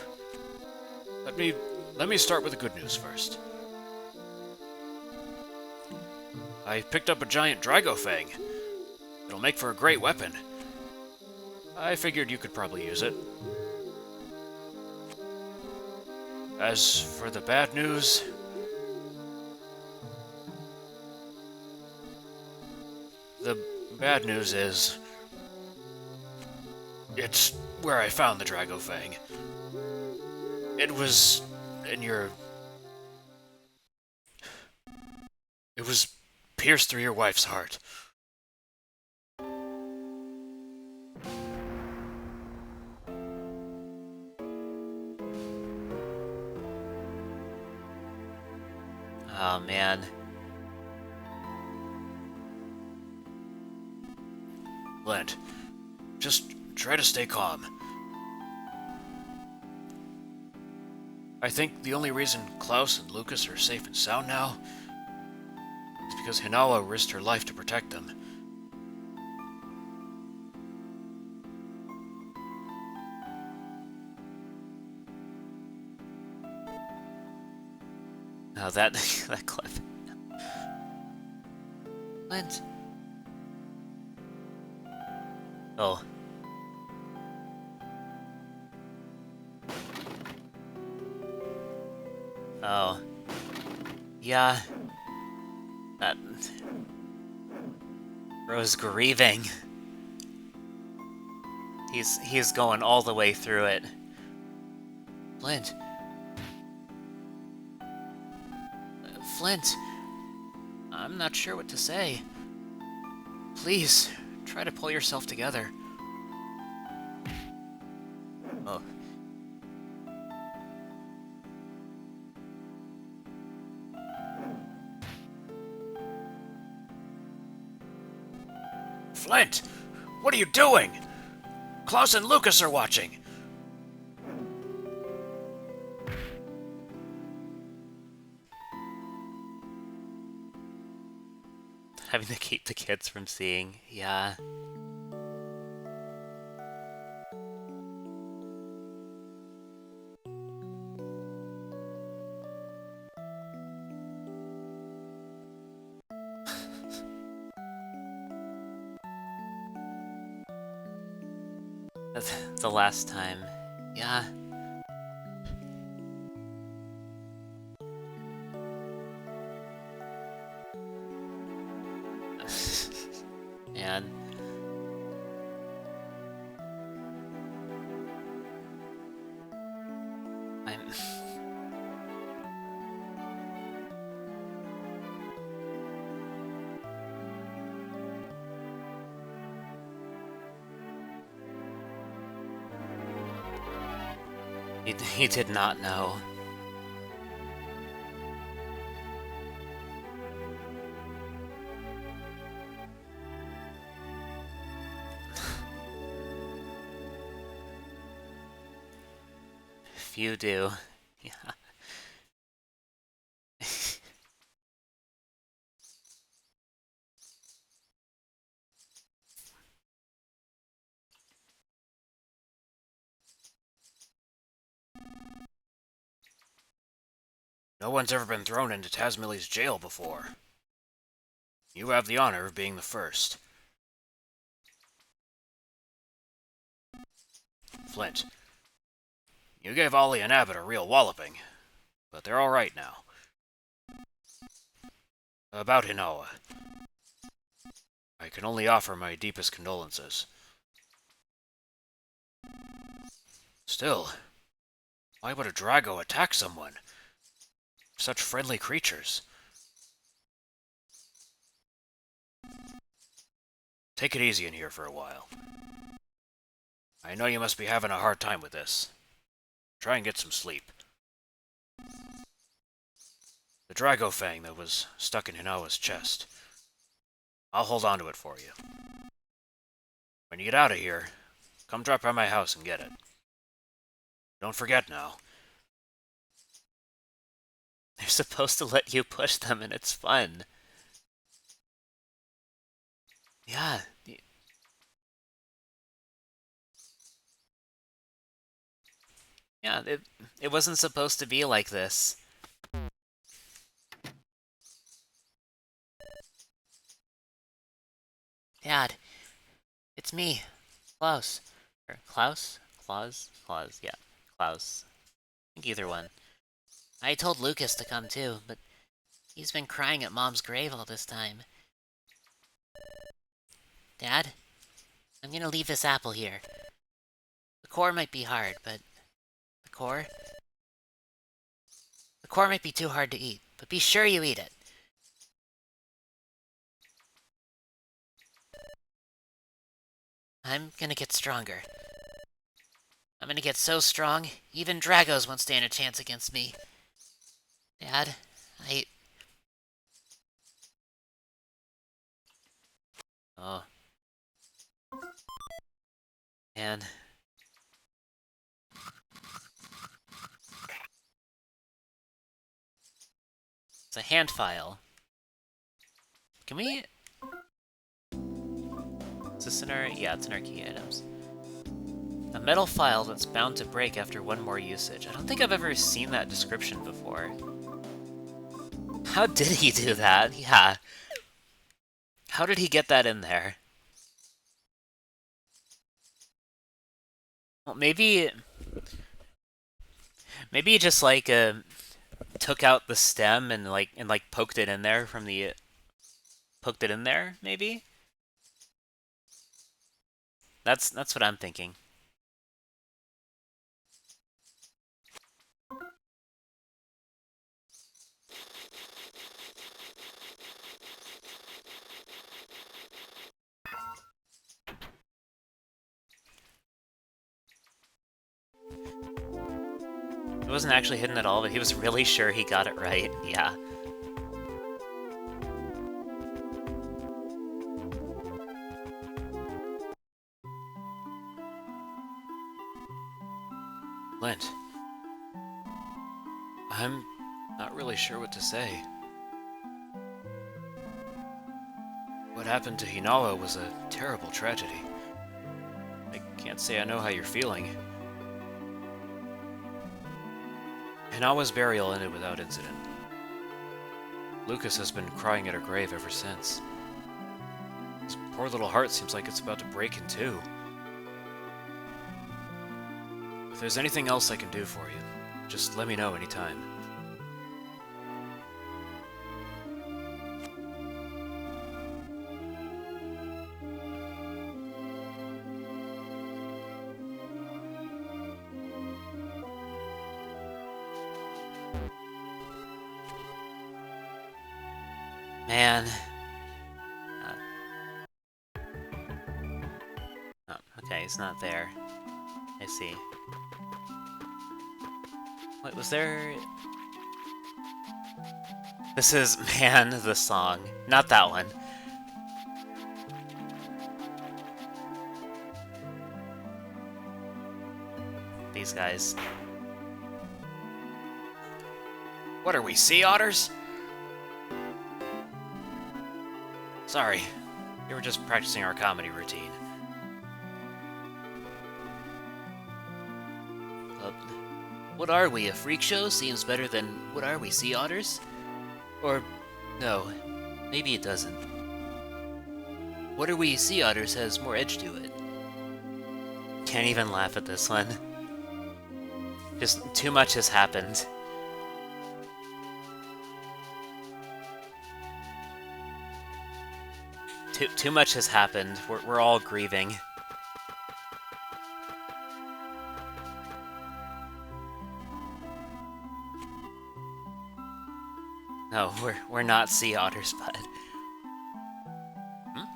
Let me start with the good news first. I picked up a giant Dragofang. It'll make for a great weapon. I figured you could probably use it. As for the bad news... The bad news is... It's where I found the Dragofang. It was in your... It was pierced through your wife's heart. Oh, man. Flint, just try to stay calm. I think the only reason Klaus and Lucas are safe and sound now is because Hinawa risked her life to protect them. Oh, that that clip. Flint. Oh. Oh. Yeah. That... Bro's grieving. He's going all the way through it. Flint. Flint. I'm not sure what to say. Please, try to pull yourself together. Oh. Flint! What are you doing? Klaus and Lucas are watching! Having to keep the kids from seeing. Yeah. That's the last time. Yeah. Man. I'm... He did not know. If you do, yeah. No one's ever been thrown into Tasmilly's jail before. You have the honor of being the first. Flint, you gave Ollie and Abbott a real walloping, but they're all right now. About Hinawa, I can only offer my deepest condolences. Still, why would a Drago attack someone? Such friendly creatures. Take it easy in here for a while. I know you must be having a hard time with this. Try and get some sleep. The Drago Fang that was stuck in Hinawa's chest. I'll hold on to it for you. When you get out of here, come drop by my house and get it. Don't forget now. They're supposed to let you push them, and it's fun. Yeah. Yeah, it wasn't supposed to be like this. Dad, it's me, Klaus. Or Klaus? Claus, yeah. Klaus. I think either one. I told Lucas to come too, but he's been crying at Mom's grave all this time. Dad, I'm gonna leave this apple here. The core might be hard, but... The core? The core might be too hard to eat, but be sure you eat it. I'm gonna get stronger. I'm gonna get so strong, even Dragos won't stand a chance against me. Dad, Oh. Man. It's a hand file. Can we... Is this in our... Yeah, it's in our key items. A metal file that's bound to break after one more usage. I don't think I've ever seen that description before. How did he do that? Yeah. How did he get that in there? Well, maybe he just like took out the stem and poked it in there from the poked it in there, maybe? That's what I'm thinking. It wasn't actually hidden at all, but he was really sure he got it right. Yeah. Lint. I'm not really sure what to say. What happened to Hinawa was a terrible tragedy. I can't say I know how you're feeling. Hinawa's burial ended without incident. Lucas has been crying at her grave ever since. His poor little heart seems like it's about to break in two. If there's anything else I can do for you, just let me know anytime. Man. Oh, okay, he's not there. I see. Wait, was there... This is Man, the song. Not that one. These guys. What are we, sea otters? Sorry, we were just practicing our comedy routine. What are we, a freak show? Seems better than what are we, sea otters? Or, no, maybe it doesn't. What are we, sea otters has more edge to it. Can't even laugh at this one. Just too much has happened. Too much has happened. We're all grieving. No, we're not sea otters, bud.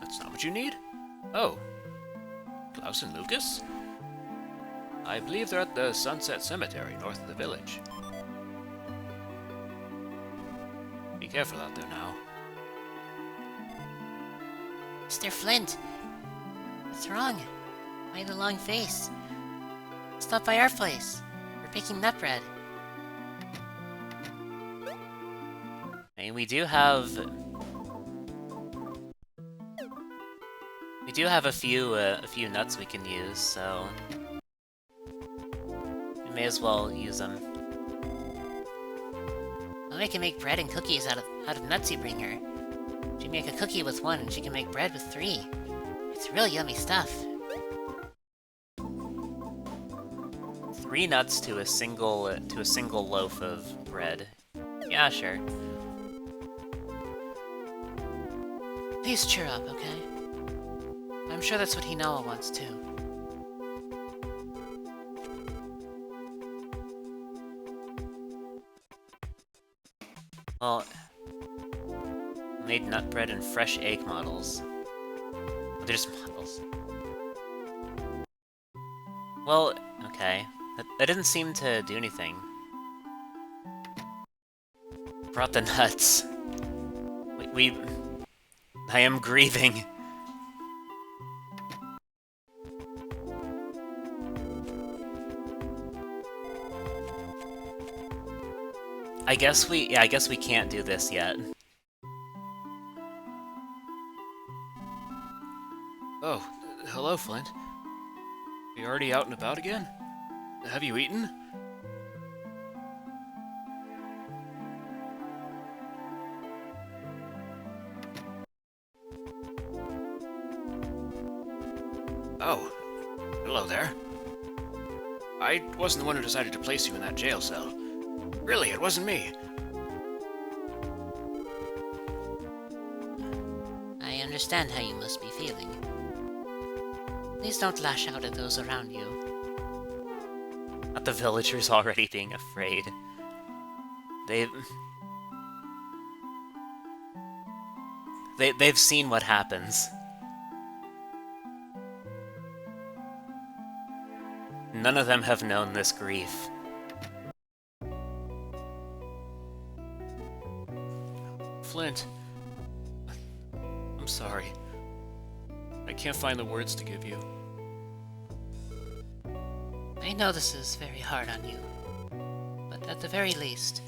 That's not what you need? Oh. Klaus and Lucas? I believe they're at the Sunset Cemetery north of the village. Be careful out there now. Mr. Flint, what's wrong? Why the long face? Stop by our place. We're picking nut bread. I mean, we do have a few nuts we can use, so we may as well use them. Well, we can make bread and cookies out of nuts you bring her. She can make a cookie with 1, and she can make bread with 3. It's real yummy stuff. 3 nuts to a single loaf of bread. Yeah, sure. Please cheer up, okay? I'm sure that's what Hinawa wants too. Well, made nut bread and fresh egg models. They're just models. Well, okay. That didn't seem to do anything. Brought the nuts. I am grieving. I guess we can't do this yet. Oh, hello, Flint. You already out and about again? Have you eaten? Oh, hello there. I wasn't the one who decided to place you in that jail cell. Really, it wasn't me. I understand how you must be feeling. Please don't lash out at those around you. Not the villagers already being afraid. They've seen what happens. None of them have known this grief. Flint, I'm sorry. I can't find the words to give you. I know this is very hard on you, but at the very least,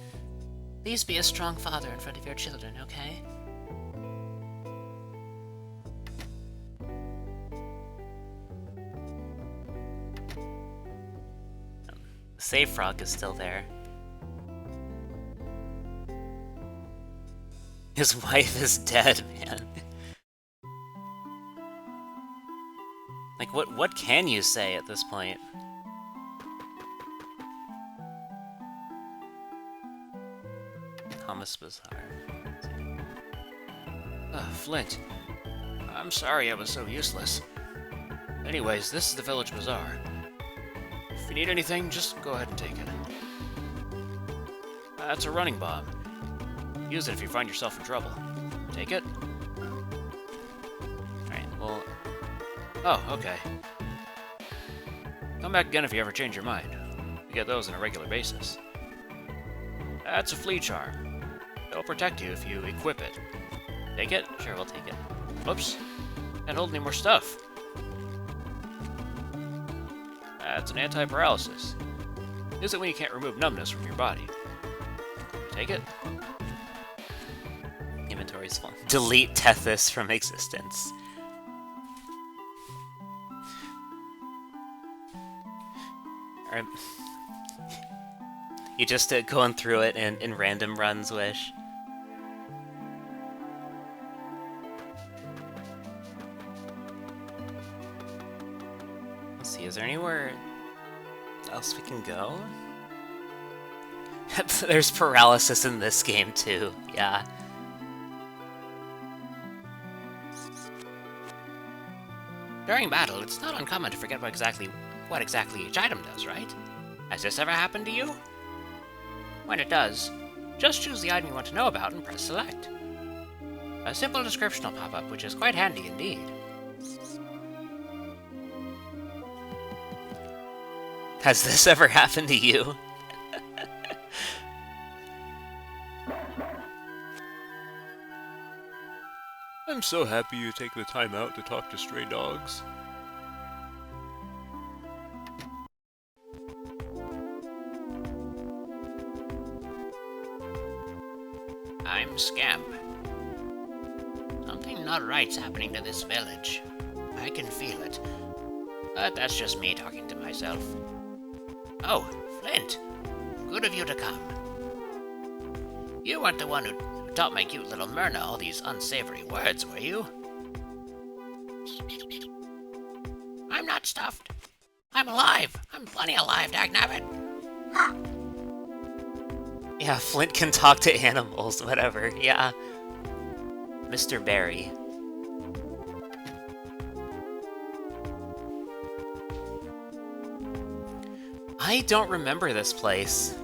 please be a strong father in front of your children, okay? The save frog is still there. His wife is dead, man. Like, what can you say at this point? Thomas Bazaar. Flint, I'm sorry I was so useless. Anyways, this is the village bazaar. If you need anything, just go ahead and take it. That's a running bomb. Use it if you find yourself in trouble. Take it? Alright, well, Oh, okay. Come back again if you ever change your mind. We get those on a regular basis. That's a flea charm. It'll protect you if you equip it. Take it? sure, we'll take it. Whoops. Can't hold any more stuff. That's an anti-paralysis. Use it when you can't remove numbness from your body. Take it? Inventory's full. Delete Tethys from existence. Alright. You just going through it in random runs, Wish. Let's see, is there anywhere else we can go? There's paralysis in this game too, yeah. During battle, it's not uncommon to forget what exactly each item does, right? Has this ever happened to you? When it does, just choose the item you want to know about and press select. A simple description will pop up, which is quite handy indeed. Has this ever happened to you? I'm so happy you take the time out to talk to stray dogs. I'm Scamp. Something not right's happening to this village. I can feel it. But that's just me talking to myself. Oh, Flint. Good of you to come. You weren't the one who taught my cute little Myrna all these unsavory words, were you? I'm not stuffed. I'm alive. I'm plenty alive, dagnabbit. Yeah, Flint can talk to animals, whatever, yeah. Mr. Barry. I don't remember this place.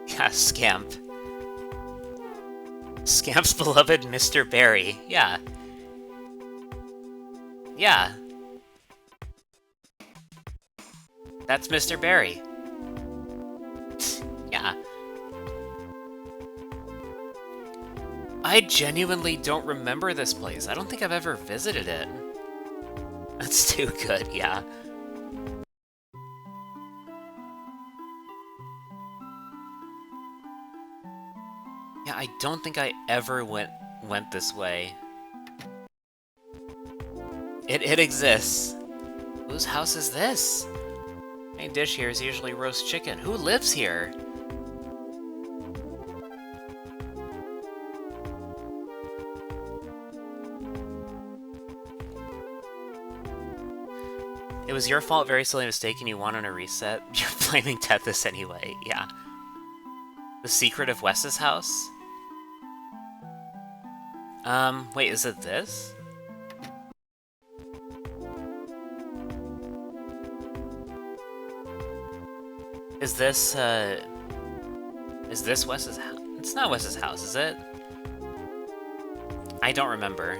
Yeah, Scamp. Scamp's beloved Mr. Barry. Yeah. Yeah. That's Mr. Barry. Yeah. I genuinely don't remember this place. I don't think I've ever visited it. That's too good, yeah. Yeah, I don't think I ever went this way. It exists. Whose house is this? Main dish here is usually roast chicken. Who lives here? It was your fault, very silly mistake, and you won on a reset. You're blaming Tethys anyway, yeah. The secret of Wes's house? Wait, is it this? Is this Wes's house? It's not Wes's house, is it? I don't remember.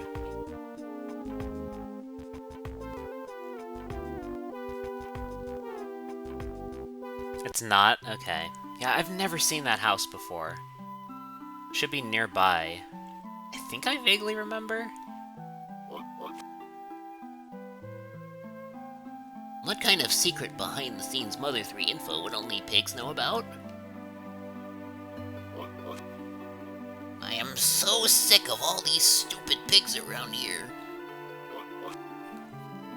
It's not? Okay. Yeah, I've never seen that house before. Should be nearby. I think I vaguely remember. What kind of secret behind-the-scenes Mother 3 info would only pigs know about? I am so sick of all these stupid pigs around here.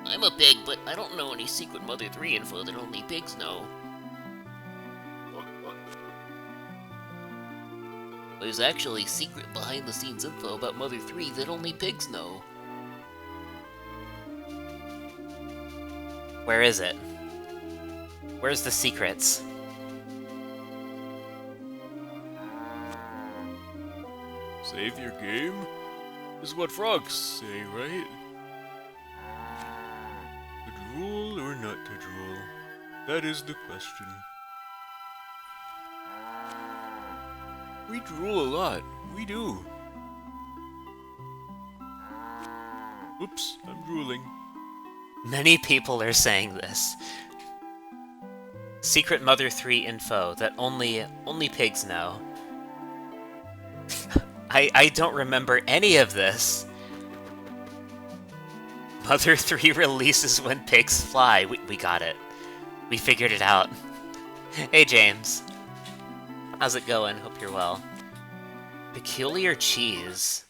I'm a pig, but I don't know any secret Mother 3 info that only pigs know. There's actually secret behind-the-scenes info about Mother 3 that only pigs know. Where is it? Where's the secrets? Save your game? Is what frogs say, right? To drool or not to drool? That is the question. We drool a lot. We do. Oops, I'm drooling. Many people are saying this. Secret Mother 3 info that only pigs know. I don't remember any of this. Mother 3 releases when pigs fly. We got it. We figured it out. Hey, James. How's it going? Hope you're well. Peculiar cheese.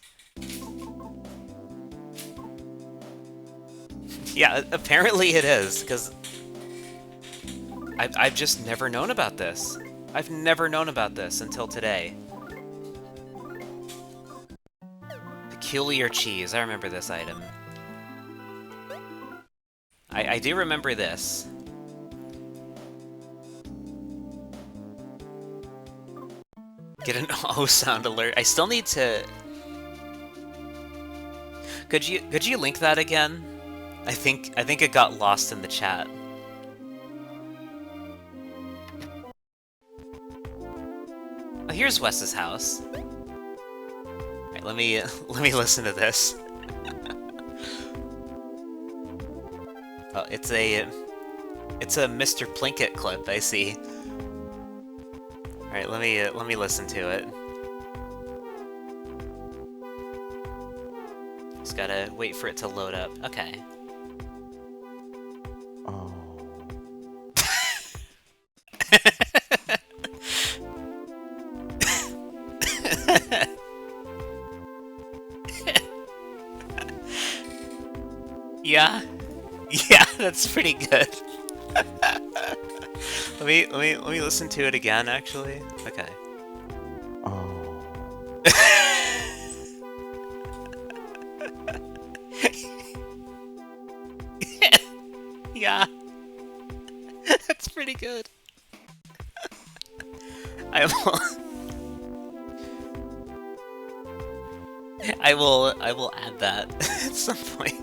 Yeah, apparently it is, because I've just never known about this. I've never known about this until today. Peculiar cheese. I remember this item. I do remember this. Get an O sound alert. I still need to... Could you link that again? I think it got lost in the chat. Oh, here's Wes's house. Alright, let me listen to this. Oh, it's a Mr. Plinkett clip, I see. Alright, let me listen to it. Just gotta wait for it to load up. Okay. Oh. Yeah. Yeah, that's pretty good. let me listen to it again, actually. Okay. Oh. Yeah. That's pretty good. I will add that at some point.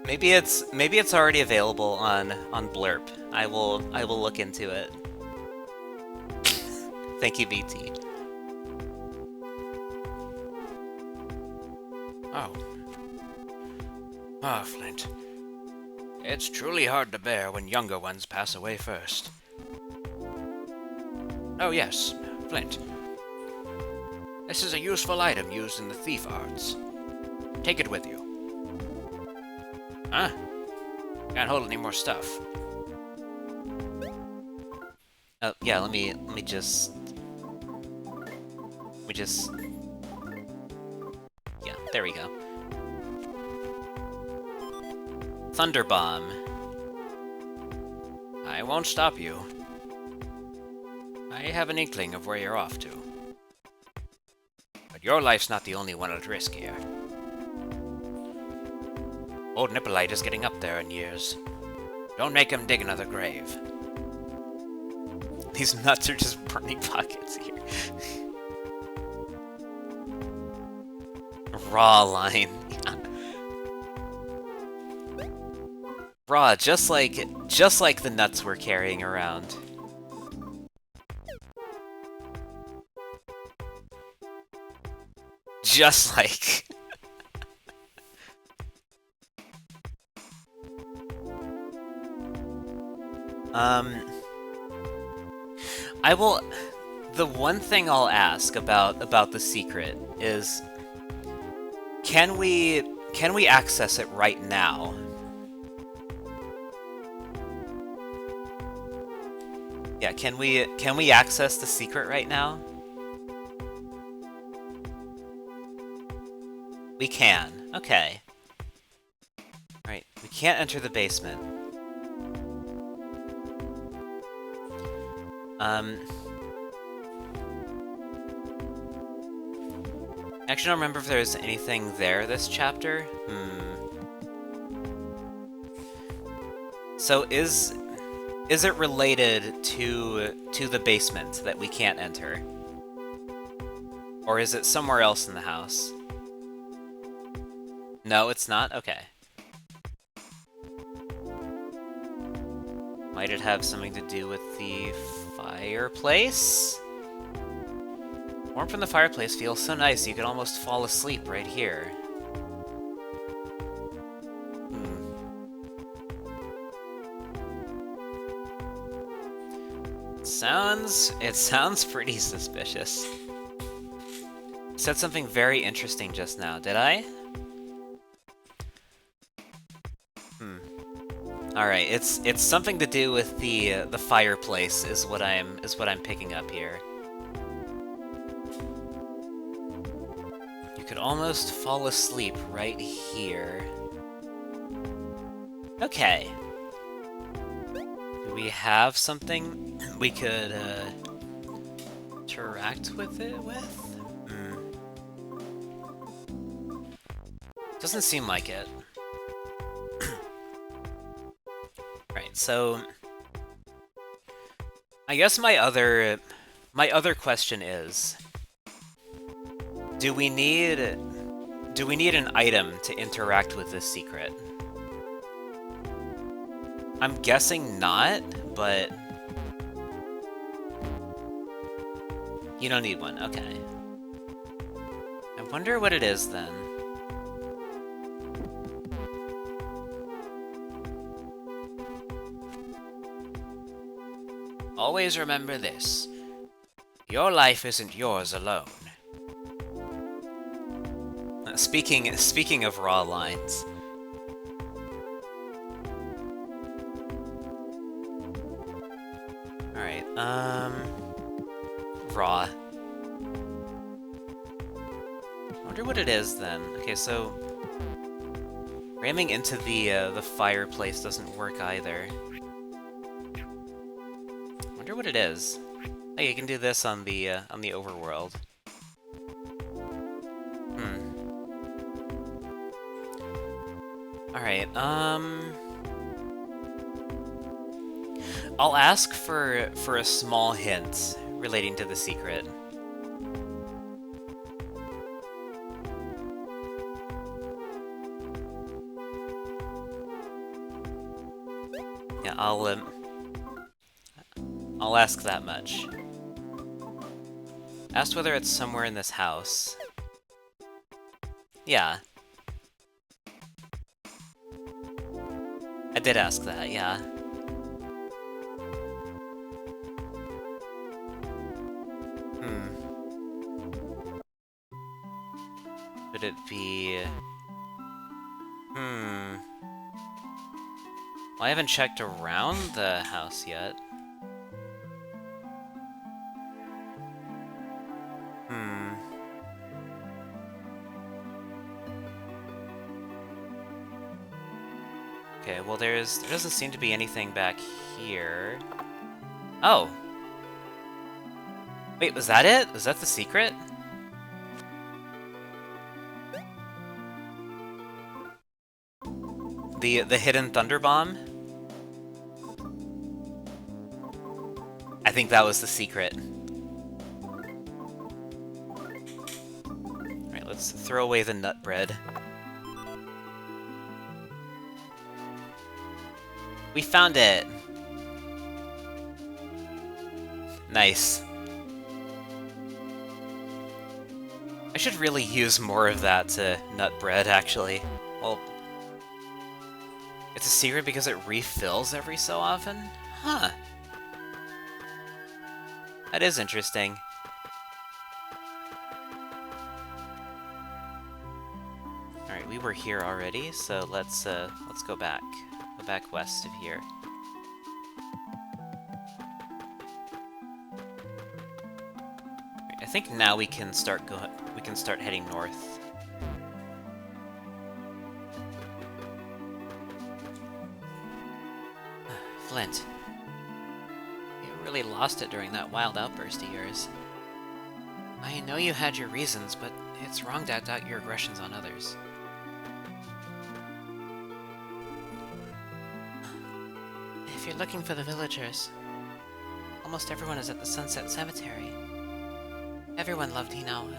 Maybe it's already available on Blurp. I will look into it. Thank you, BT. Oh. Ah, Flint. It's truly hard to bear when younger ones pass away first. Oh yes, Flint. This is a useful item used in the thief arts. Take it with you. Huh? Can't hold any more stuff. Oh yeah, let me just yeah, there we go. Thunder Bomb. I won't stop you. I have an inkling of where you're off to. But your life's not the only one at risk here. Old Nippolite is getting up there in years. Don't make him dig another grave. These nuts are just burning pockets here. Raw line. Raw, just like the nuts we're carrying around. Just like. I will. The one thing I'll ask about the secret is, can we access it right now? Yeah, can we access the secret right now? We can. Okay. Right. We can't enter the basement. Actually, I don't remember if there's anything there this chapter. So is it related to the basement that we can't enter? Or is it somewhere else in the house? No, it's not? Okay. Might it have something to do with the fireplace? Warmth from the fireplace feels so nice you could almost fall asleep right here. It sounds pretty suspicious. Said something very interesting just now, did I? Alright, it's something to do with the fireplace is what I'm picking up here. You could almost fall asleep right here. Okay. we have something we could interact with it with? Doesn't seem like it. Right, so I guess my other question is, do we need an item to interact with this secret? I'm guessing not, but you don't need one. Okay. I wonder what it is then. Always remember this. Your life isn't yours alone. Speaking of raw lines. Alright, raw. I wonder what it is then. Okay, so ramming into the fireplace doesn't work either. I wonder what it is. Oh, you can do this on the overworld. Alright, I'll ask for a small hint relating to the secret. Yeah, I'll ask that much. Asked whether it's somewhere in this house. Yeah. I did ask that, yeah. Could it be... Well, I haven't checked around the house yet. Okay, well there doesn't seem to be anything back here. Oh! Wait, was that it? Was that the secret? The hidden thunder bomb? I think that was the secret. Alright, let's throw away the nut bread. We found it! Nice. I should really use more of that to nut bread, actually. Well, it's a secret because it refills every so often? Huh. That is interesting. Alright, we were here already, so let's go back. Go back west of here. Right, I think now we can start heading north. Flint. You really lost it during that wild outburst of yours. I know you had your reasons, but it's wrong to act out your aggressions on others. If you're looking for the villagers, almost everyone is at the Sunset Cemetery. Everyone loved Hinawa.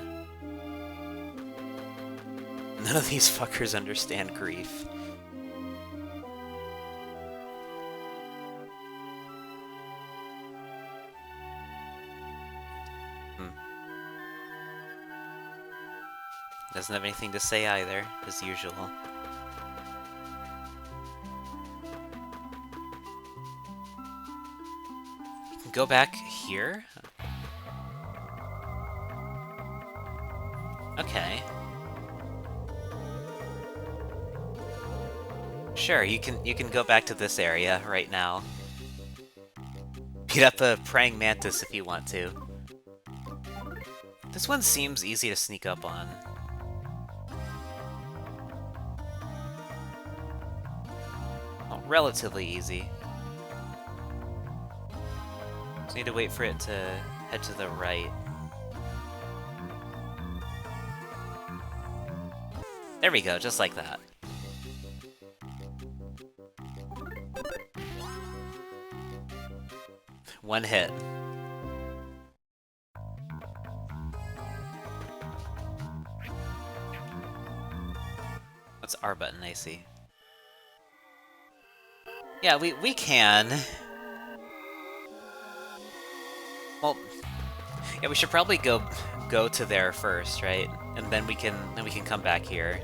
None of these fuckers understand grief. Doesn't have anything to say either, as usual. You can go back here? Okay. Sure, you can go back to this area right now. Beat up a praying mantis if you want to. This one seems easy to sneak up on. Well, relatively easy. Just need to wait for it to head to the right. There we go, just like that. One hit. What's R button, I see? Yeah, we can. Well, yeah, we should probably go to there first, right? And then we can come back here.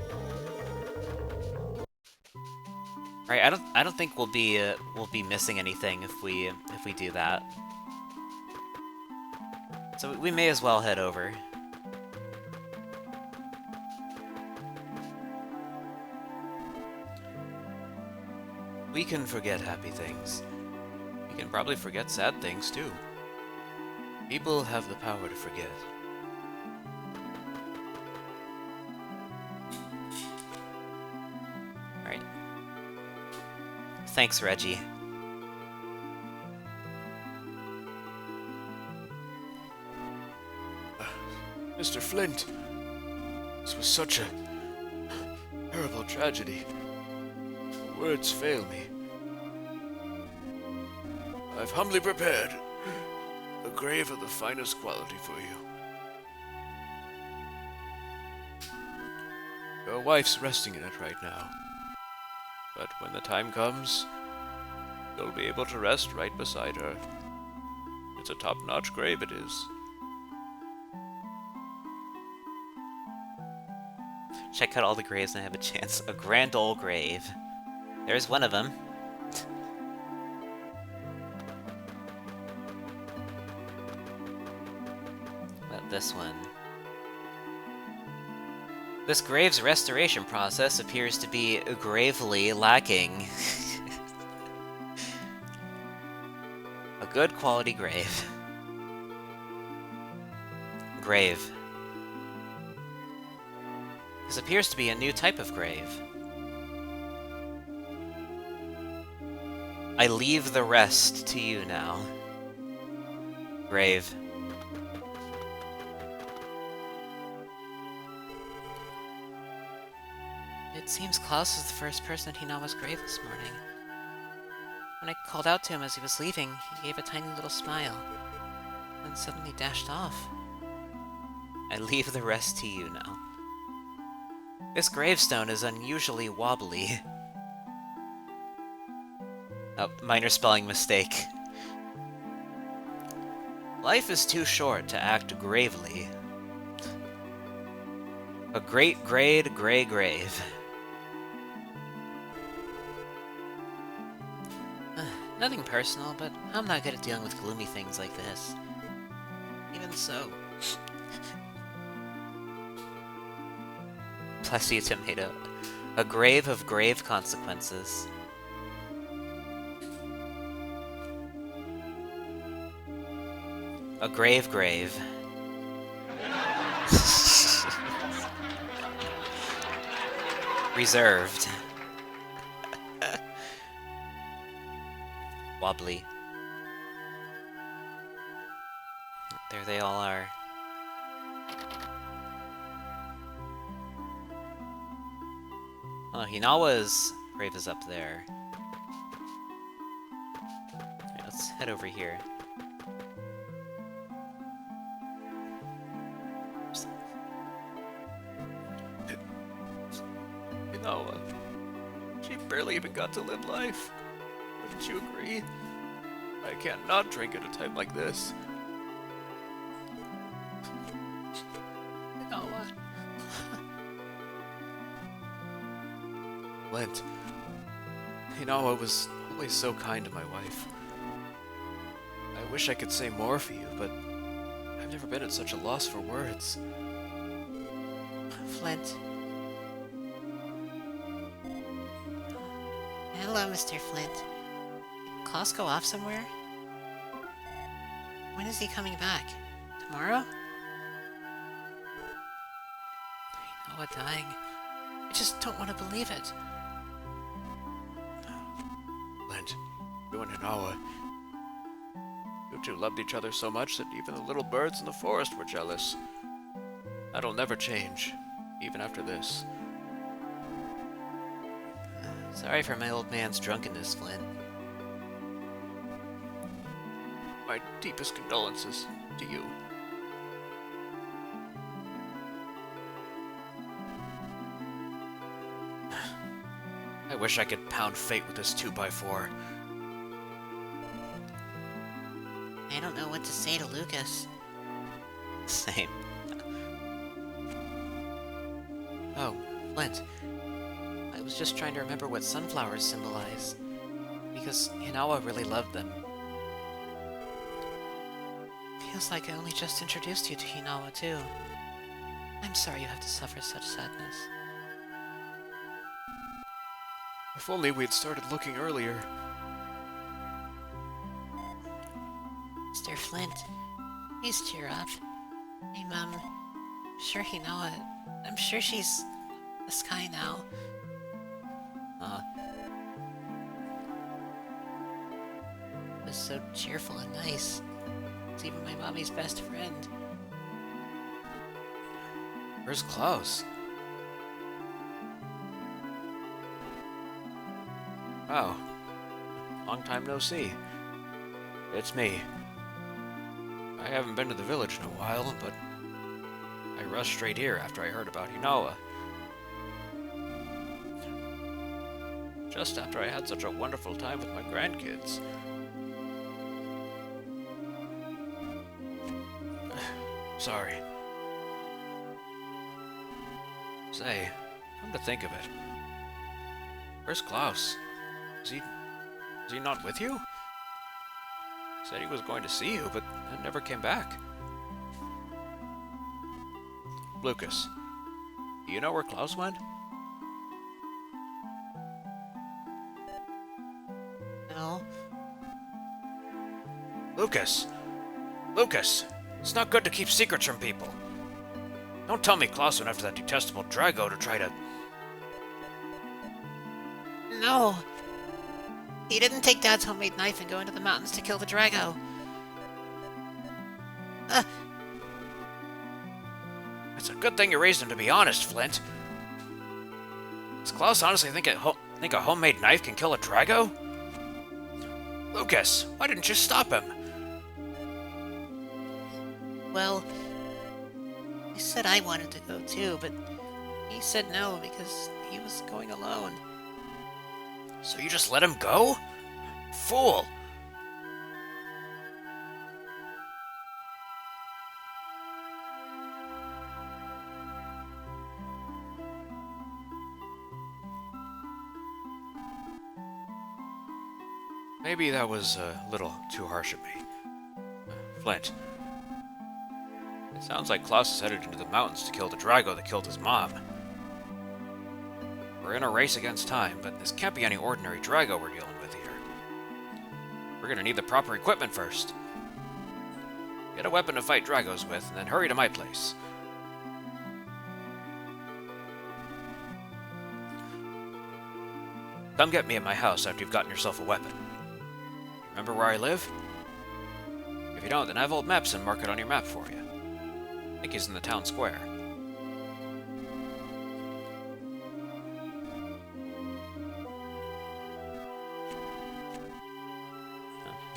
Right? I don't think we'll be missing anything if we do that. So we may as well head over. We can forget happy things. We can probably forget sad things, too. People have the power to forget. Alright. Thanks, Reggie. Mr. Flint, this was such a terrible tragedy. Words fail me. I've humbly prepared a grave of the finest quality for you. Your wife's resting in it right now. But when the time comes, you'll be able to rest right beside her. It's a top-notch grave, it is. Check out all the graves and I have a chance. A grand old grave. There's one of them. But this one. This grave's restoration process appears to be gravely lacking. A good quality grave. Grave. This appears to be a new type of grave. I leave the rest to you now. Grave. It seems Klaus is the first person at Hinawa's grave this morning. When I called out to him as he was leaving, he gave a tiny little smile, then suddenly dashed off. I leave the rest to you now. This gravestone is unusually wobbly. Oh, minor spelling mistake. Life is too short to act gravely. A great grade gray grave. Nothing personal, but I'm not good at dealing with gloomy things like this. Even so. Bless you, tomato. A grave of grave consequences. A grave. Reserved. Wobbly. There they all are. Oh, Hinawa's grave is up there. Alright, let's head over here. Hinawa, she barely even got to live life. Wouldn't you agree? I can't not drink at a time like this. Hinawa. Lent. Hinawa was always so kind to my wife. I wish I could say more for you, but I've never been at such a loss for words. Flint. Hello, Mr. Flint. Did Klaus go off somewhere? When is he coming back? Tomorrow? Hinawa dying. I just don't want to believe it. Lent, you and Hinawa, you two loved each other so much that even the little birds in the forest were jealous. That'll never change, even after this. Sorry for my old man's drunkenness, Flint. My deepest condolences to you. I wish I could pound fate with this 2x4. I don't know what to say to Lucas. Same. Oh, Flint. I was just trying to remember what sunflowers symbolize. Because Hinawa really loved them. Feels like I only just introduced you to Hinawa, too. I'm sorry you have to suffer such sadness. If only we'd started looking earlier. Mr. Flint, please cheer up. I'm sure Hinawa... I'm sure she's in the sky now. It was so cheerful and nice. It's even my mommy's best friend. Where's Klaus? Wow. Long time no see. It's me. I haven't been to the village in a while, but I rushed straight here after I heard about Hinawa. Just after I had such a wonderful time with my grandkids. Sorry. Say, come to think of it. Where's Klaus? Is he not with you? Said he was going to see you, but then never came back. Lucas, do you know where Klaus went? No. Lucas! Lucas! It's not good to keep secrets from people. Don't tell me Klaus went after that detestable Drago to try to... No! He didn't take Dad's homemade knife and go into the mountains to kill the Drago. It's a good thing you raised him to be honest, Flint. Does Klaus honestly think a homemade knife can kill a Drago? Lucas, why didn't you stop him? Well, I said I wanted to go too, but he said no because he was going alone. So you just let him go? Fool! Maybe that was a little too harsh of me. Flint. It sounds like Klaus is headed into the mountains to kill the Drago that killed his mom. We're in a race against time, but this can't be any ordinary Drago we're dealing with here. We're gonna need the proper equipment first. Get a weapon to fight Dragos with, and then hurry to my place. Come get me at my house after you've gotten yourself a weapon. Remember where I live? If you don't, then have old Mepson mark it on your map for you. I think he's in the town square.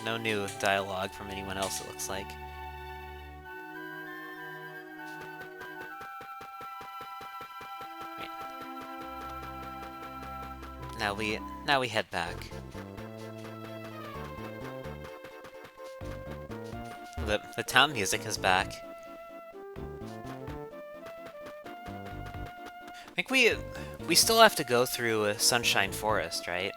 No new dialogue from anyone else, it looks like. Right. Now we head back. The town music is back. I think we still have to go through Sunshine Forest, right?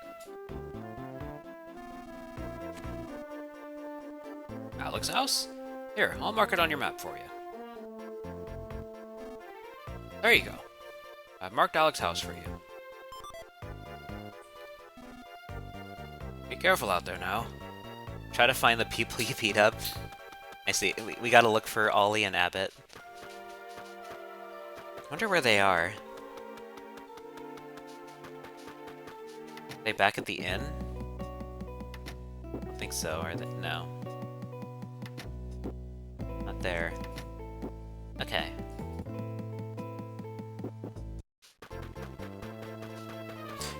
Alex's house? Here, I'll mark it on your map for you. There you go. I've marked Alex's house for you. Be careful out there now. Try to find the people you beat up. I see. We gotta look for Ollie and Abbott. Wonder where they are. Are they back at the inn? I don't think so, are they? No. there. Okay.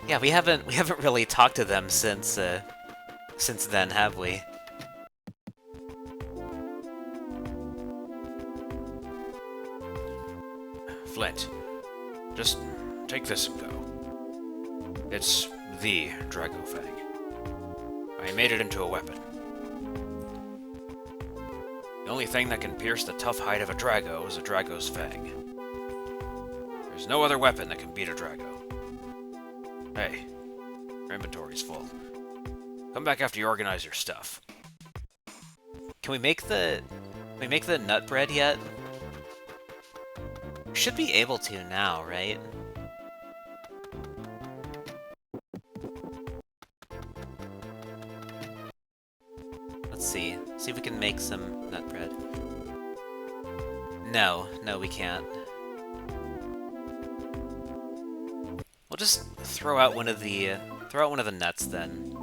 Yeah, we haven't really talked to them since then, have we? Flint, just take this and go. It's the Drago Fang. I made it into a weapon. The only thing that can pierce the tough hide of a Drago is a Drago's Fang. There's no other weapon that can beat a Drago. Hey, your inventory's full. Come back after you organize your stuff. Can we make the nut bread yet? We should be able to now, right? Let's see. See if we can make some nut bread. No, we can't. We'll just throw out one of the nuts then.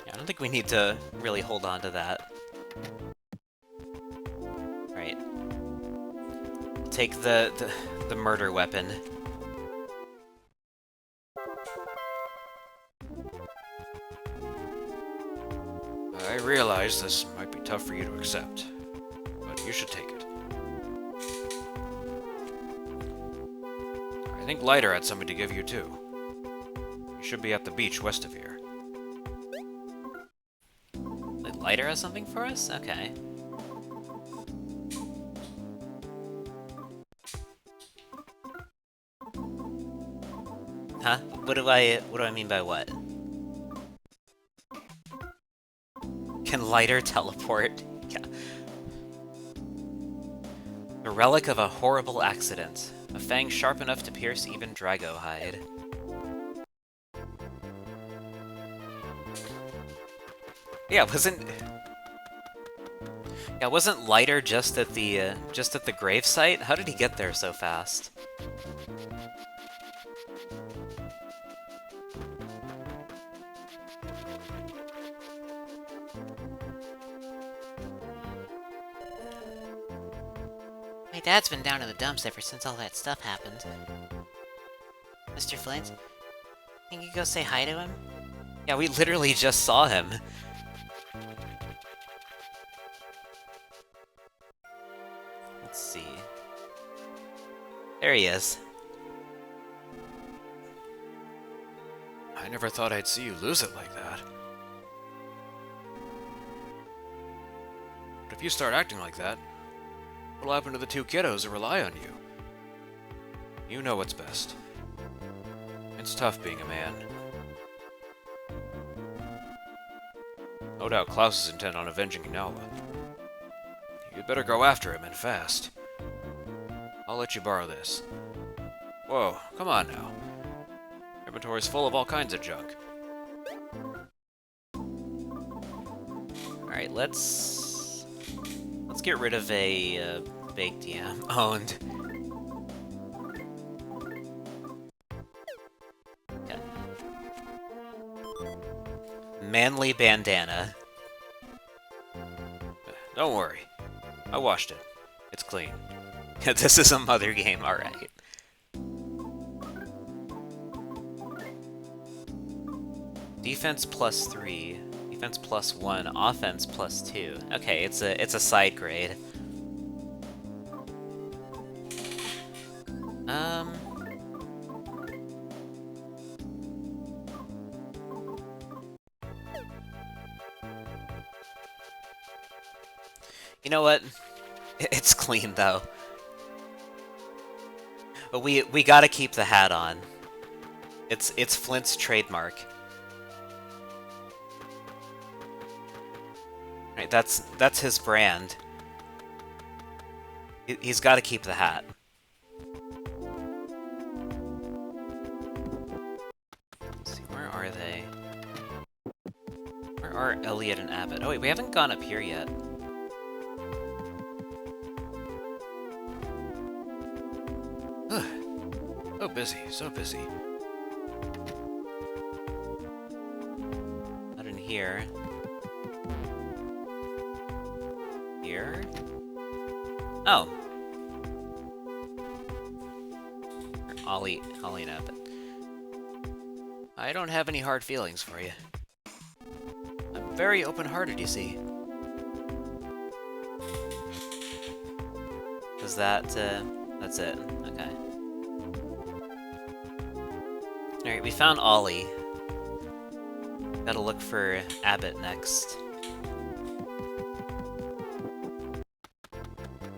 Yeah, I don't think we need to really hold on to that. Right. Take the murder weapon. I realize this might be tough for you to accept, but you should take it. I think Lighter had something to give you too. You should be at the beach west of here. Lighter has something for us? Okay. Huh? What do I mean by what? Can Lighter teleport? Yeah. The relic of a horrible accident. A fang sharp enough to pierce even Drago hide. Yeah, wasn't Lighter just at the grave site? How did he get there so fast? My dad's been down in the dumps ever since all that stuff happened. Mr. Flint, can you go say hi to him? Yeah, we literally just saw him. Let's see. There he is. I never thought I'd see you lose it like that. But if you start acting like that, what'll happen to the two kiddos that rely on you? You know what's best. It's tough being a man. No doubt Klaus is intent on avenging Nala. You'd better go after him and fast. I'll let you borrow this. Whoa, come on now. Your inventory's full of all kinds of junk. Alright, let's get rid of a baked yam. Owned. Okay. Manly bandana. Don't worry. I washed it. It's clean. This is a mother game, alright. Defense +3, defense +1, offense +2. Okay, it's a side grade. You know what? It's clean though. But we gotta keep the hat on. It's Flint's trademark. Right, that's his brand. He's got to keep the hat. Let's see, where are they? Where are Elliot and Abbott? Oh wait, we haven't gone up here yet. So busy, so busy. here. Here? Oh. Ollie and Abbott. I don't have any hard feelings for you. I'm very open-hearted, you see. Is that, that's it. Okay. Alright, we found Ollie. Gotta look for Abbott next.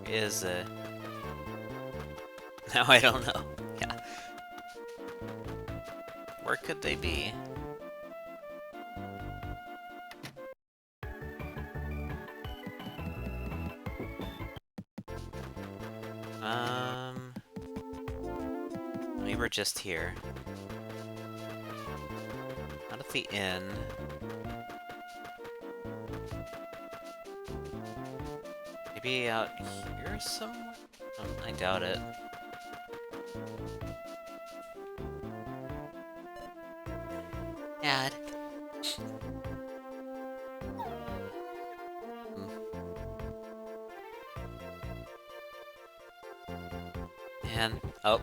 Is, now I don't know. Yeah. Where could they be? We were just here. Not at the inn. Maybe out here somewhere? I doubt it. Dad. And oh.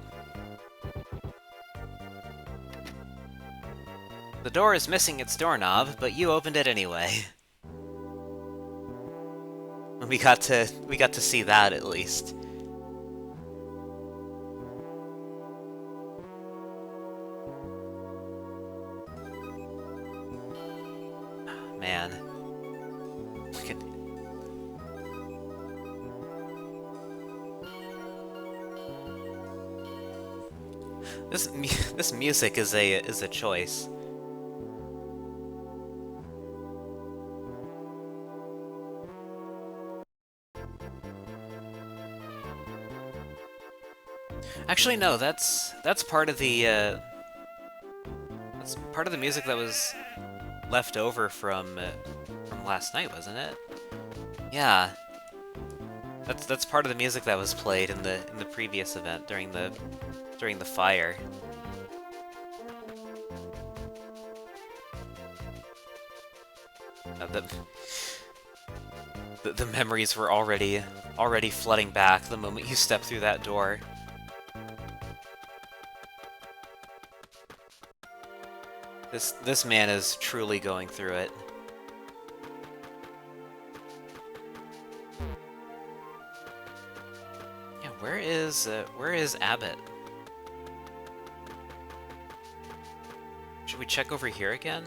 The door is missing its doorknob, but you opened it anyway. We got to see that at least. Man. Look at this music is a choice. Actually, no. That's part of the that's part of the music that was left over from last night, wasn't it? Yeah. That's part of the music that was played in the previous event during the fire. The memories were already flooding back the moment you step through that door. This man is truly going through it. Yeah, where is Abbott? Should we check over here again?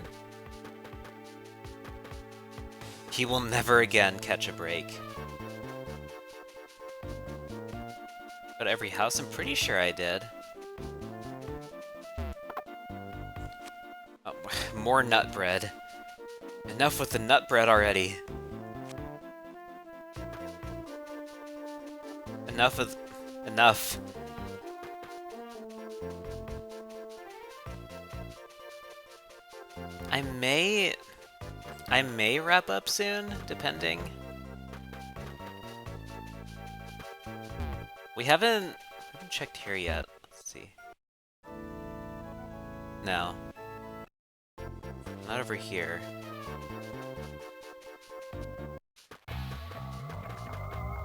He will never again catch a break. But every house, I'm pretty sure I did. Oh, more nut bread. Enough with the nut bread already. Enough. I may wrap up soon, depending. We haven't checked here yet. Let's see. No. Not over here.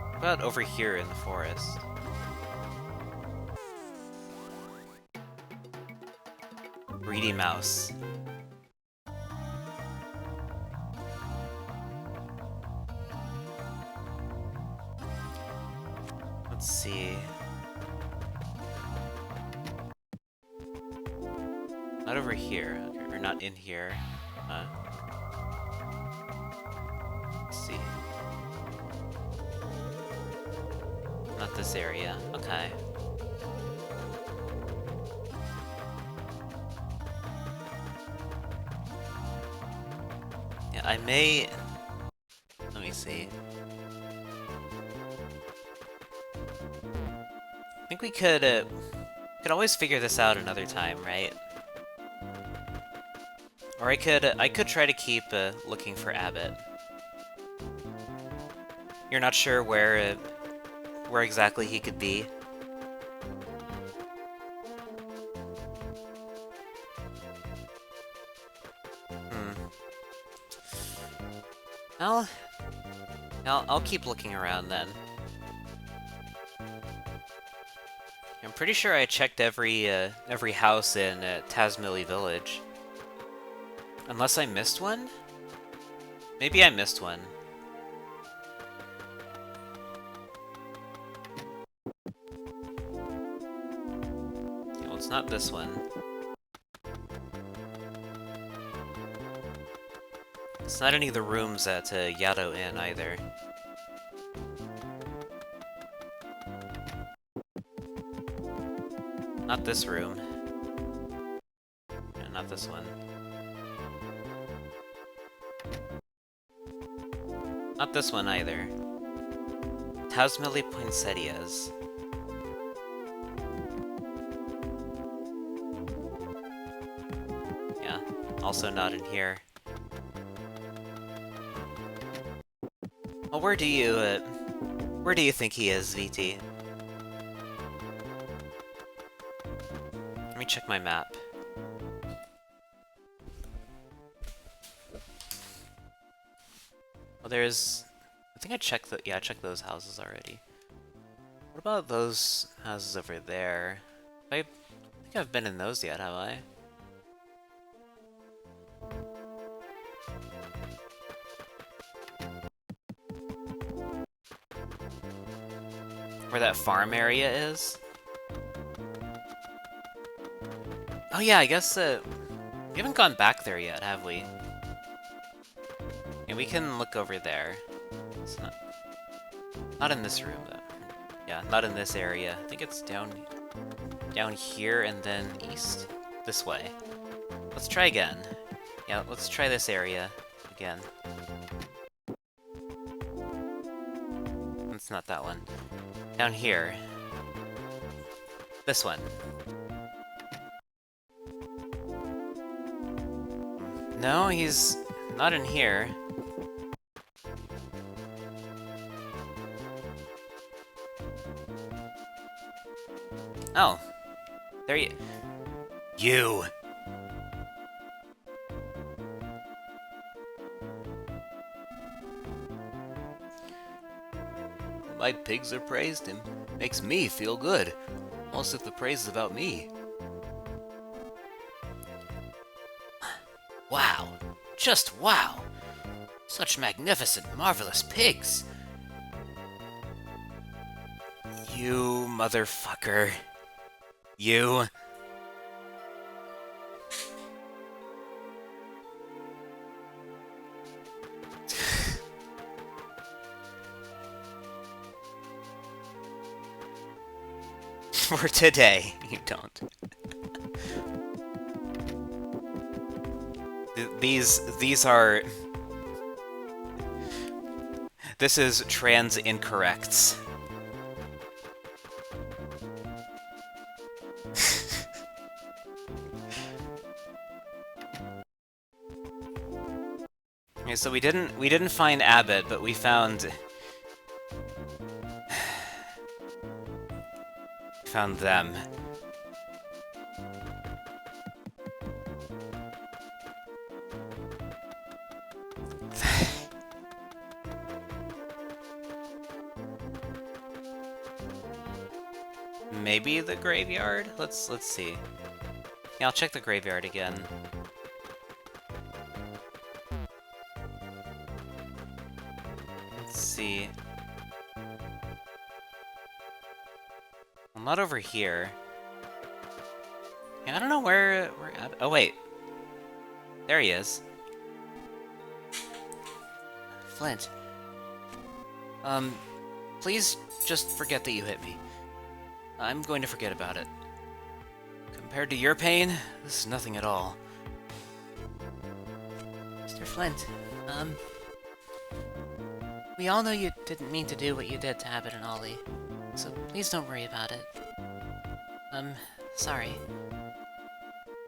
What about over here in the forest? Greedy mouse. Let's see. Not over here, okay, or not in here. Let's see. Not this area. Okay. Yeah, I may... Let me see. I think we could always figure this out another time, right? Or I could try to keep looking for Abbott. You're not sure where exactly he could be? Well, I'll keep looking around then. I'm pretty sure I checked every house in Tazmily Village. Unless I missed one? Maybe I missed one. Well, it's not this one. It's not any of the rooms at Yado Inn either. Not this room. And not this one. Not this one either. Tazmily Poinsettias. Yeah, also not in here. Well, where do you think he is, VT? Let me check my map. Well, there's... I think I checked the... Yeah, I checked those houses already. What about those houses over there? I think I've been in those yet, have I? Where that farm area is? Oh yeah, I guess we haven't gone back there yet, have we? Yeah, we can look over there. It's not in this room though. Yeah, not in this area. I think it's down here and then east. This way. Let's try again. Yeah, let's try this area again. It's not that one. Down here. This one. No, he's not in here. Oh. There you... You! My pigs are praised him. Makes me feel good. Almost if the praise is about me. Wow. Just wow. Such magnificent, marvelous pigs. You motherfucker. You. For today, you don't. These are... This is trans incorrects. Okay, so we didn't find Abbott, but we found them. Maybe the graveyard? Let's see. Yeah, I'll check the graveyard again. Let's see. Well, not over here. Yeah, I don't know where oh wait. There he is. Flint. Please just forget that you hit me. I'm going to forget about it. Compared to your pain, this is nothing at all. Mr. Flint, we all know you didn't mean to do what you did to Abbott and Ollie, so please don't worry about it. Sorry. I'm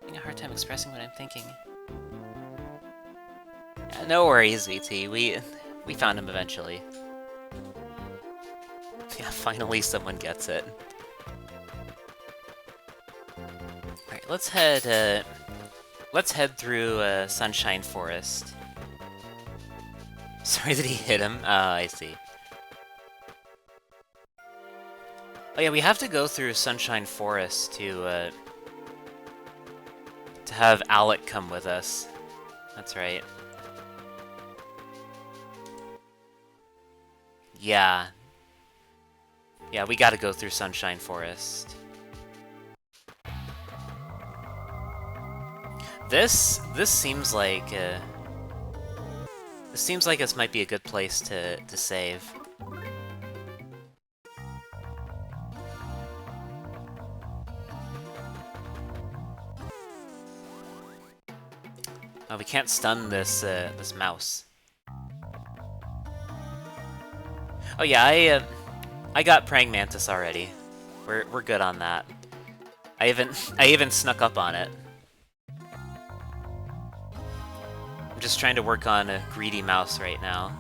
having a hard time expressing what I'm thinking. Yeah, no worries, VT. We found him eventually. Yeah, finally someone gets it. Alright, let's head through Sunshine Forest. Sorry that he hit him. Oh, I see. Oh yeah, we have to go through Sunshine Forest to have Alec come with us. That's right. Yeah. Yeah, we gotta go through Sunshine Forest. This seems like this might be a good place to save. Oh, we can't stun this this mouse. Oh yeah, I got Praying Mantis already. We're good on that. I even snuck up on it. I'm just trying to work on a greedy mouse right now.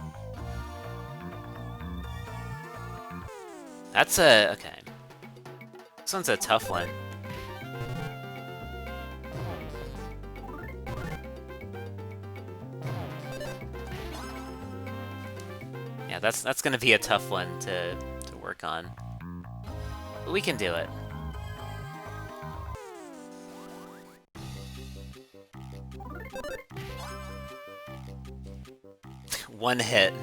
That's okay. This one's a tough one. Yeah, that's gonna be a tough one to work on. But we can do it. One hit.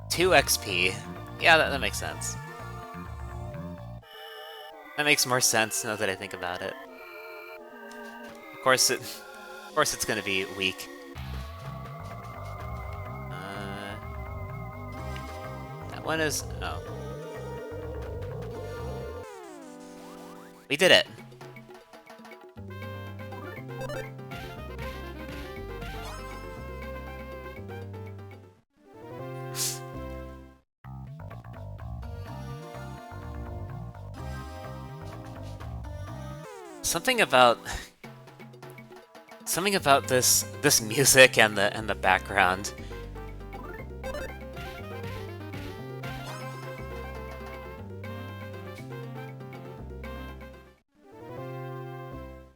2 XP. Yeah, that makes sense. That makes more sense now that I think about it. Of course it's gonna be weak. That one is... oh. We did it! Something about this music and the background.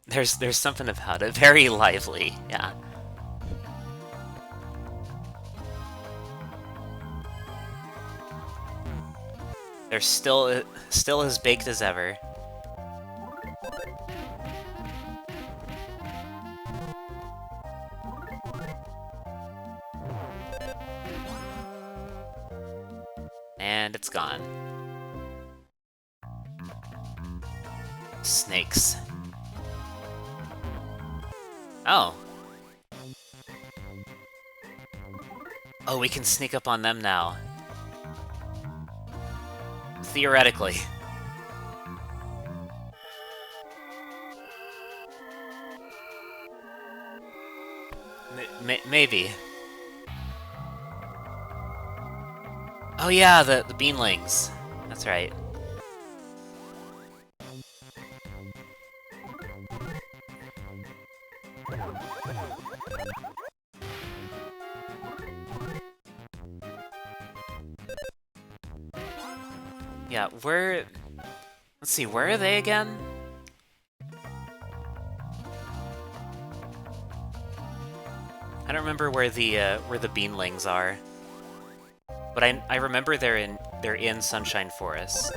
There's something about it. Very lively, yeah. They're still as baked as ever. And it's gone. Snakes. Oh. Oh, we can sneak up on them now. Theoretically. Maybe. Oh yeah, the beanlings. That's right. Yeah, let's see, where are they again? I don't remember where the beanlings are. But I remember they're in Sunshine Forest.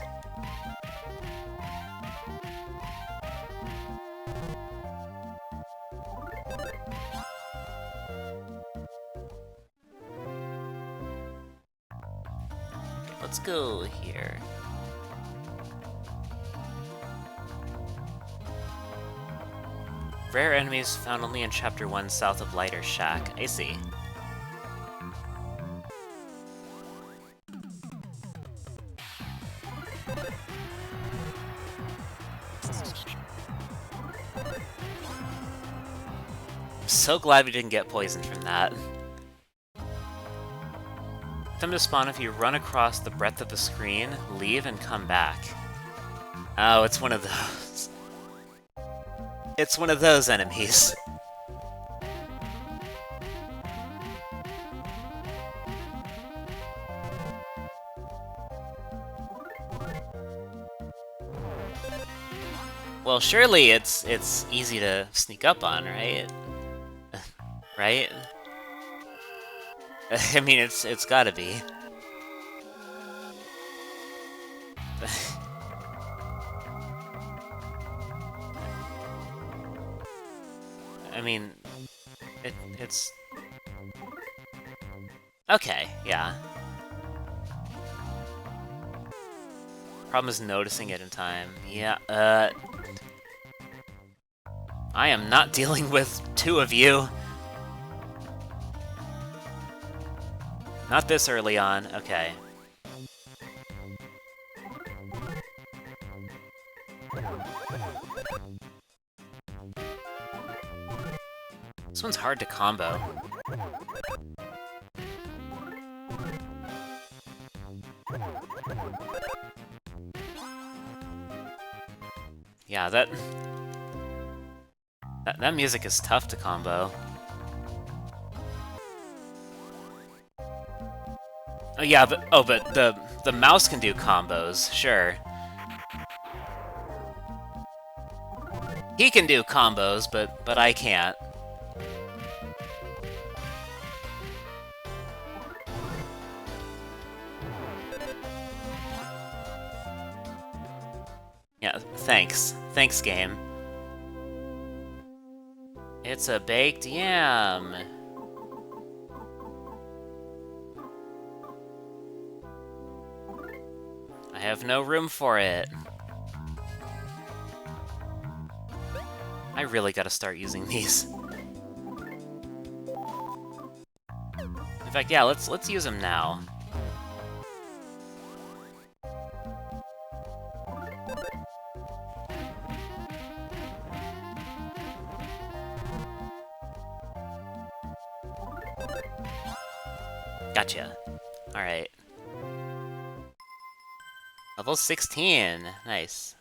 Let's go here. Rare enemies found only in Chapter 1 south of Lighter Shack. I see. So glad we didn't get poisoned from that. Them to spawn if you run across the breadth of the screen, leave, and come back. Oh, it's one of those. It's one of those enemies. Well, surely it's easy to sneak up on, right? Right? I mean, it's gotta be. I mean, it's... Okay, yeah. Problem is noticing it in time. Yeah, I am not dealing with two of you. Not this early on. Okay. This one's hard to combo. Yeah, that music is tough to combo. Oh yeah, but the mouse can do combos, sure. He can do combos, but I can't. Yeah, thanks. Thanks, game. It's a baked yam. I have no room for it. I really gotta start using these. In fact, yeah, let's use them now. Gotcha. Alright. Level 16. Nice.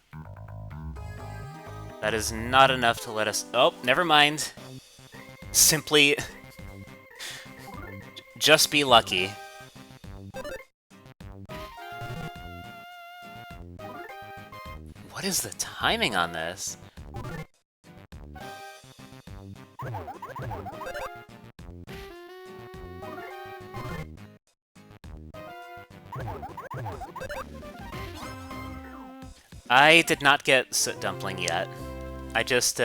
That is not enough to let us... Oh, never mind. Simply... just be lucky. What is the timing on this? I did not get Soot Dumpling yet. I just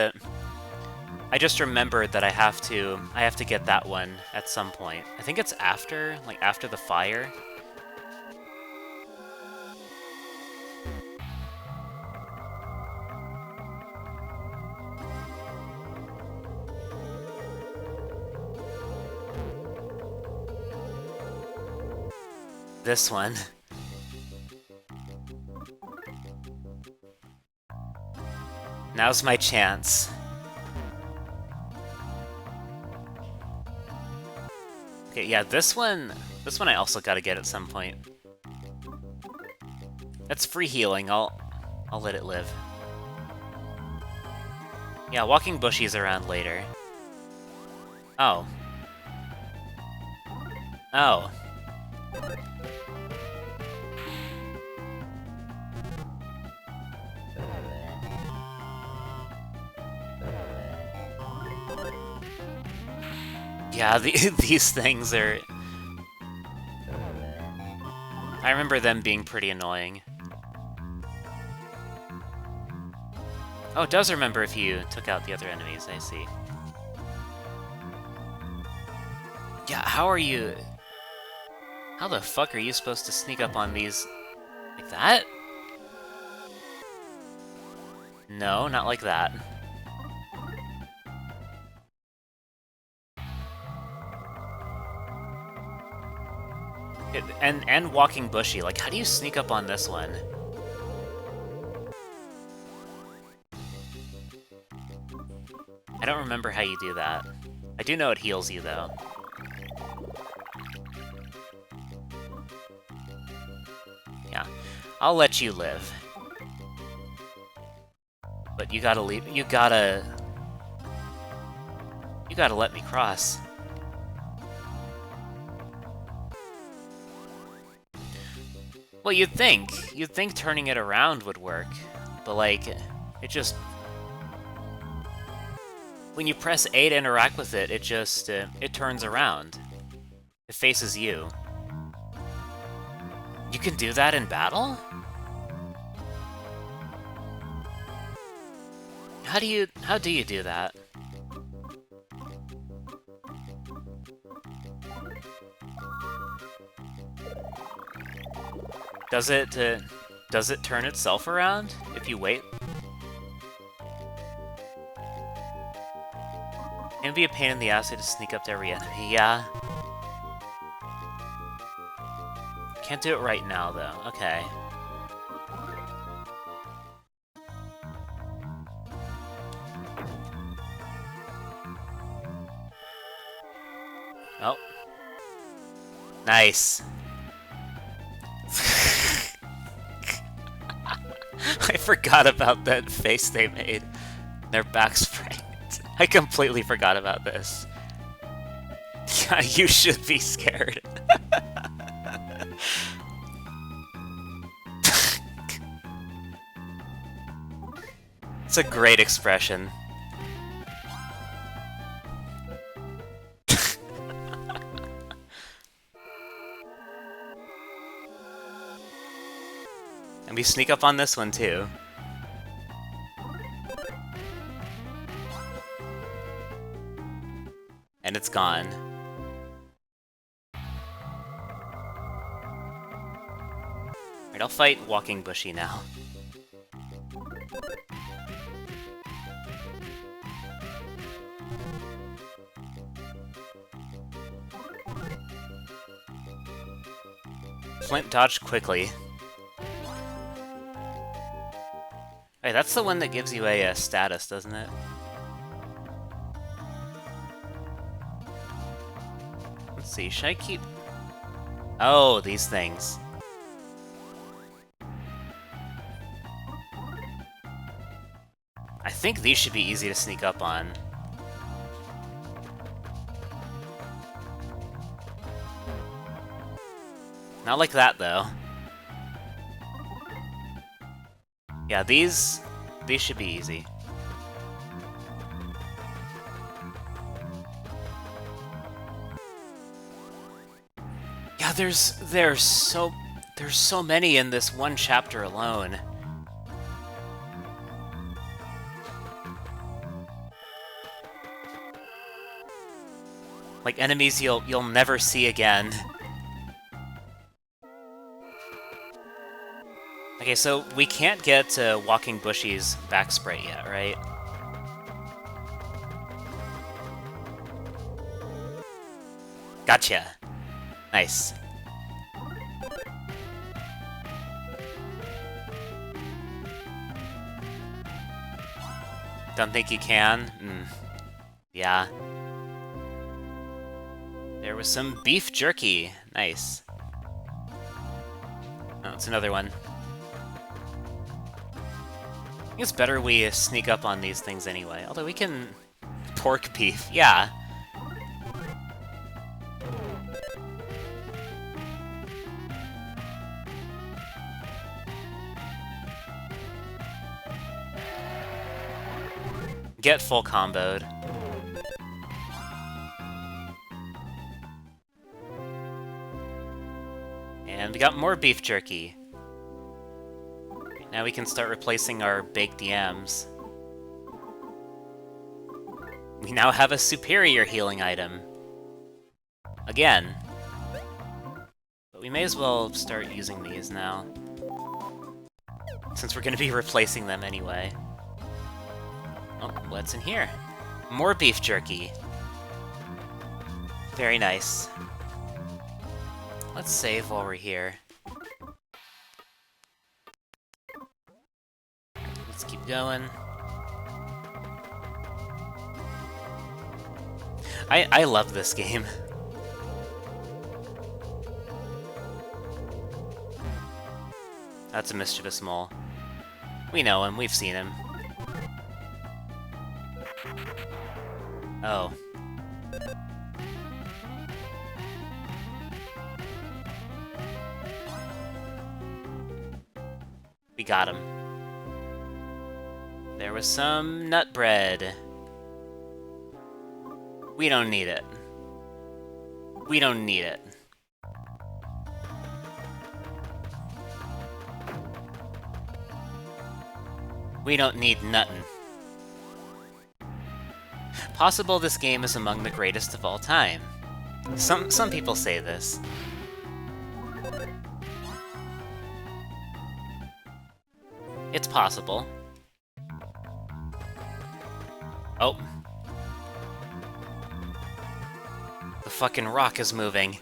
remembered that I have to get that one at some point. I think it's after, like, after the fire. This one. Now's my chance. Okay, yeah, this one I also gotta get at some point. That's free healing, I'll let it live. Yeah, walking bushies around later. Oh. Oh. Yeah, these things are... I remember them being pretty annoying. Oh, it does remember if you took out the other enemies, I see. Yeah, how are you... How the fuck are you supposed to sneak up on these... like that? No, not like that. And walking bushy, like, how do you sneak up on this one? I don't remember how you do that. I do know it heals you, though. Yeah, I'll let you live. But you gotta leave. You gotta let me cross. Well, you'd think turning it around would work, but like, it just... When you press A to interact with it, it just, it turns around. It faces you. You can do that in battle? How do you do that? Does it turn itself around if you wait? It'd be a pain in the ass to sneak up to every enemy, yeah. Can't do it right now, though. Okay. Oh. Nice. I forgot about that face they made. Their back spray. I completely forgot about this. Yeah, you should be scared. It's a great expression. And we sneak up on this one too. And it's gone. Alright, I'll fight Walking Bushy now. Flint dodged quickly. Hey, that's the one that gives you a status, doesn't it? Let's see, should I keep... Oh, these things. I think these should be easy to sneak up on. Not like that, though. Yeah, these should be easy. Yeah, there's so many in this one chapter alone. Like enemies you'll never see again. Okay, so we can't get Walking Bushy's back spray yet, right? Gotcha. Nice. Don't think you can? Yeah. There was some beef jerky. Nice. Oh, it's another one. I think it's better we sneak up on these things anyway. Although we can... Pork beef, yeah. Get full comboed. And we got more beef jerky. Now we can start replacing our baked yams. We now have a superior healing item. Again. But we may as well start using these now. Since we're going to be replacing them anyway. Oh, what's in here? More beef jerky. Very nice. Let's save while we're here. Let's keep going. I love this game. That's a mischievous mole. We know him, we've seen him. Oh. We got him. There was some nut bread. We don't need it. We don't need it. We don't need nuttin'. Possible this game is among the greatest of all time. Some people say this. It's possible. Oh. The fucking rock is moving.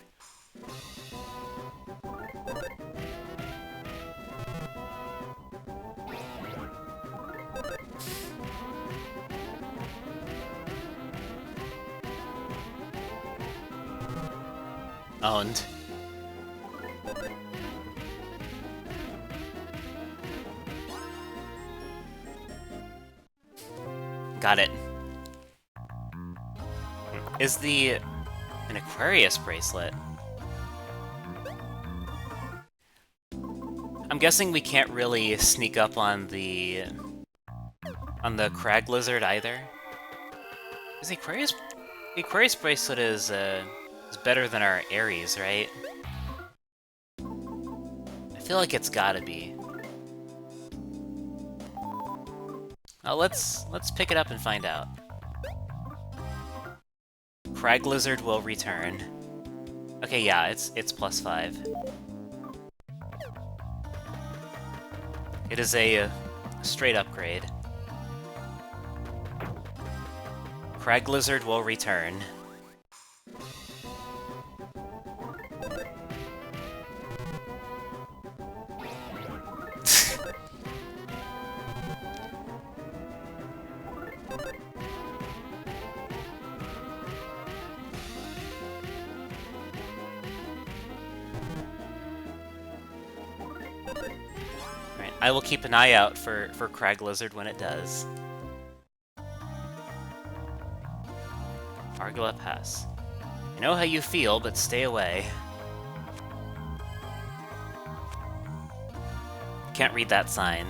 Owned. Got it. Is an Aquarius bracelet? I'm guessing we can't really sneak up on the crag lizard either. Is the Aquarius bracelet is better than our Aries, right? I feel like it's gotta be. Oh, let's pick it up and find out. Crag lizard will return. Okay, yeah, it's +5. It is a straight upgrade. Crag lizard will return. I will keep an eye out for Crag Lizard when it does. Argola Pass. I know how you feel, but stay away. Can't read that sign.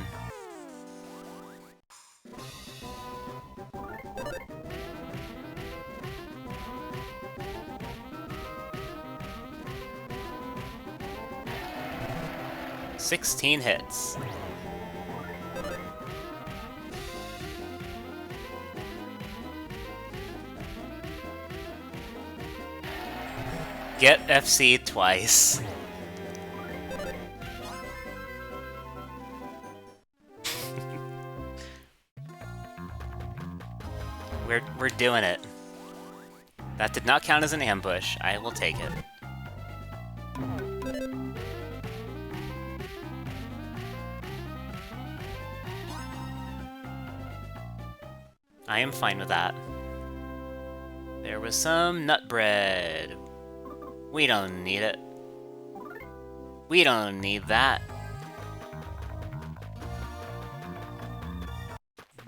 "16 hits. Get FC'd twice. We're doing it. That did not count as an ambush. I will take it. I am fine with that. There was some nut bread. We don't need it. We don't need that.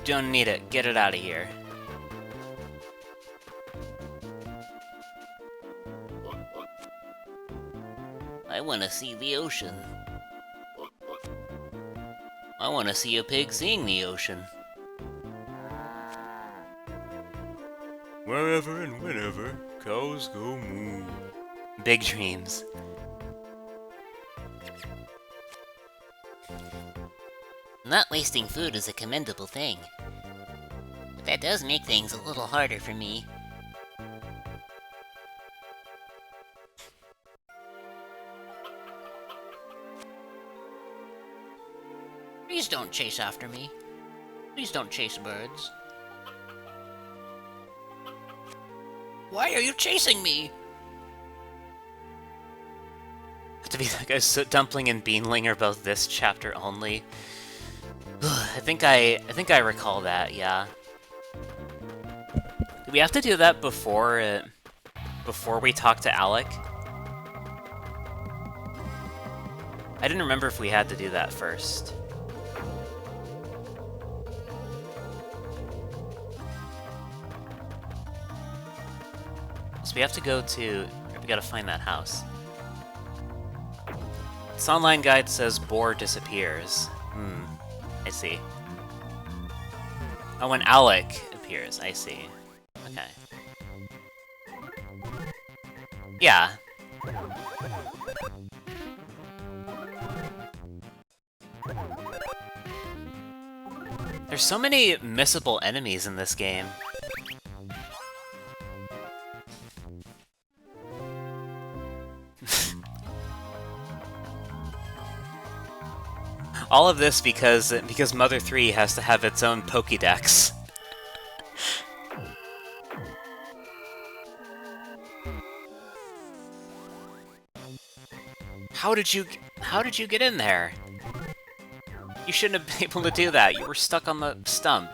Don't need it. Get it out of here. I want to see the ocean. I want to see a pig seeing the ocean. Wherever and whenever cows go moo. Big dreams. Not wasting food is a commendable thing. But that does make things a little harder for me. Please don't chase after me. Please don't chase birds. Why are you chasing me? To be like, Dumpling and Beanling are both this chapter only. I think I recall that. Yeah. Do we have to do that before we talk to Alec? I didn't remember if we had to do that first. So we have to go to... We gotta find that house. This online guide says boar disappears. I see. Oh, when Alec appears, I see. Okay. Yeah. There's so many missable enemies in this game. All of this because Mother 3 has to have its own Pokédex. How did you get in there? You shouldn't have been able to do that. You were stuck on the stump.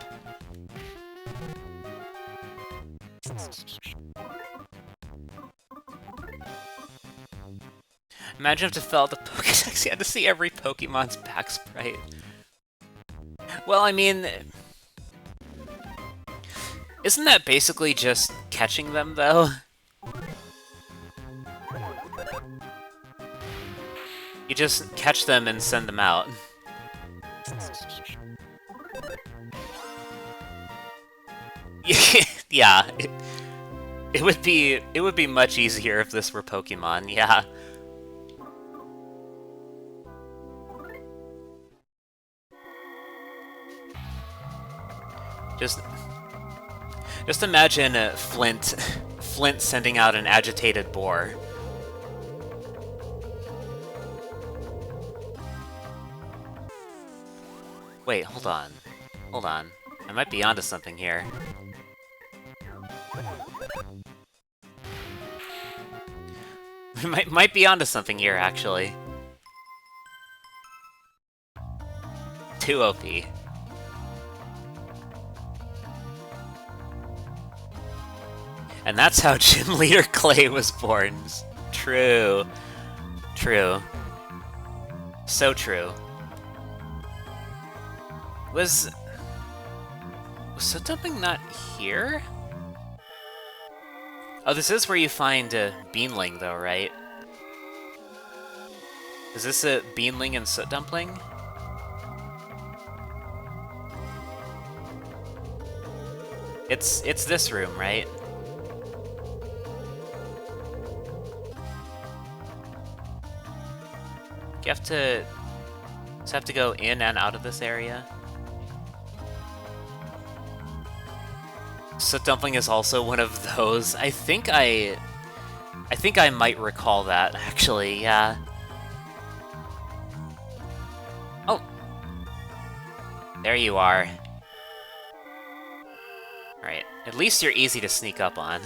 Imagine if to fill out the Pokédex, you had to see every Pokemon's back sprite. Well, I mean... Isn't that basically just catching them, though? You just catch them and send them out. Yeah, it would be much easier if this were Pokemon, yeah. Just imagine Flint sending out an agitated boar. Wait, hold on. Hold on. I might be onto something here. might be onto something here, actually. Too OP. And that's how Gym Leader Clay was born. True. True. So true. Was soot dumping not here? Oh, this is where you find Beanling, though, right? Is this a Beanling and soot dumpling? It's this room, right? You have to just have to go in and out of this area. Soot dumpling is also one of those. I think I might recall that, actually, yeah. Oh. There you are. Alright, at least you're easy to sneak up on.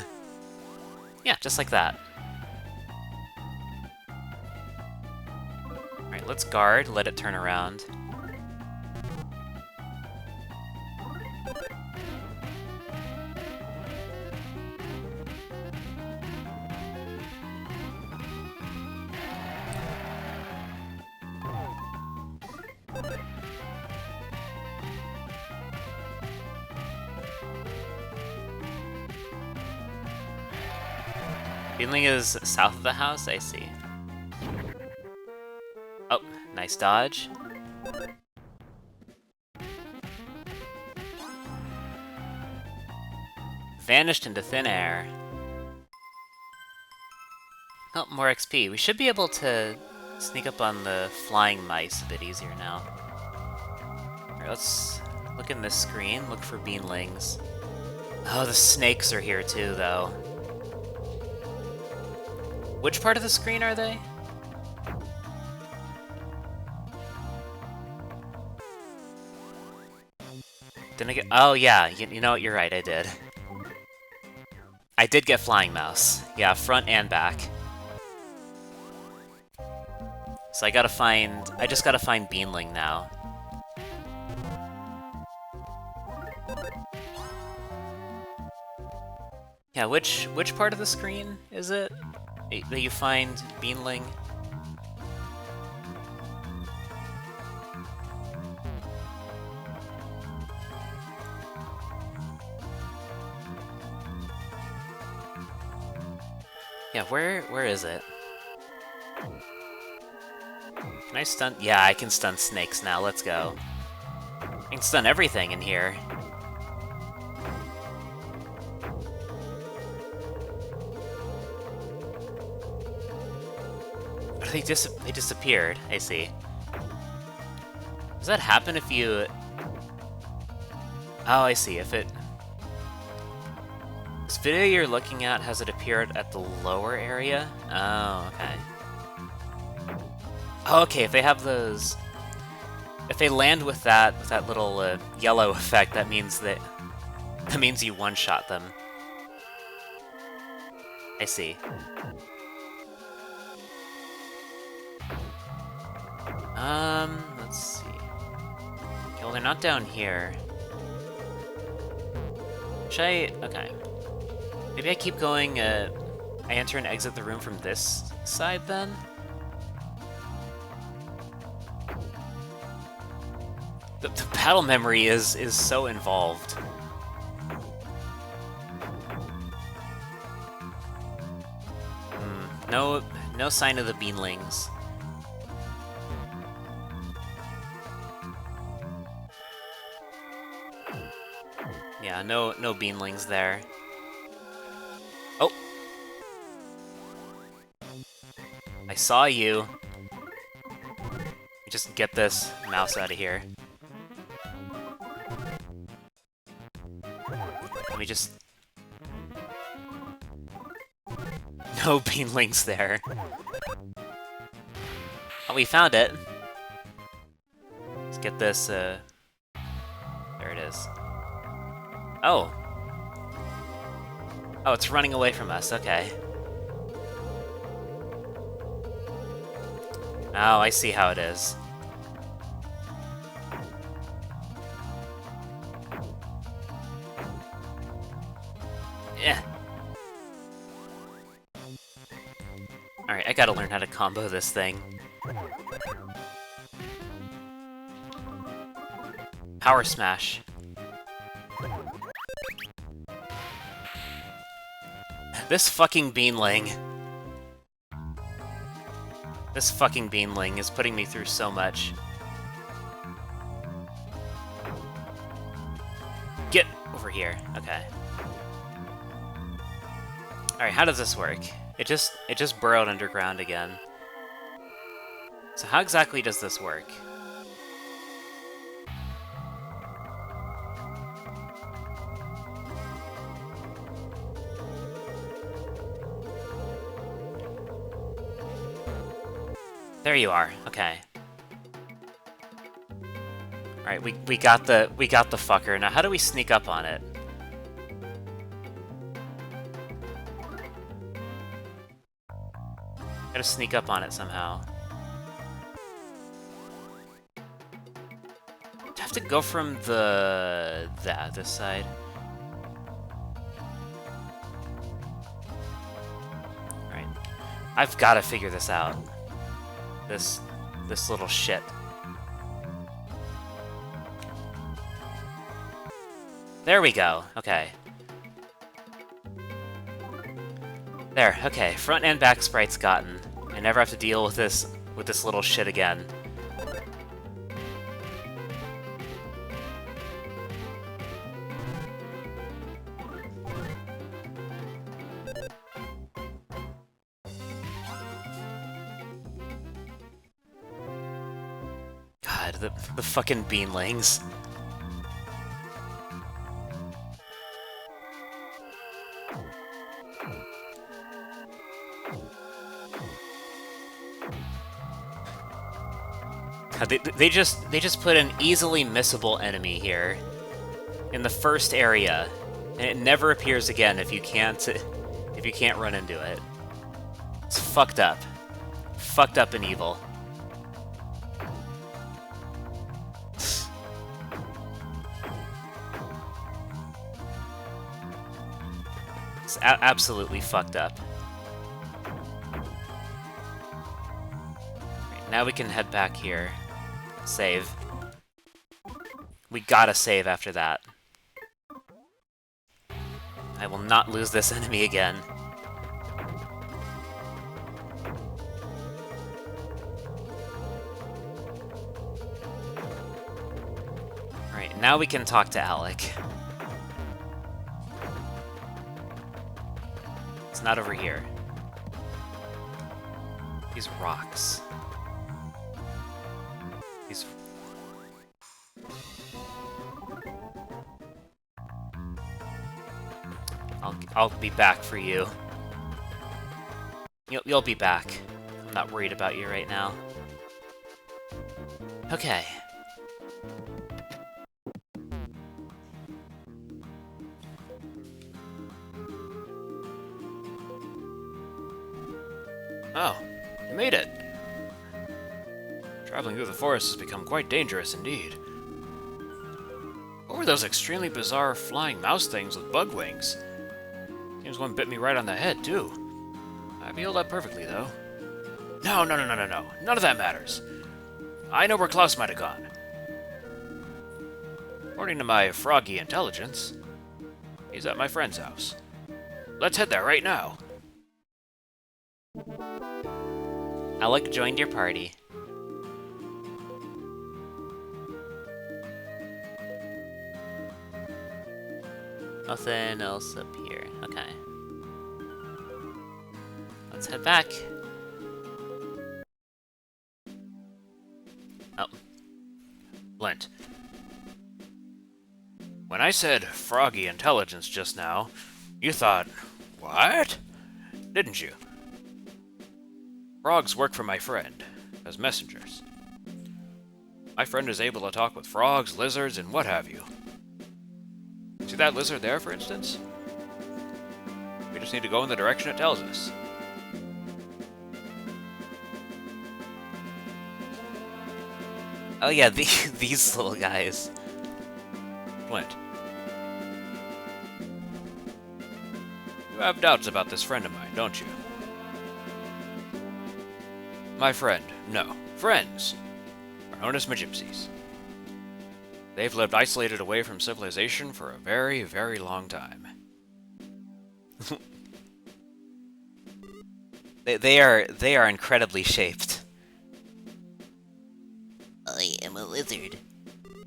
Yeah, just like that. Alright, let's guard, let it turn around. Beanling is south of the house? I see. Oh, nice dodge. Vanished into thin air. Oh, more XP. We should be able to sneak up on the flying mice a bit easier now. Alright, let's look in this screen, look for Beanlings. Oh, the snakes are here too, though. Which part of the screen are they? Didn't I get... Oh, yeah, you know what, you're right, I did. I did get Flying Mouse. Yeah, front and back. So I just gotta find Beanling now. Yeah, which part of the screen is it that you find Beanling? Yeah, where is it? Can I stun? Yeah, I can stun snakes now, let's go. I can stun everything in here. they disappeared. I see. Does that happen if you... Oh, I see. If it... This video you're looking at, has it appeared at the lower area? Oh, okay. Oh, okay, if they have those... If they land with that little yellow effect, that means you one-shot them. I see. Let's see. Okay, well, they're not down here. Should I... Okay. Maybe I keep going, I enter and exit the room from this side, then? The battle memory is so involved. No sign of the beanlings. Yeah, no beanlings there. Oh! I saw you. Just get this mouse out of here. Let me just... No beanlings there. Oh, we found it. Let's get this, There it is. Oh. Oh, it's running away from us, okay. Oh, I see how it is. Yeah. Alright, I gotta learn how to combo this thing. Power Smash. This fucking beanling. This fucking beanling is putting me through so much. Get over here. Okay. Alright, how does this work? It just burrowed underground again. So how exactly does this work? There you are. Okay. All right, we got the fucker. Now how do we sneak up on it? Gotta sneak up on it somehow. Do I have to go from this side? All right. I've got to figure this out. This little shit. There we go. Okay. There. Okay. Front and back sprites gotten. I never have to deal with this little shit again. God, the fucking beanlings. God, they just put an easily missable enemy here in the first area, and it never appears again if you can't run into it. It's fucked up. Fucked up and evil. It's absolutely fucked up. Right, now we can head back here. Save. We gotta save after that. I will not lose this enemy again. Alright, now we can talk to Alec. It's not over here. These rocks. These... I'll be back for you. You'll be back. I'm not worried about you right now. Okay. Oh, you made it. Traveling through the forest has become quite dangerous indeed. What were those extremely bizarre flying mouse things with bug wings? Seems one bit me right on the head, too. I've healed up perfectly, though. No. None of that matters. I know where Klaus might have gone. According to my froggy intelligence, he's at my friend's house. Let's head there right now. Alec joined your party. Nothing else up here. Okay. Let's head back. Oh. Flint. When I said froggy intelligence just now, you thought, what? Didn't you? Frogs work for my friend, as messengers. My friend is able to talk with frogs, lizards, and what have you. See that lizard there, for instance? We just need to go in the direction it tells us. Oh yeah, these little guys. Flint. You have doubts about this friend of mine, don't you? My friend, no, friends, are known as Magypsies. They've lived isolated away from civilization for a very, very long time. They are incredibly shaped. I am a lizard.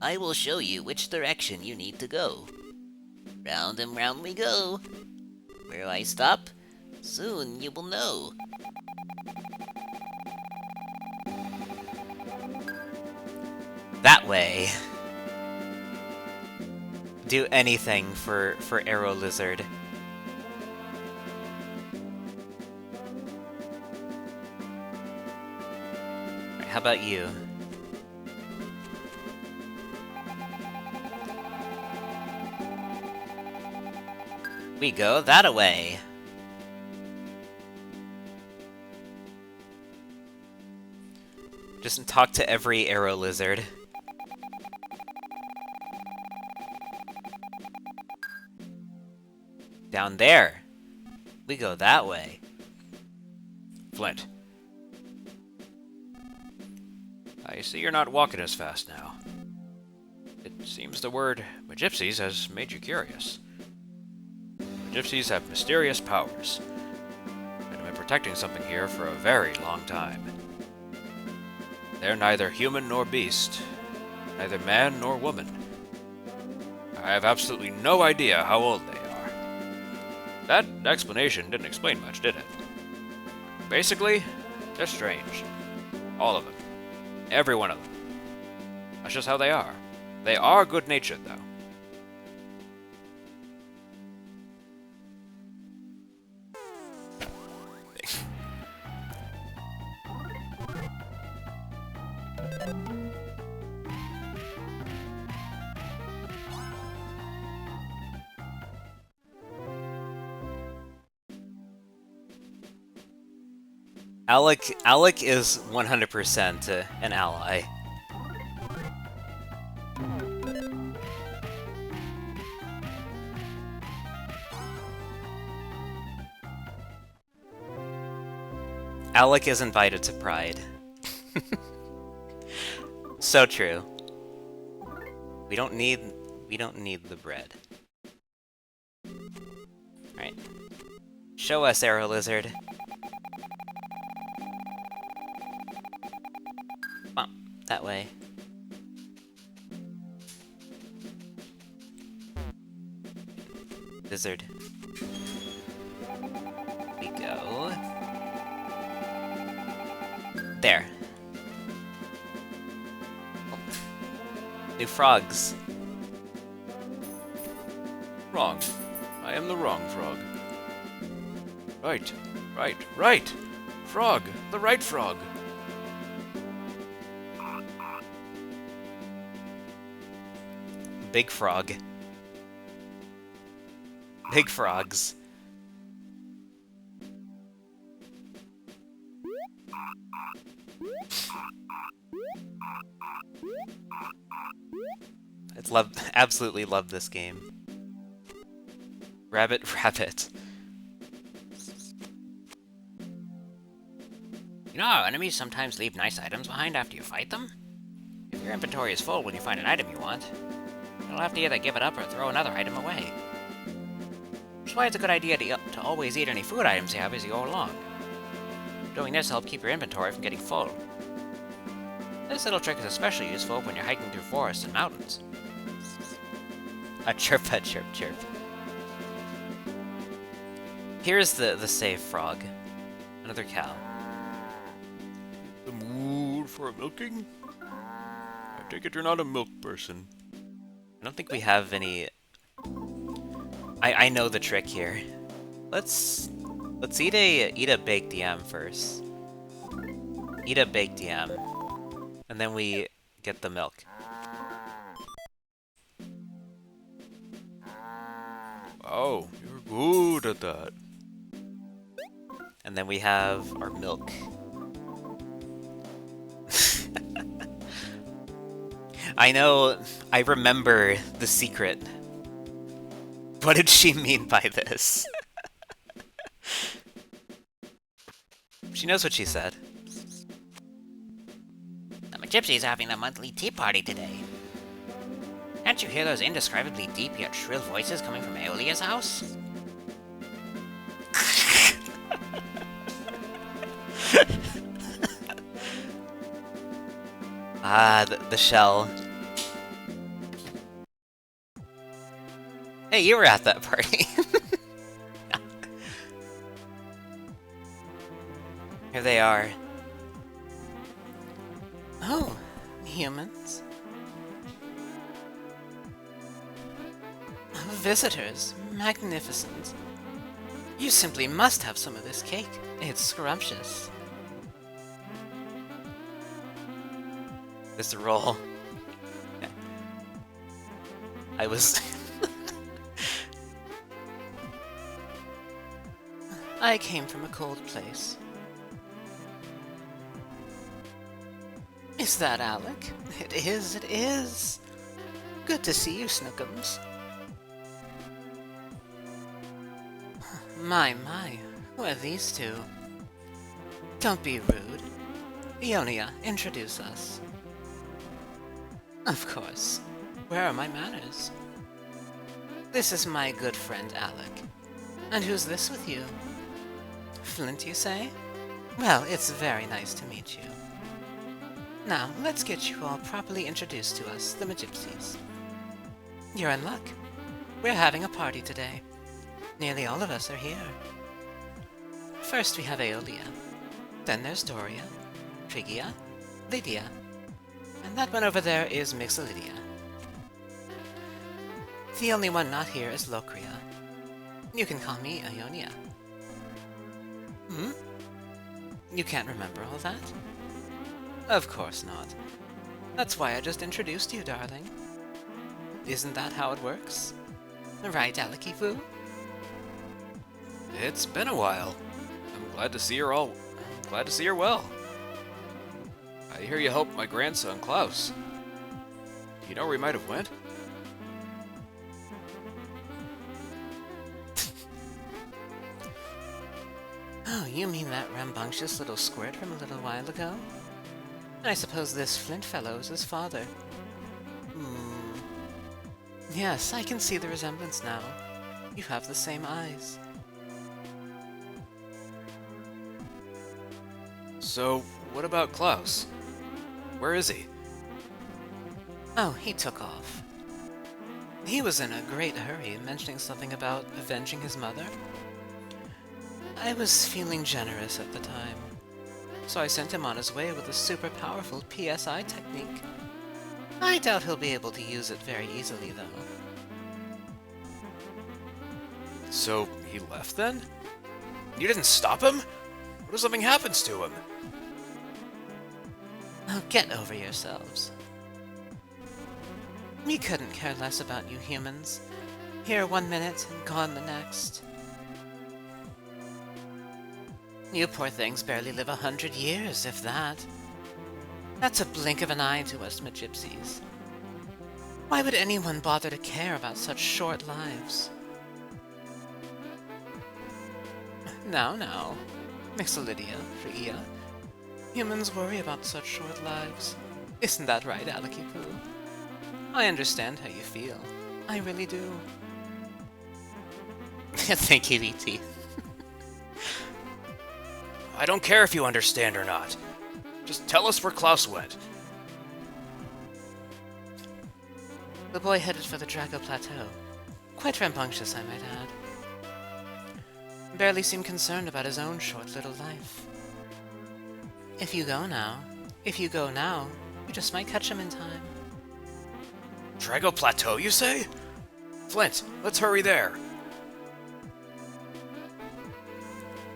I will show you which direction you need to go. Round and round we go. Where I stop, soon you will know. That way. Do anything for Arrow Lizard. Right, how about you? We go that-a-way. Just talk to every Arrow Lizard. Down there. We go that way. Flint. I see you're not walking as fast now. It seems the word Magypsies has made you curious. Gypsies have mysterious powers, and have been protecting something here for a very long time. They're neither human nor beast, neither man nor woman. I have absolutely no idea how old they are. That explanation didn't explain much, did it? Basically, they're strange. All of them. Every one of them. That's just how they are. They are good-natured, though. Alec is 100% an ally. Alec is invited to Pride. So true. We don't need the bread. Right. Show us, Arrow Lizard. That way. Lizard. We go. There. New frogs. Wrong. I am the wrong frog. Right, right, right! Frog! The right frog! Big frog. Big frogs. Absolutely love this game. Rabbit, rabbit. You know how enemies sometimes leave nice items behind after you fight them? If your inventory is full when you find an item you want, you'll have to either give it up or throw another item away. Which is why it's a good idea to always eat any food items you have as you go along. Doing this helps keep your inventory from getting full. This little trick is especially useful when you're hiking through forests and mountains. A chirp, chirp, chirp. Here's the save frog. Another cow. The mood for a milking? I take it you're not a milk person. I don't think we have any... I know the trick here. Let's eat a baked yam first. Eat a baked yam. And then we get the milk. Wow, you're good at that. And then we have our milk. I know, I remember the secret. What did she mean by this? She knows what she said. The Gypsy's having a monthly tea party today. Can't you hear those indescribably deep yet shrill voices coming from Aeolia's house? Ah, the shell. Hey, you were at that party. Here they are. Oh, humans? Visitors, magnificent. You simply must have some of this cake. It's scrumptious. This roll. I was... I came from a cold place. Is that Alec? It is, it is. Good to see you, Snookums. My, who are these two? Don't be rude. Ionia, introduce us. Of course. Where are my manners? This is my good friend Alec. And who's this with you? Flint, you say? Well, it's very nice to meet you. Now, let's get you all properly introduced to us, the Magypsies. You're in luck. We're having a party today. Nearly all of us are here. First we have Aeolia. Then there's Doria, Trigia, Lydia, and that one over there is Mixolydia. The only one not here is Locria. You can call me Ionia. Hmm? You can't remember all that? Of course not. That's why I just introduced you, darling. Isn't that how it works? Right, Alekifu? It's been a while. I'm glad to see her well. I hear you helped my grandson, Klaus. Do you know where he might have went? Oh, you mean that rambunctious little squirt from a little while ago? I suppose this Flint fellow is his father. Hmm. Yes, I can see the resemblance now. You have the same eyes. So, what about Klaus? Where is he? Oh, he took off. He was in a great hurry, mentioning something about avenging his mother. I was feeling generous at the time. so I sent him on his way with a super powerful PSI technique. I doubt he'll be able to use it very easily, though. So, he left then? You didn't stop him? What if something happens to him? Oh, get over yourselves. We couldn't care less about you humans. Here 1 minute and gone the next. You poor things barely live 100 years, if that. That's a blink of an eye to us gypsies. Why would anyone bother to care about such short lives? Now, Miss Lydia, Phrygia. Humans worry about such short lives. Isn't that right, Alaki-poo? I understand how you feel. I really do. Thank you, E.T. I don't care if you understand or not. Just tell us where Klaus went. The boy headed for the Drago Plateau. Quite rambunctious, I might add. Barely seemed concerned about his own short little life. If you go now, you just might catch him in time. Drago Plateau, you say? Flint, let's hurry there.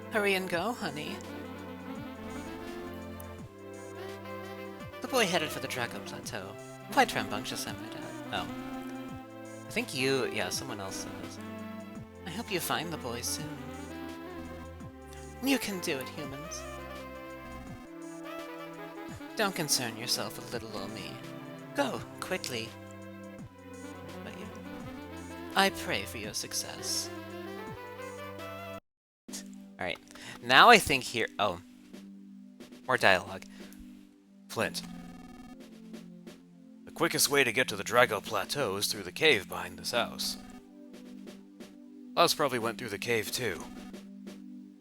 Hurry and go, honey. The boy headed for the Drago Plateau. Quite rambunctious, I might add. Oh. I think someone else says. I hope you find the boy soon. You can do it, humans. Don't concern yourself with little old me. Go, quickly. But I pray for your success. Alright, now I think here... Oh. More dialogue. Flint. The quickest way to get to the Drago Plateau is through the cave behind this house. Klaus probably went through the cave too.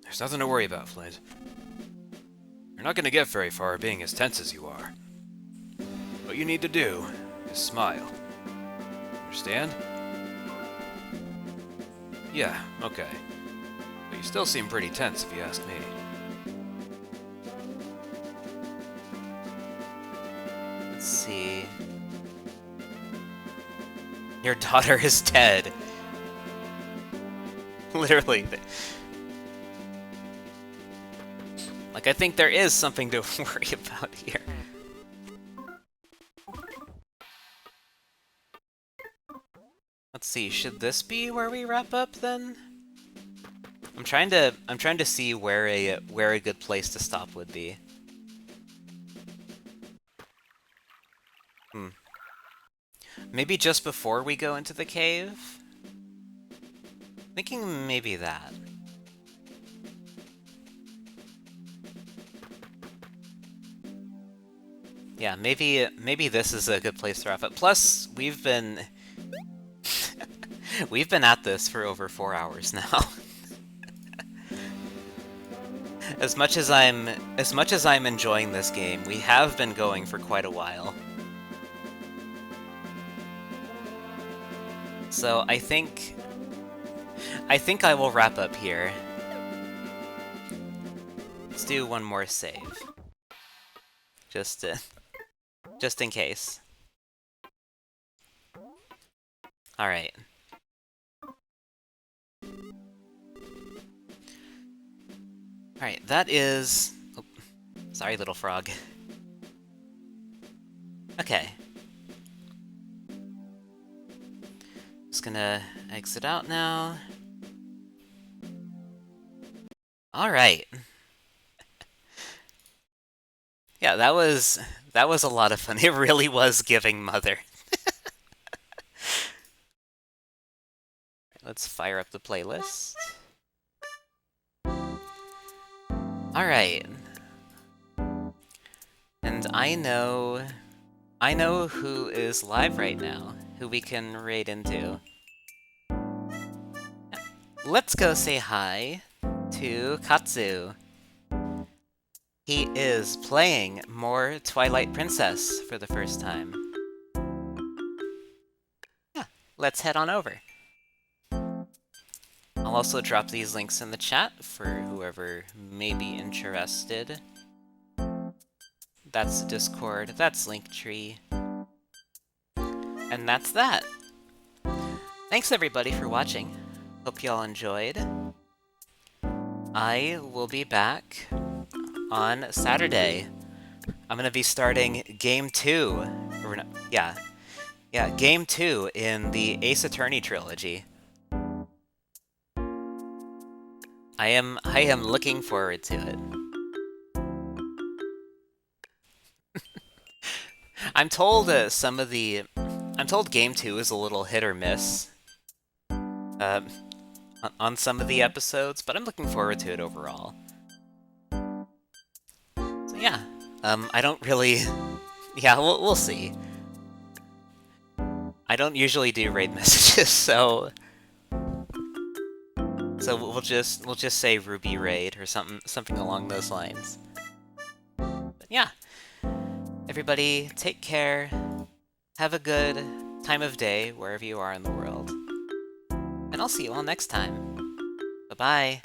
There's nothing to worry about, Flint. You're not going to get very far being as tense as you are. What you need to do is smile. Understand? Yeah, okay. But you still seem pretty tense if you ask me. Let's see... Your daughter is dead. Literally. Like, I think there is something to worry about here. Let's see, should this be where we wrap up then? I'm trying to see where a good place to stop would be. Maybe just before we go into the cave? Thinking maybe that. Yeah, maybe this is a good place to wrap up. Plus, we've been we've been at this for over 4 hours now. As much as I'm enjoying this game, we have been going for quite a while. So I think I will wrap up here. Let's do one more save. Just in case. Alright. Alright, that is... Oh, sorry, little frog. Okay. Just gonna exit out now. Alright. Yeah, that was a lot of fun. It really was giving Mother. Let's fire up the playlist. Alright. And I know who is live right now, who we can raid into. Let's go say hi to Katsu. He is playing more Twilight Princess for the first time. Yeah, let's head on over. I'll also drop these links in the chat for whoever may be interested. That's Discord, that's Linktree. And that's that. Thanks everybody for watching. Hope y'all enjoyed. I will be back on Saturday. I'm gonna be starting Game 2. Or no, yeah, Game 2 in the Ace Attorney trilogy. I am looking forward to it. I'm told I'm told Game 2 is a little hit or miss on some of the episodes, but I'm looking forward to it overall. So yeah, I don't really... Yeah, we'll see. I don't usually do raid messages, so we'll just say Ruby raid or something along those lines. But yeah, everybody take care. Have a good time of day wherever you are in the world. And I'll see you all next time. Bye-bye.